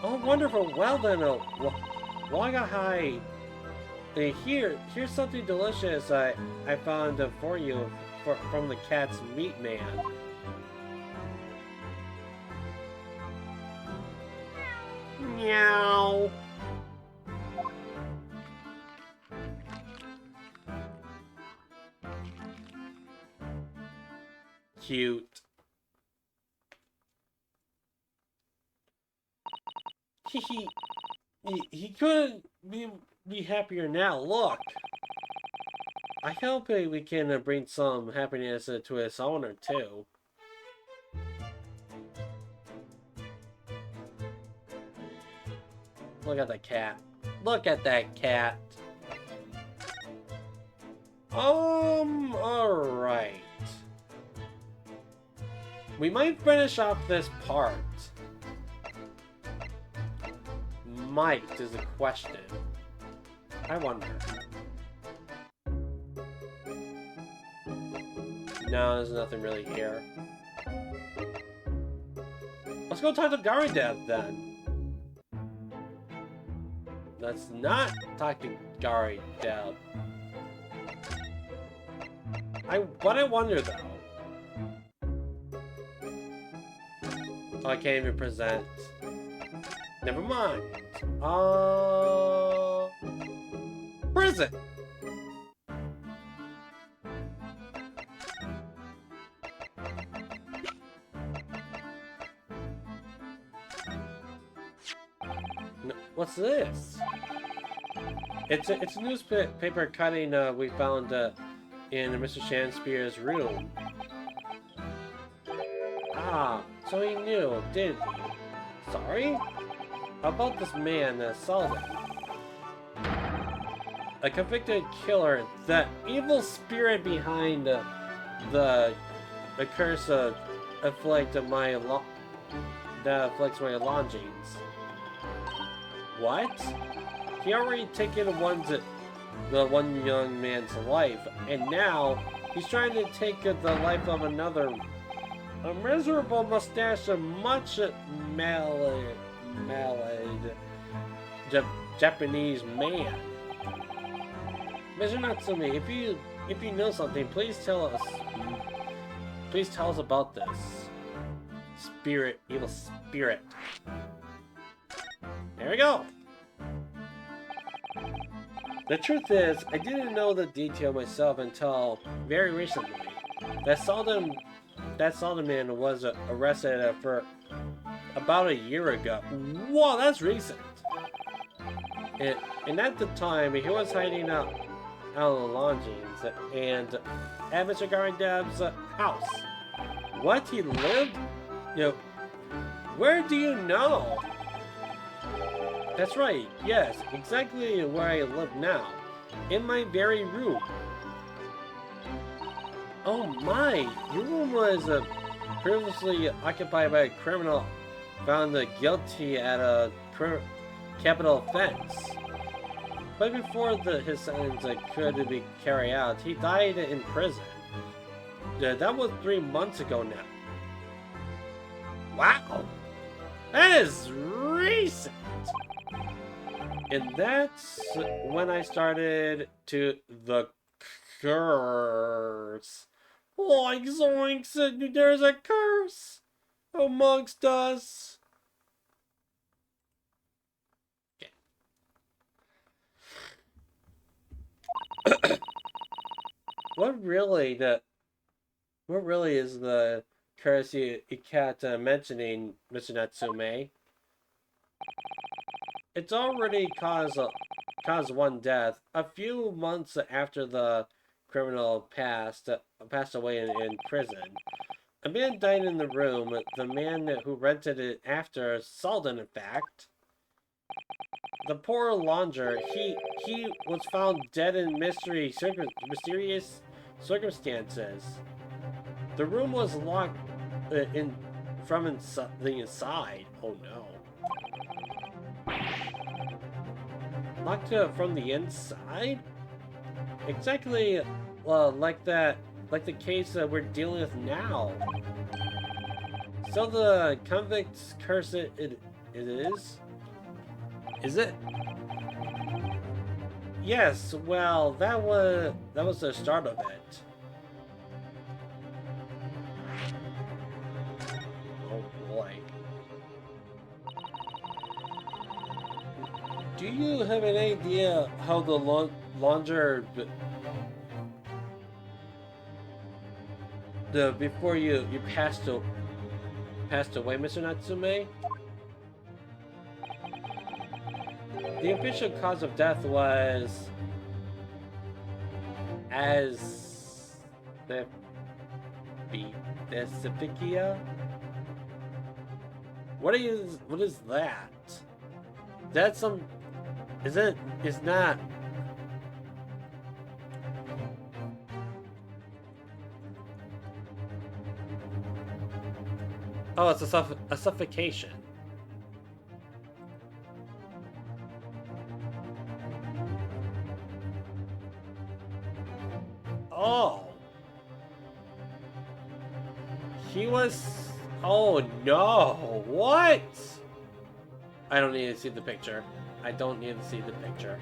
Oh, wonderful. Well then, Wagahai. Here's something delicious I found for you from the cat's meat man. Meow. Cute. He couldn't be happier now. Look. I hope we can bring some happiness to his owner too. Look at the cat. Look at that cat. Alright. We might finish off this part. Might is the question. I wonder. No, there's nothing really here. Let's go talk to Garideb then. Let's not talk to Garideb. But I wonder though. Oh, I can't even present. Never mind. Prison. No, what's this? It's a newspaper cutting we found in Mr. Shanspeare's room. Ah, so he knew, did he? Sorry? About this man, Sullivan. A convicted killer, the evil spirit behind the curse afflicts my longings. What? He already taken the one young man's life, and now he's trying to take the life of another. A miserable mustache of much malade Japanese man. Mr. Natsume, if you know something, please tell us. Please tell us about this. Evil spirit. There we go. The truth is, I didn't know the detail myself until very recently. That Solomon man was arrested for about a year ago. Whoa, that's recent. And at the time, he was hiding out of the lodgings and at Mr. Garideb's house. What? He lived? Where do you know? That's right, yes, exactly where I live now. In my very room. Oh my, your room was previously occupied by a criminal found guilty at a capital offense. But before his sentence could be carried out, he died in prison. That was 3 months ago now. Wow! That is recent! And that's when I started to the curse. Oinks, oinks, there's a curse amongst us. Okay. What really is the curse you kept mentioning, Mr. Natsume? It's already caused one death. A few months after the criminal passed away in prison. A man died in the room. The man who rented it after Salden, in fact. The poor launder, he was found dead in mysterious circumstances. The room was locked from the inside. Oh no. Locked from the inside? Exactly like the case that we're dealing with now. So the convict's curse it is? Is it? Yes, well, that was the start of it. Oh boy. Do you have an idea how the launder before you passed away, Mr. Natsume? The official cause of death was asphyxia. What is that? That's some. It's not. Oh, it's a suffocation. Oh. He was... Oh no. What? I don't need to see the picture. I don't need to see the picture.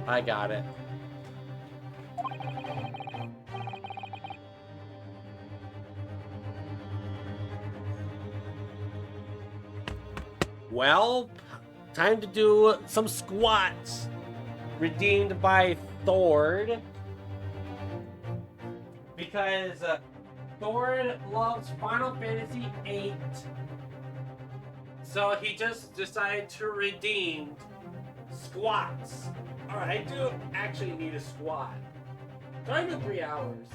I got it. Well, time to do some squats. Redeemed by Thord. Because Thord loves Final Fantasy VIII. So he just decided to redeem squats. Alright, I do actually need a squat. Try to 3 hours.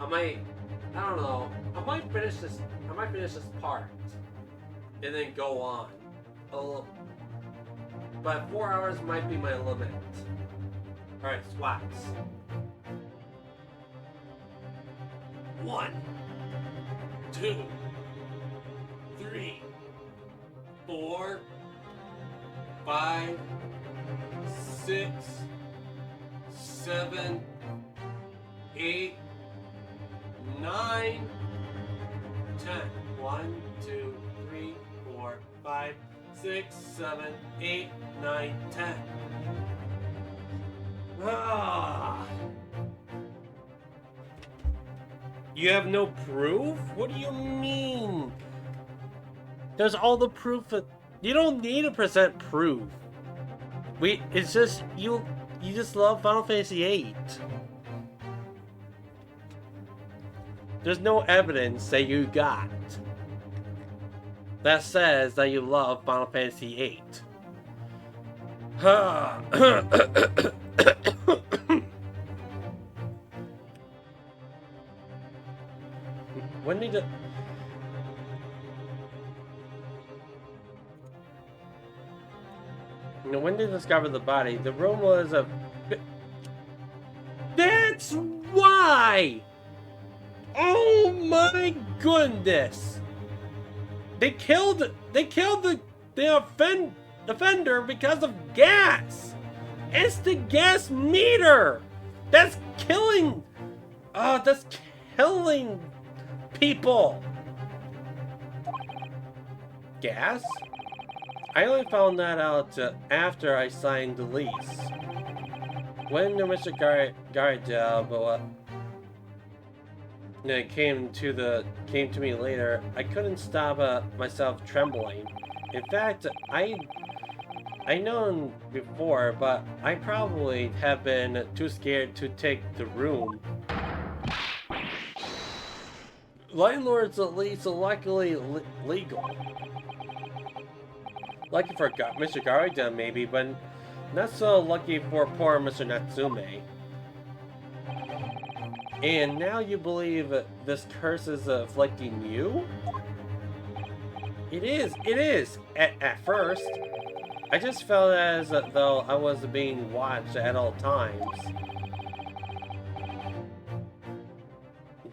I don't know. I might finish this part. And then go on. But 4 hours might be my limit. Alright, squats. 1, 2, 3, 4, 5, 6, 7, 8, 9, 10. 1, 2, 3, 4, 5, 6, 7, 8, 9, 10. Ah. You have no proof? What do you mean? There's all the proof that you don't need to present proof. It's just you just love Final Fantasy VIII. There's no evidence that you got that says that you love Final Fantasy VIII. When did when they discovered the body, the room was a... That's why! Oh my goodness! They killed the offender because of gas! It's the gas meter! That's killing people! gas? I only found that out after I signed the lease. When Mr. Garidab came to me later, I couldn't stop myself trembling. In fact, I known before, but I probably have been too scared to take the room. Landlord's lease luckily legal. Lucky for Mr. Garidab maybe, but not so lucky for poor Mr. Natsume. And now you believe this curse is afflicting you? It is! At first. I just felt as though I was being watched at all times.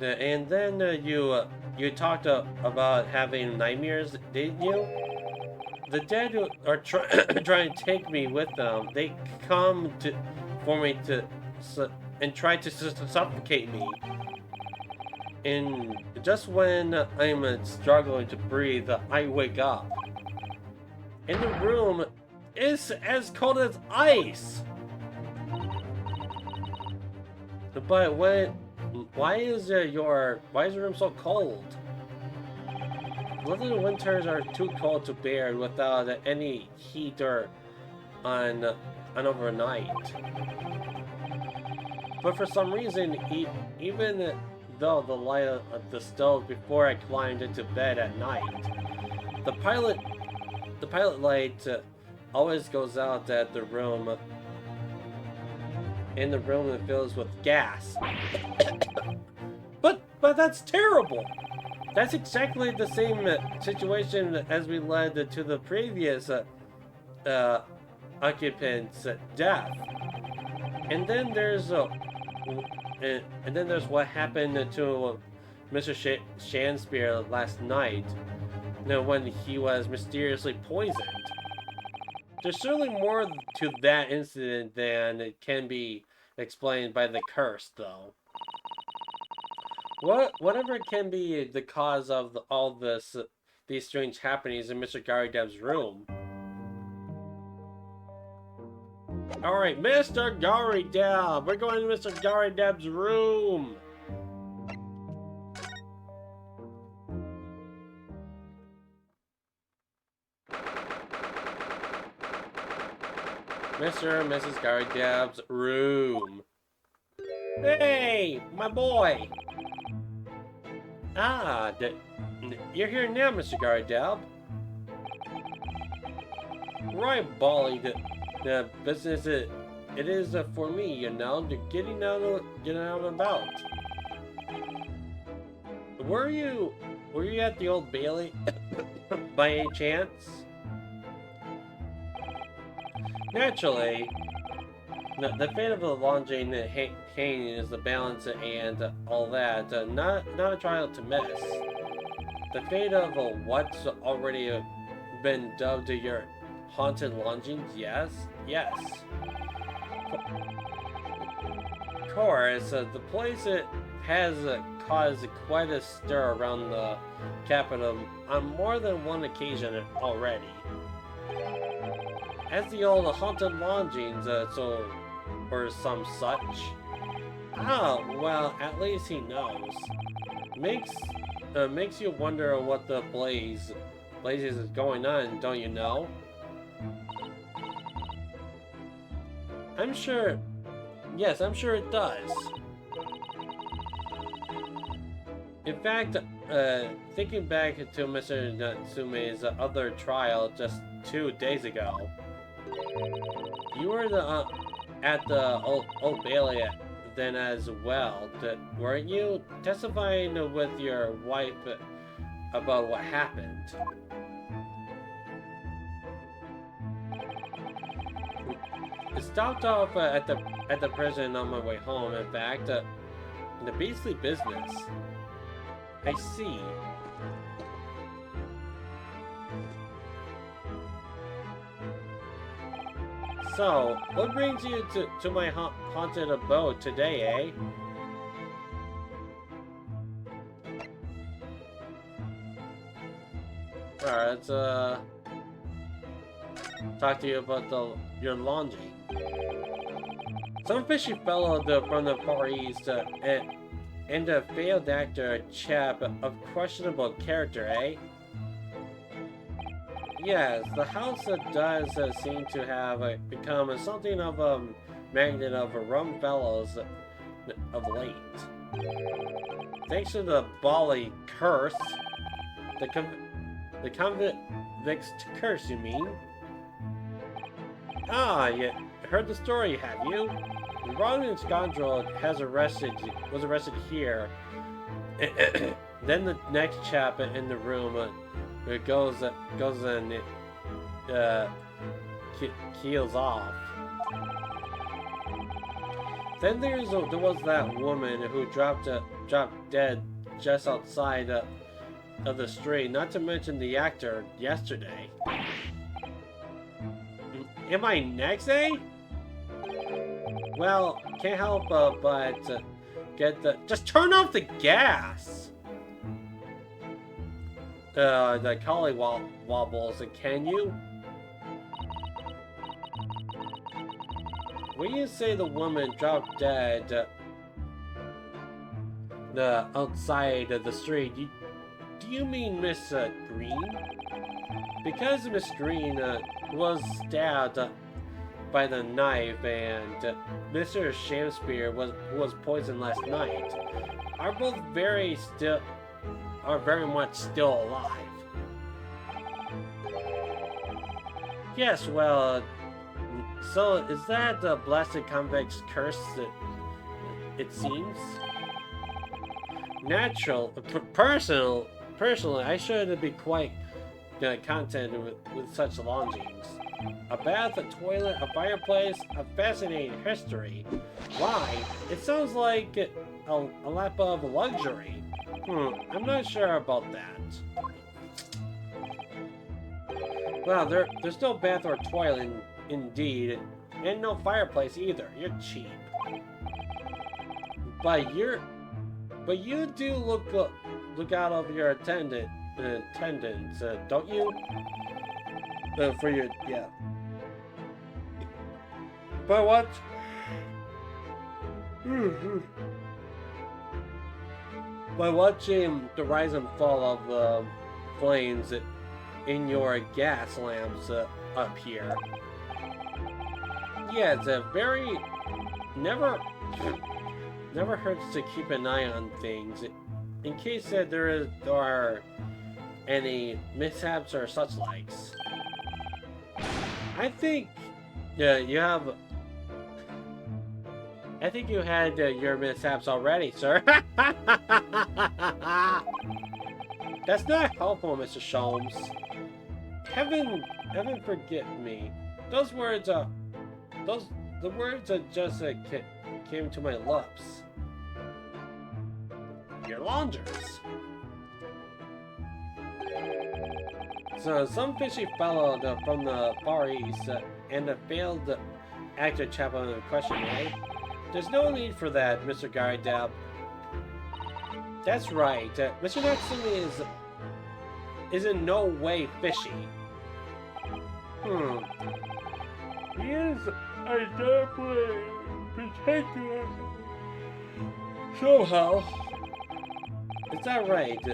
And then you talked about having nightmares, didn't you? The dead are trying to take me with them. They come for me and try to suffocate me. And just when I'm struggling to breathe, I wake up. And the room is as cold as ice. But why is your room so cold? Whether the winters are too cold to bear without any heat or on overnight. But for some reason, even though the light of the stove before I climbed into bed at night, the pilot light always goes out at the room. In the room that fills with gas. But that's terrible. That's exactly the same situation as we led to the previous occupant's death. And then there's what happened to Mr. Shanspeare last night, when he was mysteriously poisoned. There's certainly more to that incident than it can be explained by the curse, though. Whatever can be the cause of all these strange happenings in Mr. Garidab's room. Alright, Mr. Garidab! We're going to Mr. Garidab's room! Mr. and Mrs. Garidab's room. Hey, my boy! Ah, you're here now, Mr. Garidab. Right, Bolly. The business it is for me, getting out and about. Were you at the Old Bailey by any chance? Naturally, the fate of the longing hanging is the balance and all that, not a trial to miss. The fate of what's already been dubbed your haunted longings, yes. Of course, the place has caused quite a stir around the capital on more than one occasion already. As the old haunted lodgings, or some such. Oh, well, at least he knows. Makes you wonder what the blazes is going on, don't you know? I'm sure it does. In fact, thinking back to Mr. Natsume's other trial just 2 days ago, you were at the Old Bailey then as well, weren't you? Testifying with your wife about what happened. I stopped off at the prison on my way home. In fact, the beastly business. I see. So, what brings you to my haunted abode today, eh? Alright, let's talk to you about your laundry. Some fishy fellow from the Far East and a failed actor chap of questionable character, eh? Yes, the house does seem to have become something of a magnet of rum fellows of late. Thanks to the Bali curse, the convict's curse, you mean? Ah, you heard the story, have you? The Ronin scoundrel was arrested here. Then the next chap in the room goes and keels off. Then there was that woman who dropped dead just outside of the street. Not to mention the actor yesterday. Am I next, eh? Well, can't help but get the... Just turn off the gas! The collie wobbles, can you? When you say the woman dropped dead outside of the street, do you mean Miss Green? Because Miss Green was stabbed by the knife and Mr. Shakespeare was poisoned last night, are both very much still alive. Yes, well, so is that the blasted convict's curse? It seems. Personally, I should be quite content with such longings. A bath, a toilet, a fireplace, a fascinating history. Why? It sounds like a lap of luxury. I'm not sure about that. Well, there's no bath or toilet, indeed, and no fireplace either. You're cheap. But you do look out of your attendance, don't you? For your, yeah. But what? By watching the rise and fall of the flames in your gas lamps up here. Yeah, it's a very... Never hurts to keep an eye on things, in case there are any mishaps or such likes. I think you have... I think you had your mishaps already, sir. That's not helpful, Mr. Sholmes. Heaven forgive me. The words just came to my lips. Your launders. So some fishy fellow from the Far East and a failed actor chap on the question, right? There's no need for that, Mr. Garidab. That's right. Mr. Natsumi is in no way fishy. He is a double protector. Somehow. Is that right?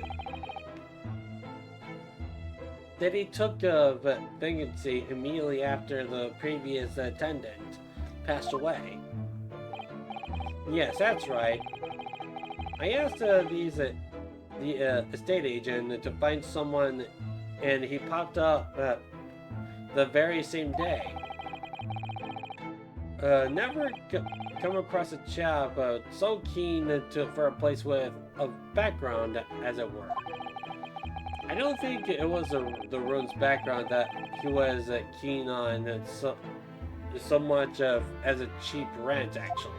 That he took a vacancy immediately after the previous attendant passed away. Yes, that's right. I asked the estate agent to find someone, and he popped up the very same day. Never come across a chap so keen for a place with a background, as it were. I don't think it was the rune's background that he was keen on so much as a cheap rent, actually.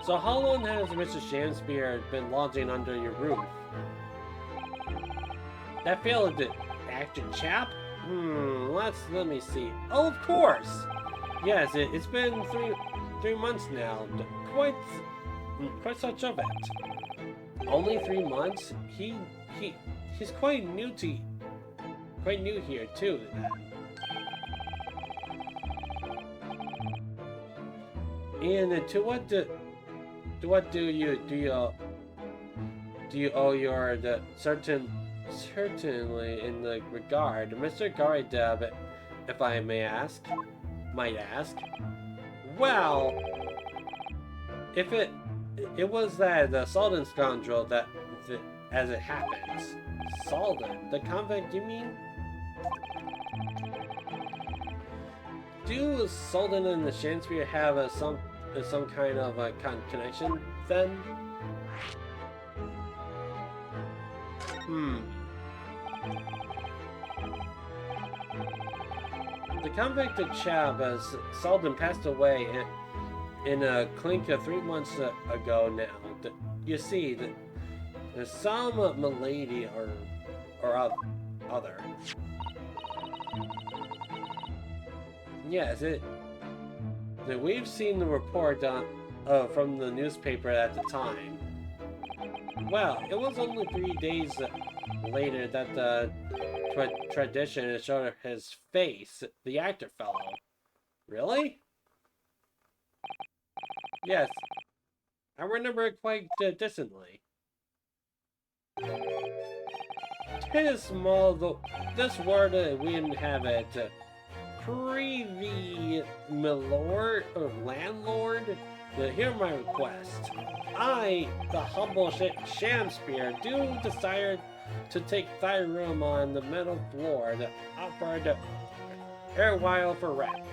So how long has Mr. Shakespeare been lodging under your roof? That failed actor chap? Let me see. Oh, of course! Yes, it's been three months now. Quite such of it. Only 3 months? He He's quite new here too. And to what do you owe your certainly in the regard, Mr. Garideb, if I might ask? Well, if it was that the Salden scoundrel that as it happens. Salden, the convict, you mean? Do Salden and the Shakespeare have some kind of connection then? The convicted chap as Salden passed away in a clink of 3 months ago now. You see, there's some milady or other. Yes, we've seen the report from the newspaper at the time. Well, it was only 3 days later that the tradition showed his face, the actor fellow. Really? Yes, I remember it quite distantly. Tis small, though. This word we inhabit. Prithee, milord, or landlord, hear my request. I, the humble Shakespeare, do desire to take thy room on the middle floor, offered erewhile for rent.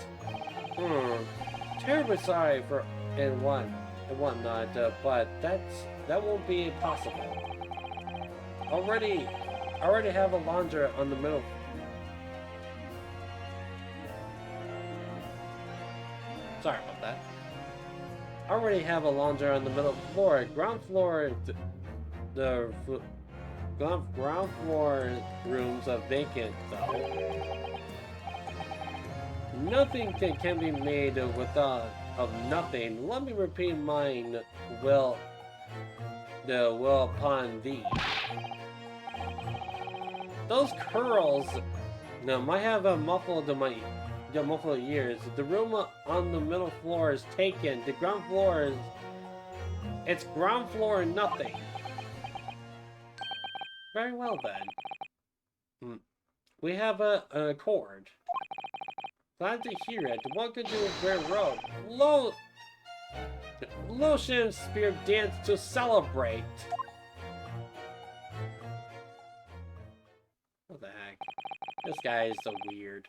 Terribly sorry for and whatnot, but that won't be possible. Already have a lounger on the middle. Sorry about that. Already have a lounger on the middle floor. Ground floor, the ground floor rooms are vacant though. Nothing can be made without of nothing. Let me repeat mine will upon thee. Those curls might have muffled my ears. The room on the middle floor is taken. The ground floor is... It's ground floor and nothing. Very well then. We have an accord. Glad to hear it. Welcome to Grand Road. Lo Shakespeare dance to celebrate. What the heck? This guy is so weird.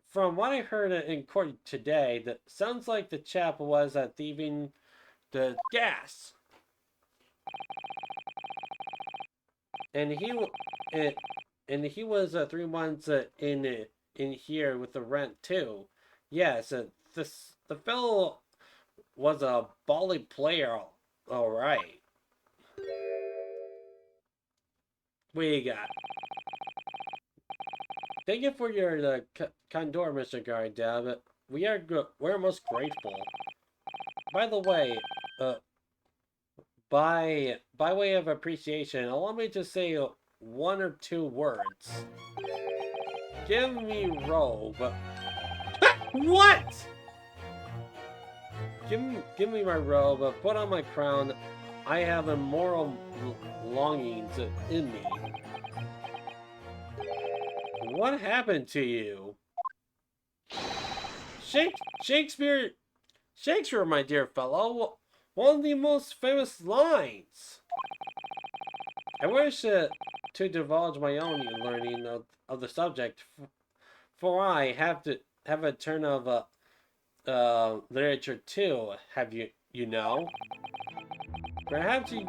From what I heard in court today, that sounds like the chap was thieving the gas. And he was 3 months in here with the rent too. Yes, the fellow was a bally player, all right. What do you got? Thank you for your condor, Mr. Garideb. We're most grateful. By the way, by way of appreciation, allow me to say 1 or 2 words. Give me robe. What? Give me my robe. Put on my crown. I have immoral longings in me. What happened to you? Shakespeare, my dear fellow, one of the most famous lines. I wish to divulge my own learning of the subject, for I have a turn of literature too. Have you know? Perhaps you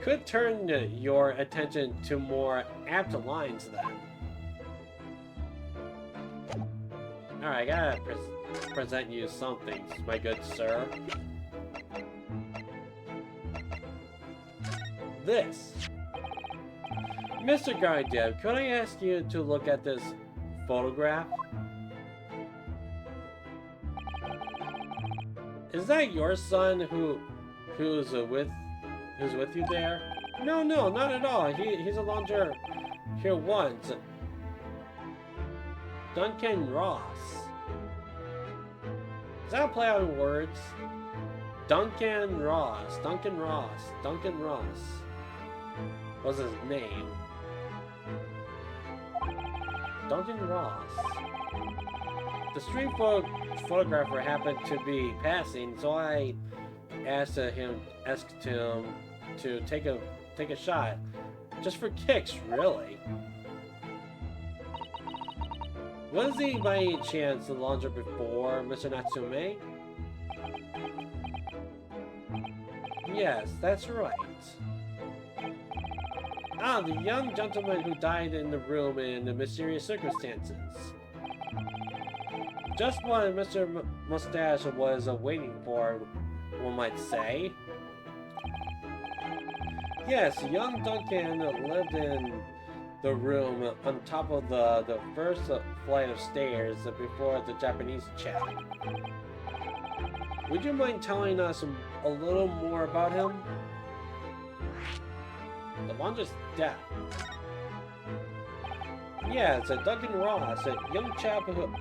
could turn your attention to more apt lines then. Alright, I gotta present you something, my good sir. This. Mr. Garideb, could I ask you to look at this photograph? Is that your son who who's with you there? No, no, not at all. He's a launcher here once. Duncan Ross. Is that a play on words? Duncan Ross. Duncan Ross. Duncan Ross. What's his name? Duncan Ross. The street photographer happened to be passing, so I asked him to take a shot, just for kicks, really. Was he by any chance the launcher before Mr. Natsume? Yes, that's right. Ah, the young gentleman who died in the room in mysterious circumstances. Just what Mr. Mustache was waiting for, one might say. Yes, young Duncan lived in the room on top of the first flight of stairs before the Japanese chap. Would you mind telling us a little more about him? The launcher's death. Yes, Duncan Ross, a young chap who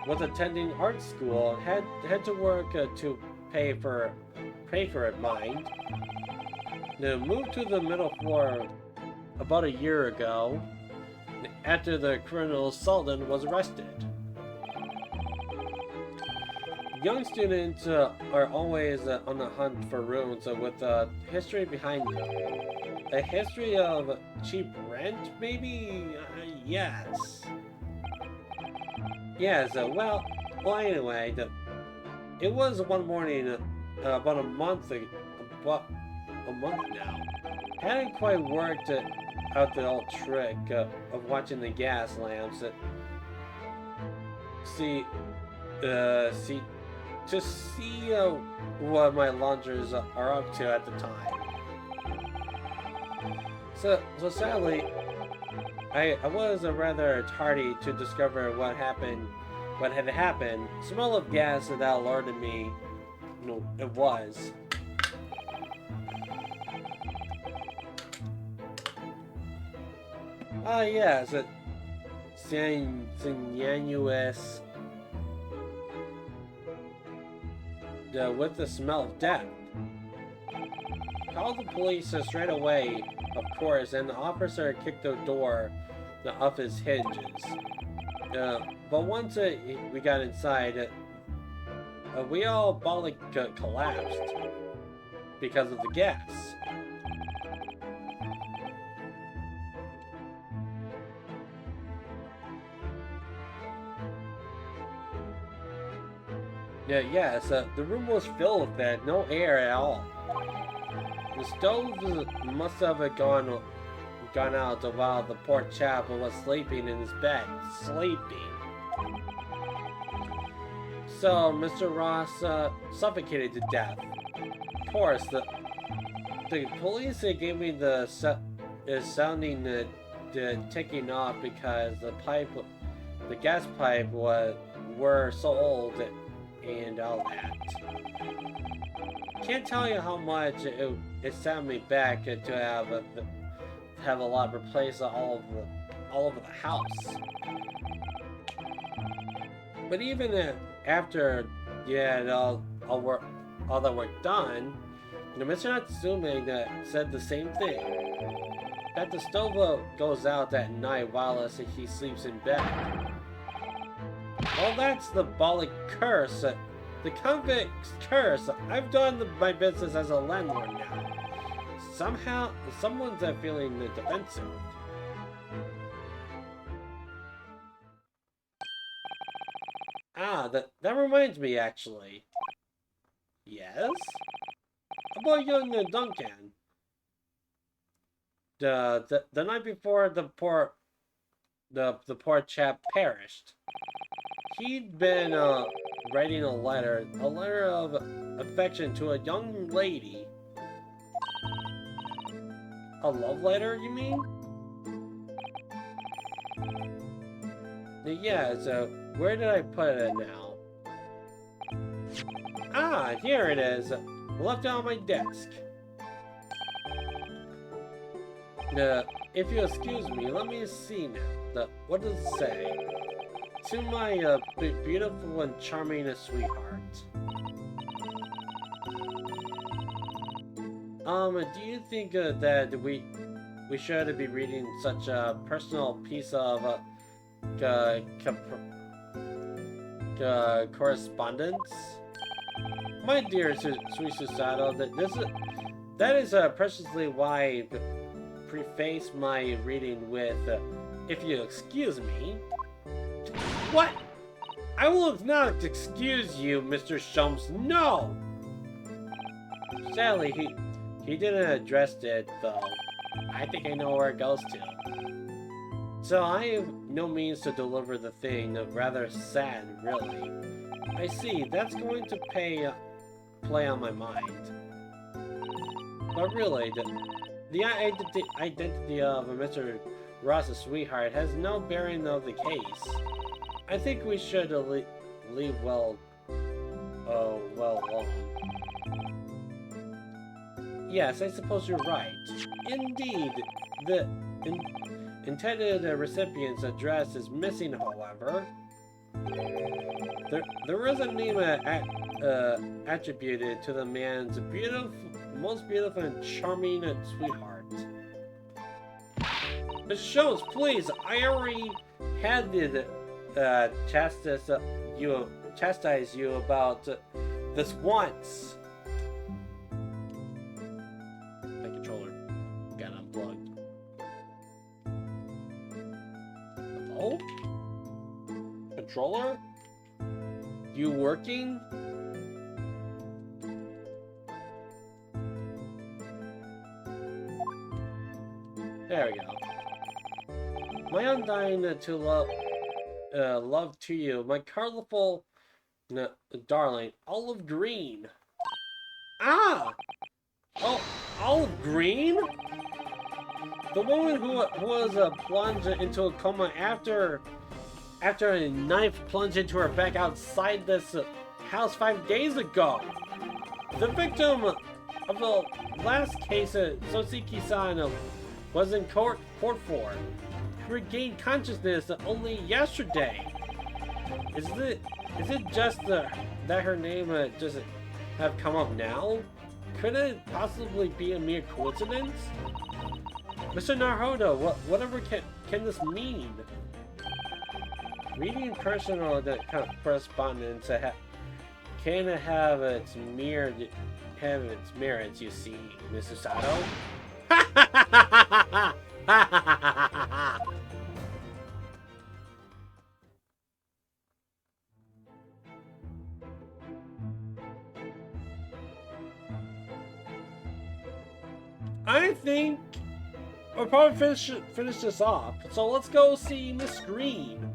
was attending art school, had to work to pay for it, mind. Now moved to the middle floor about a year ago, after the criminal Sultan was arrested. Young students are always on the hunt for rooms with a history behind them. A history of cheap rent, maybe? Yes. Yes, well, anyway, it was one morning, about a month now. Hadn't quite worked out the old trick of watching the gas lamps. To see what my launchers are up to at the time. So sadly, I was rather tardy to discover what had happened. Smell of gas that alerted me. No, it was. Ah, yes, Sinuous. With the smell of death. Called the police straight away, of course, and the officer kicked the door off his hinges. But once we got inside, we all bodily collapsed because of the gas. Yes, the room was filled with it, no air at all. The stove must have gone out while the poor chap was sleeping in his bed. Sleeping. So Mr. Ross suffocated to death. Of course, the police gave me the sounding ticking off because the gas pipe were so old and all that. Can't tell you how much it set me back to have a lot replaced all over the house. But even after you had all the work done, Mr. Natsume said the same thing. That the stove goes out at night while he sleeps in bed. Well, that's the Bali curse. The convict's curse. I've done my business as a landlord now. Somehow, someone's feeling defensive. Ah, that reminds me, actually. Yes? About young Duncan. The night before the poor chap perished. He'd been writing a letter of affection to a young lady. A love letter, you mean? Yeah, so where did I put it now? Ah, here it is. left it on my desk. If you excuse me, let me see now. What does it say? To my beautiful and charming sweetheart. Do you think that we should be reading such a personal piece of correspondence? My dear sweet Susato, that is preciously why I preface my reading with, if you excuse me. What? I will not excuse you, Mr. Shumps. No! Sadly, he didn't address it, though. I think I know where it goes to. So I have no means to deliver the thing. Rather sad, really. I see. That's going to play on my mind. But really, the identity of Mr. Ross's sweetheart has no bearing of the case. I think we should leave well alone. Yes, I suppose you're right. Indeed, the intended recipient's address is missing, however. There is a name attributed to the man's most beautiful and charming sweetheart. Miss Jones, please, I already had the chastise you about this once. My controller got unplugged. Hello? Controller? You working? There we go. My undying love to you, my colorful darling, olive green. Ah! Oh, olive green? The woman who was plunged into a coma after a knife plunged into her back outside this house 5 days ago. The victim of the last case, Sosiki-san, was in court for. He regained consciousness only yesterday. Is it just that her name just have come up now? Could it possibly be a mere coincidence? Mr. Naruto, whatever can this mean? Reading personal correspondence can have its merits, you see, Mr. Sato. I think we'll probably finish this off. So let's go see Miss Green.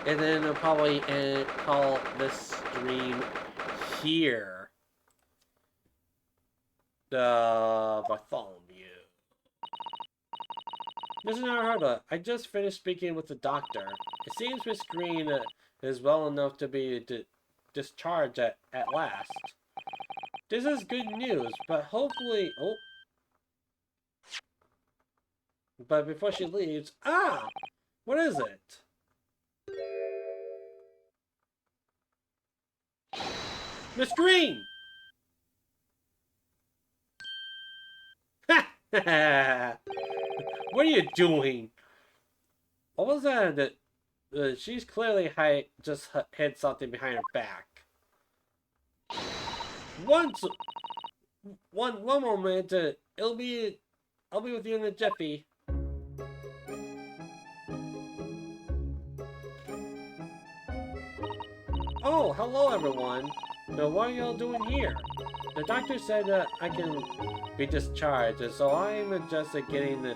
And then we'll probably call this stream here. Bartholomew. Mr. Naruto, I just finished speaking with the doctor. It seems Miss Green is well enough to be discharged at last. This is good news, but hopefully... Oh. But before she leaves... Ah! What is it? Miss Green! What are you doing? What was that? She's clearly just hid something behind her back. One moment. I'll be with you in a jiffy. Oh, hello everyone. Now, what are y'all doing here? The doctor said I can be discharged, so I'm just getting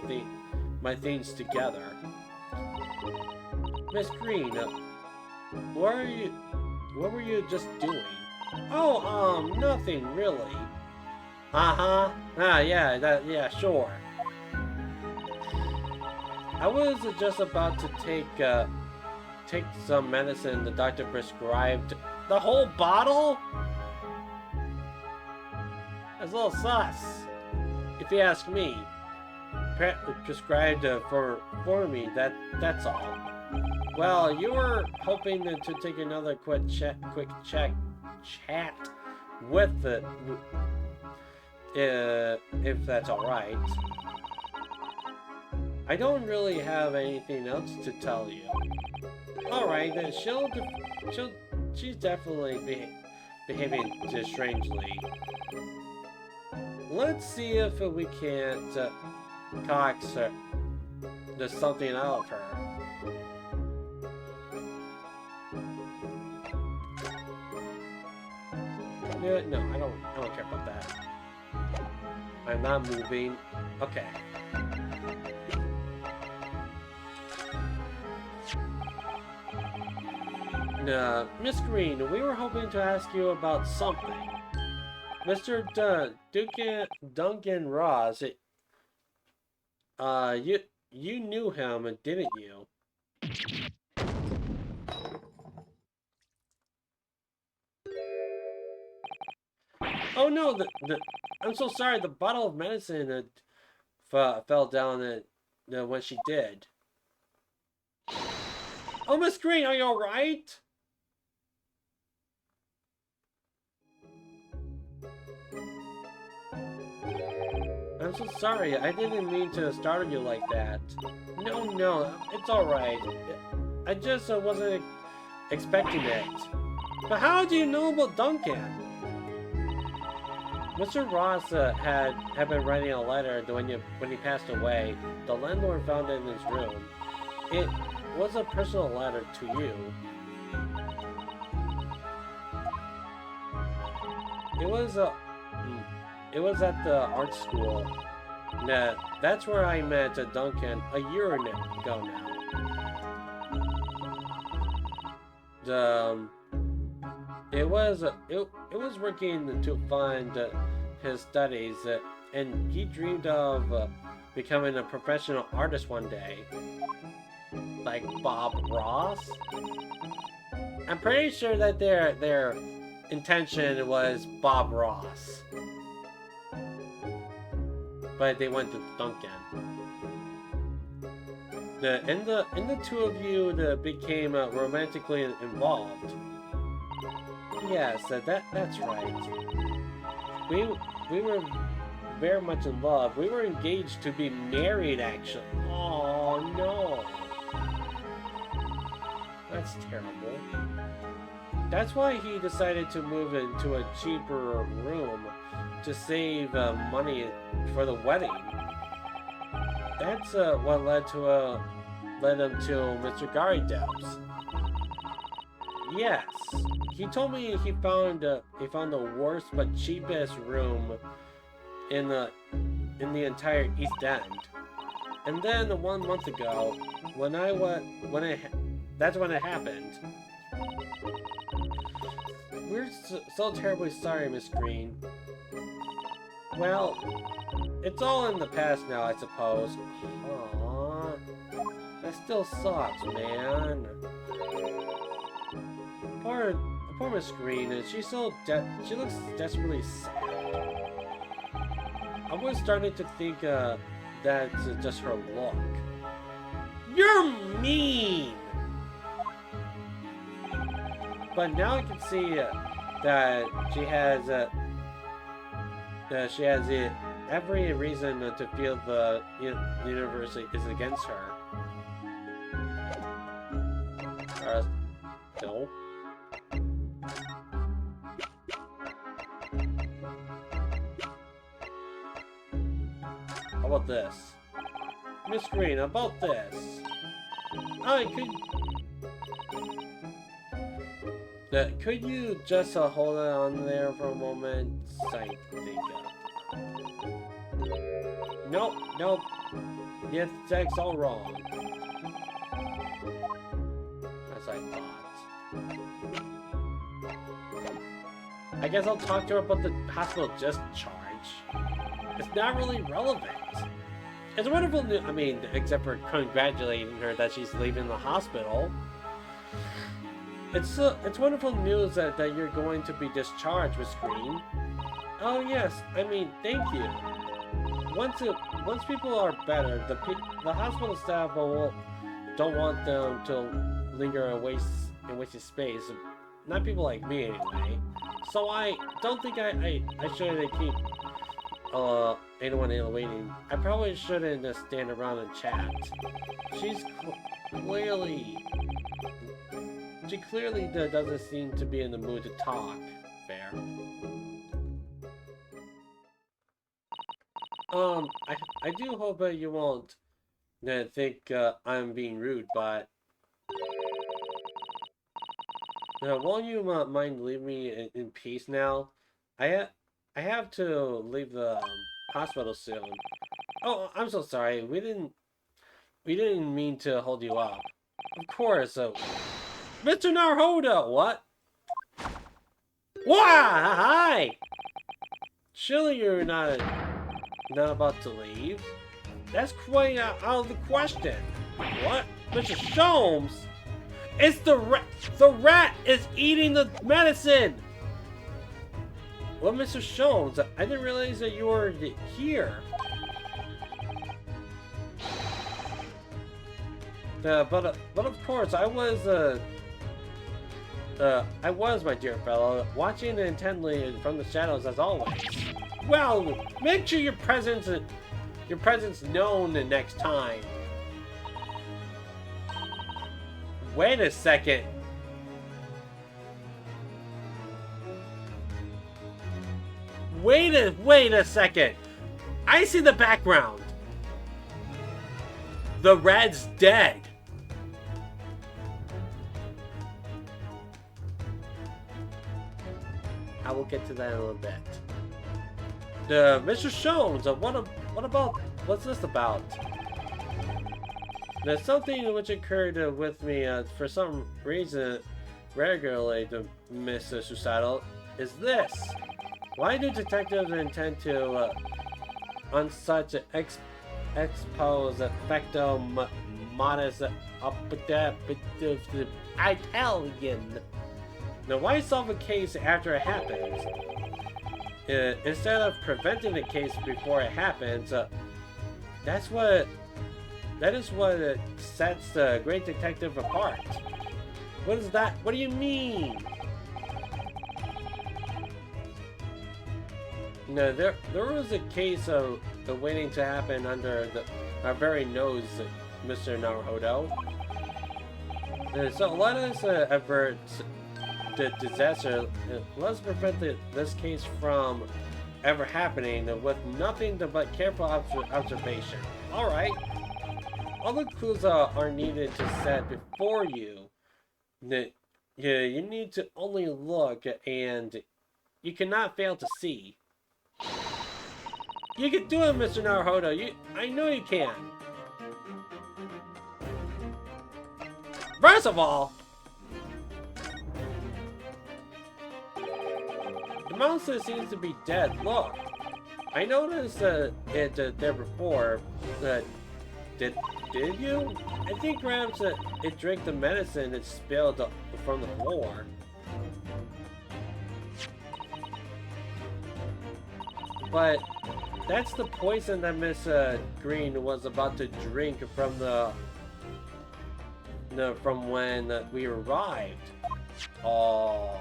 my things together. Miss Green, what were you just doing? Oh, nothing really. Yeah, sure. I was just about to take some medicine the doctor prescribed. The whole bottle? That's a little sus, if you ask me. Prescribed for me. That's all. Well, you were hoping to take another quick chat with it, if that's all right. I don't really have anything else to tell you. All right, then she's definitely behaving just strangely. Let's see if we can't coax her. There's something out of her. No, I don't care about that. I'm not moving. Okay. Miss Green, we were hoping to ask you about something. Mr. Duncan Ross, you knew him, didn't you? Oh no, I'm so sorry, the bottle of medicine fell down when she did. Oh, Miss Green, are you alright? I'm so sorry, I didn't mean to startle you like that. No, it's alright. I just wasn't expecting it. But how do you know about Duncan? Mr. Ross had been writing a letter when he passed away. The landlord found it in his room. It was a personal letter to you. It was at the art school. That's where I met Duncan a year ago now. It was working to fund his studies, and he dreamed of becoming a professional artist one day. Like Bob Ross? I'm pretty sure that their intention was Bob Ross. But they went to Duncan. And the two of you became romantically involved. Yes, that's right. We were very much in love. We were engaged to be married, actually. Oh no, that's terrible. That's why he decided to move into a cheaper room to save money for the wedding. That's what led him to Mr. Garydeps. Yes, he told me he found the worst but cheapest room in the entire East End. And then 1 month ago, that's when it happened. We're so terribly sorry, Miss Green. Well, it's all in the past now, I suppose. Aww, that still sucks, man. Poor Miss Green, she looks desperately sad. I was starting to think that's just her look. You're mean! But now I can see that she has every reason to feel the universe is against her. No. How about this? Miss Green, about this. Could you just hold on there for a moment? I think. Nope. Yes, that's all wrong. As I thought. I guess I'll talk to her about the hospital discharge. It's not really relevant. It's wonderful news. I mean, except for congratulating her that she's leaving the hospital. It's wonderful news that you're going to be discharged, Miss Green. Oh yes, I mean, thank you. Once people are better, the hospital staff don't want them to linger and waste space. Not people like me anyway. So I don't think I should keep anyone waiting. I probably shouldn't just stand around and chat. She clearly doesn't seem to be in the mood to talk. Fair. I do hope that you won't think I'm being rude, but won't you mind leaving me in peace now? I have to leave the hospital soon. Oh, I'm so sorry. We didn't mean to hold you up. Of course. Mr. Naruhodo, what? Why? Hi. Surely you're not about to leave. That's quite out of the question. What? Mr. Sholmes? It's the rat! The rat is eating the medicine! Well, Mr. Sholmes, I didn't realize that you were here. But of course, I was, my dear fellow, watching intently from the shadows as always. Well, make sure your presence known the next time. Wait a second. Wait a second. I see the background. The rat's dead. I will get to that in a little bit. Mr. Sholmes, what's this about? There's something which occurred with me for some reason regularly, Miss Susato, is this. Why do detectives intend to, on such expose facto modus Italian? Now, why solve a case after it happens? Instead of preventing the case before it happens, that is what sets the great detective apart. What is that? What do you mean? No, there was a case of waiting to happen under our very nose, Mr. Naruhodo. So let us avert the disaster. Let's prevent this case from ever happening with nothing but careful observation. All right. All the clues are needed to set before you. You need to only look, and you cannot fail to see. You can do it, Mr. Naruhodo. I know you can. First of all, the monster seems to be dead. Look, I noticed it there before. Did you? I think perhaps it drank the medicine it spilled from the floor. But that's the poison that Miss Green was about to drink from from when we arrived. Oh,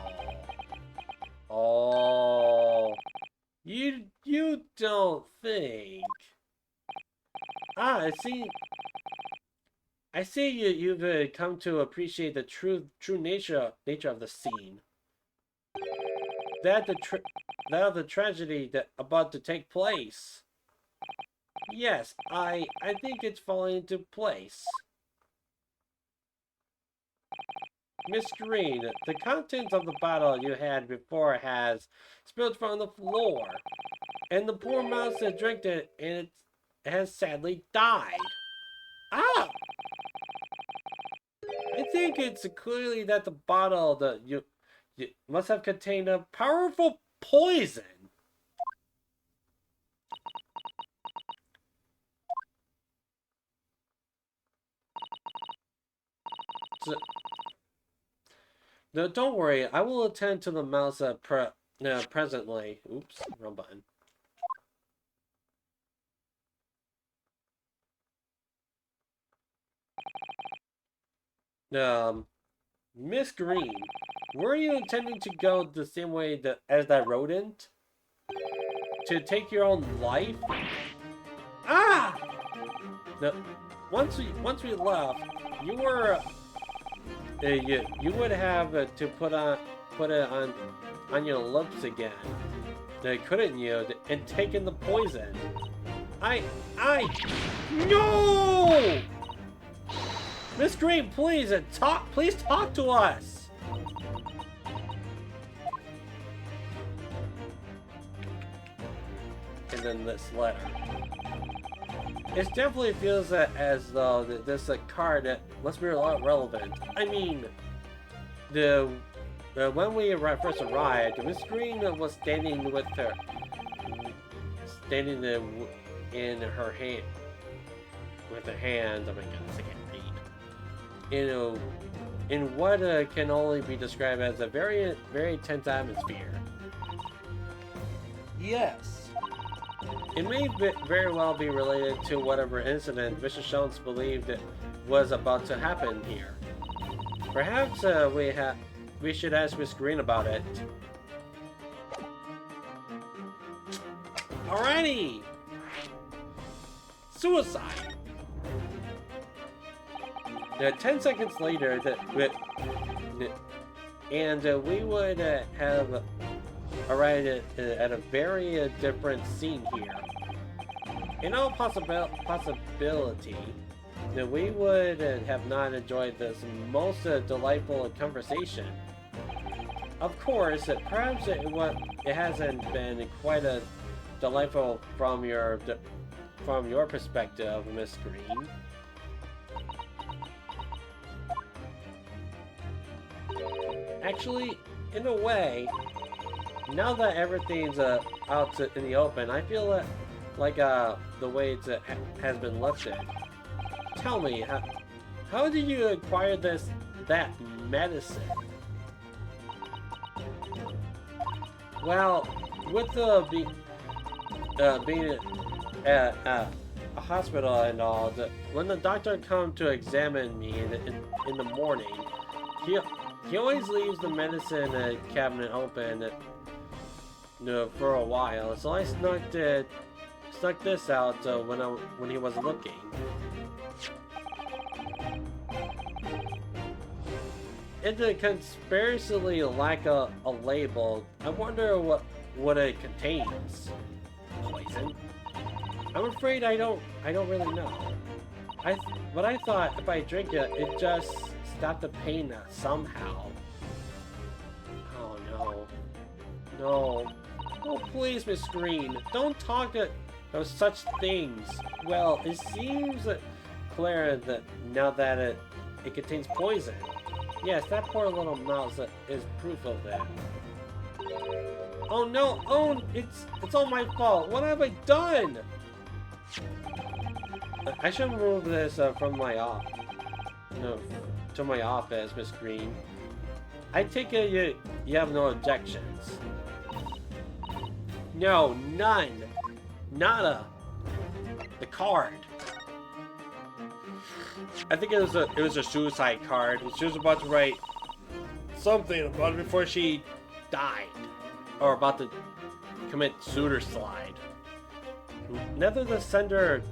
you don't think? I see you've come to appreciate the true nature of the scene. That of the tragedy about to take place. Yes, I think it's falling into place. Miss Green, the contents of the bottle you had before has spilled from the floor, and the poor mouse that drank it, and it has sadly died. Ah! I think it's clearly that the bottle that you must have contained a powerful poison. No, don't worry. I will attend to the mouse presently. Oops, wrong button. Miss Green, were you intending to go the same way as that rodent? To take your own life? Ah! No, once we left, you were you would have to put it on your lips again, couldn't you? And taken the poison. No! Miss Green, please talk to us. And then this letter. It definitely feels as though this card must be a lot relevant. I mean, when we first arrived, Miss Green was standing in her hand, with her hands. Oh my goodness, I can't read. In what can only be described as a very, very tense atmosphere. Yes. It may very well be related to whatever incident Mr. Jones believed was about to happen here. Perhaps we should ask Miss Green about it. Alrighty! Suicide! 10 seconds later, we would have arrived at a very different scene here. In all possibility, that we would have not enjoyed this most delightful conversation. Of course, perhaps it hasn't been quite a delightful from your perspective, Miss Green. Actually, in a way, now that everything's out in the open, I feel like the way it has been lifted. Tell me, how did you acquire that medicine? Well, with being at a hospital and all, when the doctor comes to examine me in the morning, he always leaves the medicine cabinet open for a while, so I snuck this out when he was looking. It conspiracy lack a label. I wonder what it contains. Poison? I'm afraid I don't really know. But I thought if I drink it, it just stopped the pain somehow. Oh no. No. Oh please, Miss Green, don't talk of such things. Well, it seems clear that now that it contains poison. Yes, that poor little mouse is proof of that. Oh no! Oh, it's all my fault. What have I done? I should move this from my to my office, Miss Green. I take it you have no objections. No, none. Nada. The card. I think it was a suicide card. She was about to write something about it before she died, or about to commit suicide. Neither the sender's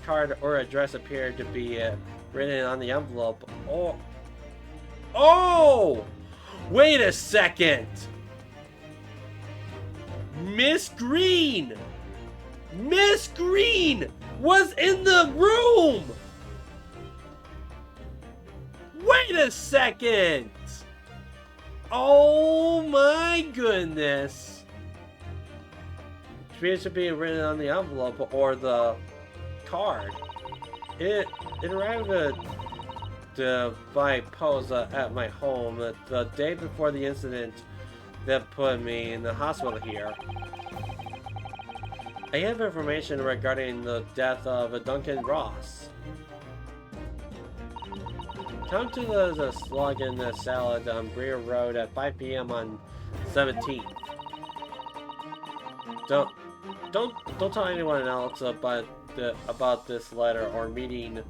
card or address appeared to be written on the envelope. Oh! Wait a second! Miss Green! Miss Green was in the room! Wait a second! Oh my goodness! It should be written on the envelope or the card. It arrived by post at my home the day before the incident that put me in the hospital here. I have information regarding the death of Duncan Ross. Come to the Slug and the Salad on Breer Road at 5 p.m. on 17th. Don't tell anyone else about this letter or meeting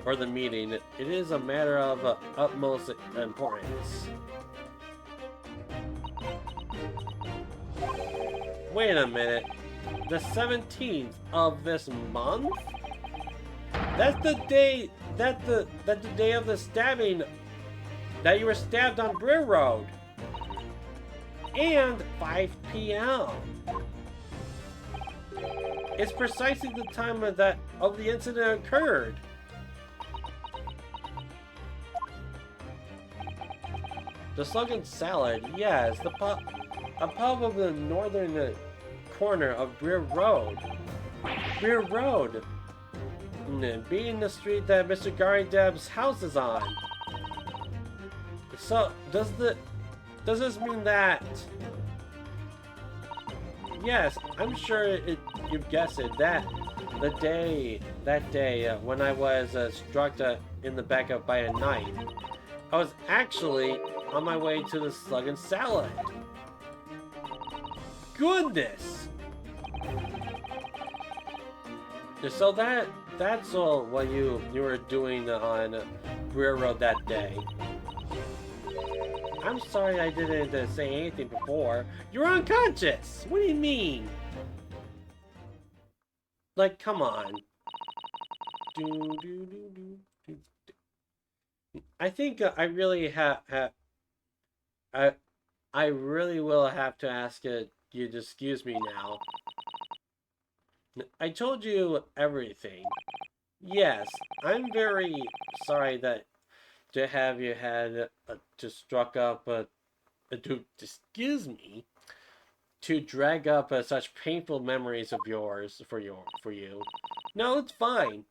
or the meeting. It is a matter of utmost importance. Wait a minute. The 17th of this month? That's the day that's the day of the stabbing that you were stabbed on Breer Road. And 5 p.m. It's precisely the time of the incident occurred. The Slug and Salad, yes, a pub of the northern corner of Breer Road. Breer Road, being the street that Mr. Garideb's house is on. So, does this mean that? Yes, I'm sure you've guessed it. That day when I was struck in the back by a knife, I was actually on my way to the Slug and Salad. Goodness! So that's all what you were doing on Breer Road that day. I'm sorry I didn't say anything before. You're unconscious! What do you mean? Like, come on. I think I really I really will have to ask you to excuse me now. I told you everything. Yes, I'm very sorry that to have you had to struck up to excuse me to drag up such painful memories of yours for you. No, it's fine.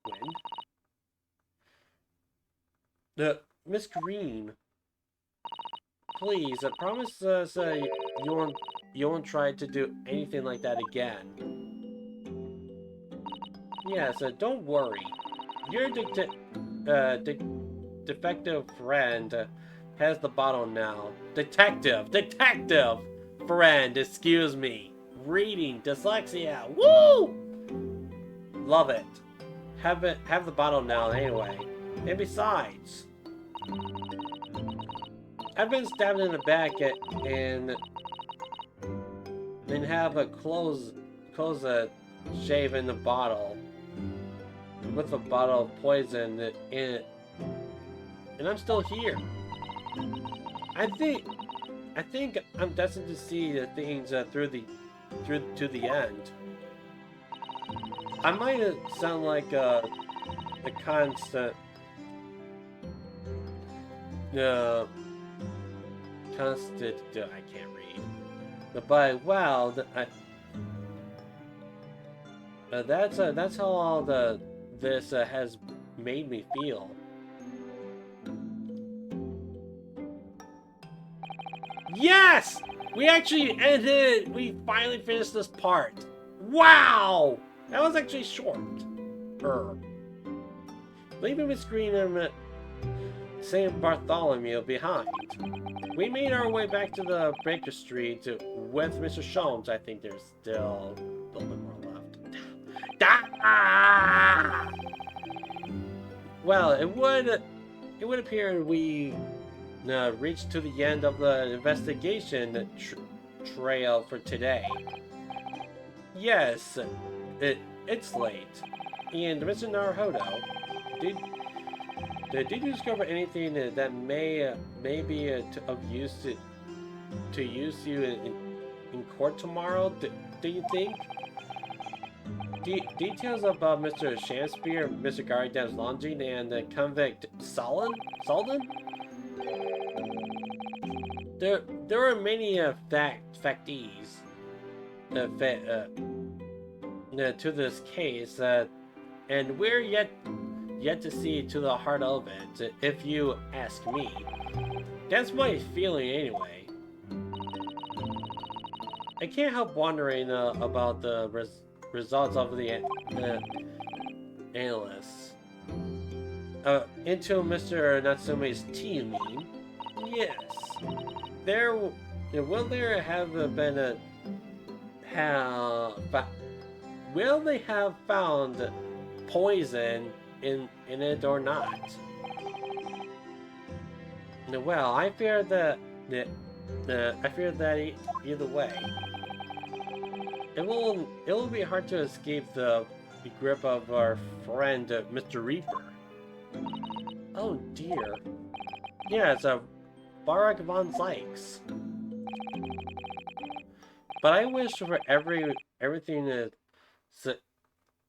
When? Miss Green, please promise us you won't try to do anything like that again. Yes, don't worry. Your defective friend has the bottle now. Detective friend, excuse me. Reading, dyslexia, woo! Love it. Have the bottle now anyway. And besides, I've been stabbed in the back and have a clothes shave in the bottle with a bottle of poison in it, and I'm still here. I think I'm destined to see the things through to the end. I might sound like a constant I can't read. But wow, that's how all this has made me feel. Yes! We actually ended. We finally finished this part. Wow! That was actually short. Leaving Miss Green and St. Bartholomew behind, we made our way back to the Baker Street with Mr. Sholmes. I think there's still a little bit more left. Well, it would appear we reached to the end of the investigation trail for today. Yes, it's late. And Mr. Naruhodo, did you discover anything that may be of use to use you in court tomorrow? Do you think? Details about Mr. Shakespeare, Mr. Garideb's lodging, and the convict Salden? There are many factees to this case, and we're yet to see to the heart of it, if you ask me. That's my feeling anyway. I can't help wondering about the results of the analysts. into Mr. Natsume's team. Yes. There will there have been a have will they have found poison in it or not? Well, I fear that either way, it will be hard to escape the grip of our friend Mr. Reaper. Oh dear. Yeah, it's a Barack von Zieks. But I wish for everything to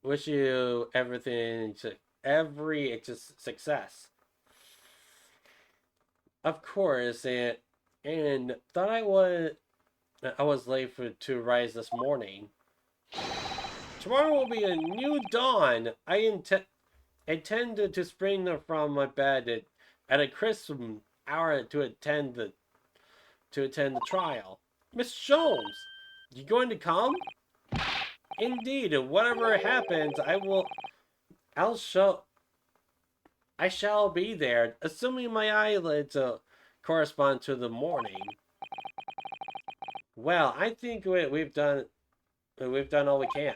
wish you everything to every success. Of course, and thought I was late to rise this morning. Tomorrow will be a new dawn. I intended to spring from my bed at a crisp hour to attend the trial. Miss Jones, you going to come? Indeed, whatever happens, I shall be there, assuming my eyelids correspond to the morning. Well, I think we've done all we can.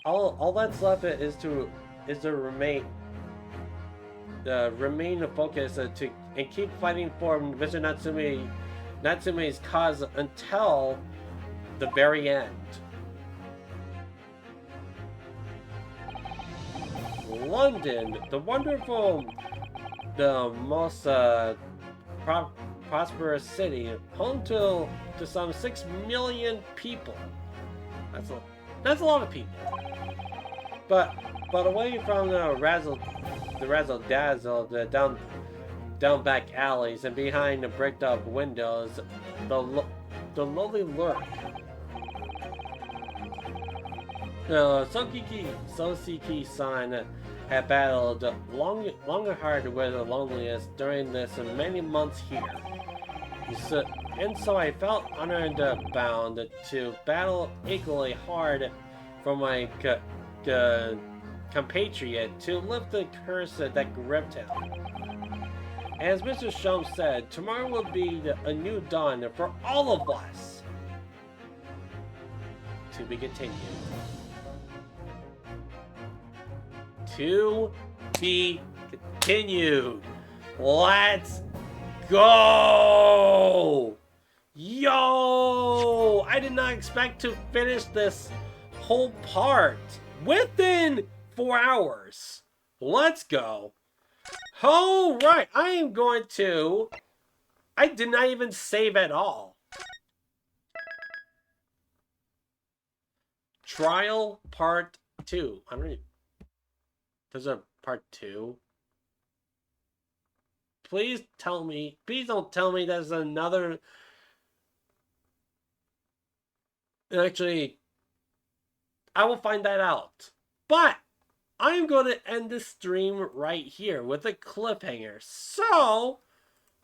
All that's left is to remain focused and keep fighting for Mr. Natsume's cause until the very end. London, the wonderful, the most prosperous city, home to some 6 million people. That's a lot of people. But away from the razzle dazzle, the down back alleys and behind the bricked up windows, the lowly lurk. Sosiki-san had battled long and hard with loneliness during this many months here. And so I felt honored and bound to battle equally hard for my compatriot to lift the curse that gripped him. As Mr. Shum said, tomorrow will be a new dawn for all of us. To be continued. To be continued. Let's go! Yo! I did not expect to finish this whole part within 4 hours. Let's go. Alright, I did not even save at all. Trial Part 2. I don't even... There's a Part 2. Please don't tell me there's another... Actually, I will find that out. But I'm going to end the stream right here with a cliffhanger. So,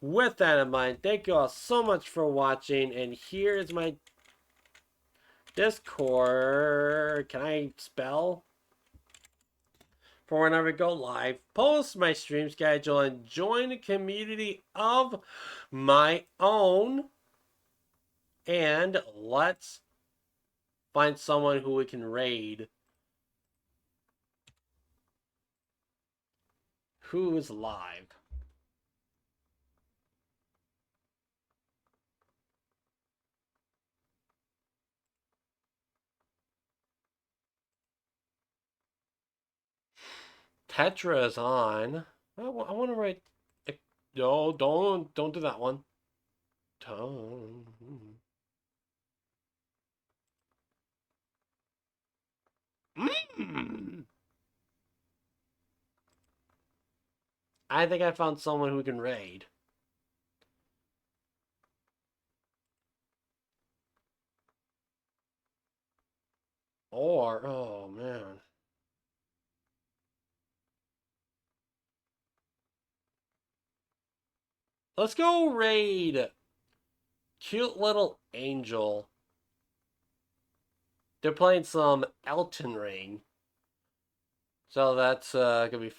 with that in mind, thank you all so much for watching. And here is my Discord. Can I spell? For whenever I go live, post my stream schedule, and join a community of my own. And let's find someone who we can raid. Who is live? Tetra is on. I want to write. No, don't do that one. I think I found someone who can raid. Or, oh man. Let's go raid Cute Little Angel. They're playing some Elton Ring. So that's gonna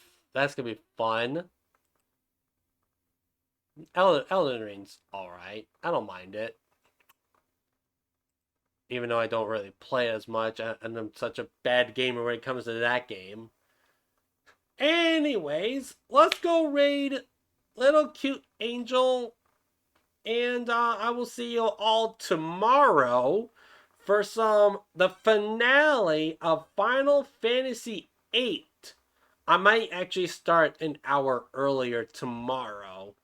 be fun. Elden Ring's alright. I don't mind it. Even though I don't really play as much, and I'm such a bad gamer when it comes to that game. Anyways, let's go raid Little Cute Angel, and I will see you all tomorrow for the finale of Final Fantasy VIII. I might actually start an hour earlier tomorrow.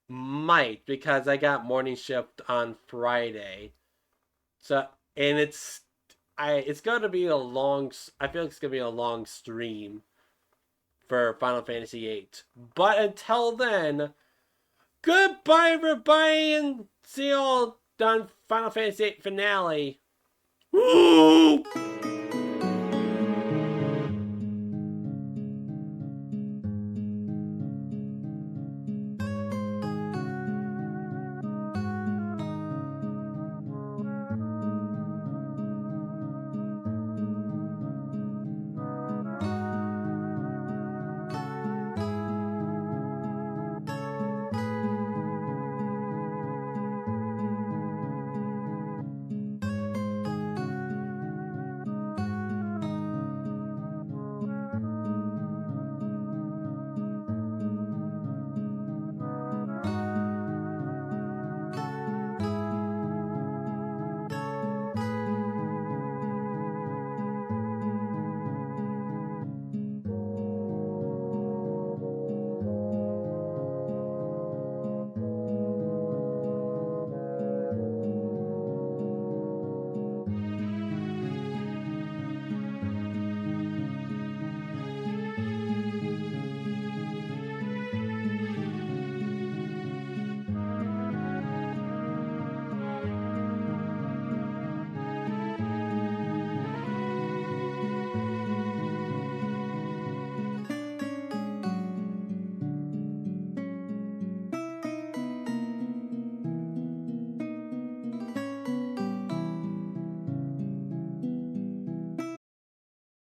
Might, because I got morning shift on Friday. So, and it's gonna be a long. I feel like it's gonna be a long stream for Final Fantasy VIII. But until then, goodbye, everybody, and see you all done Final Fantasy VIII finale. Woo!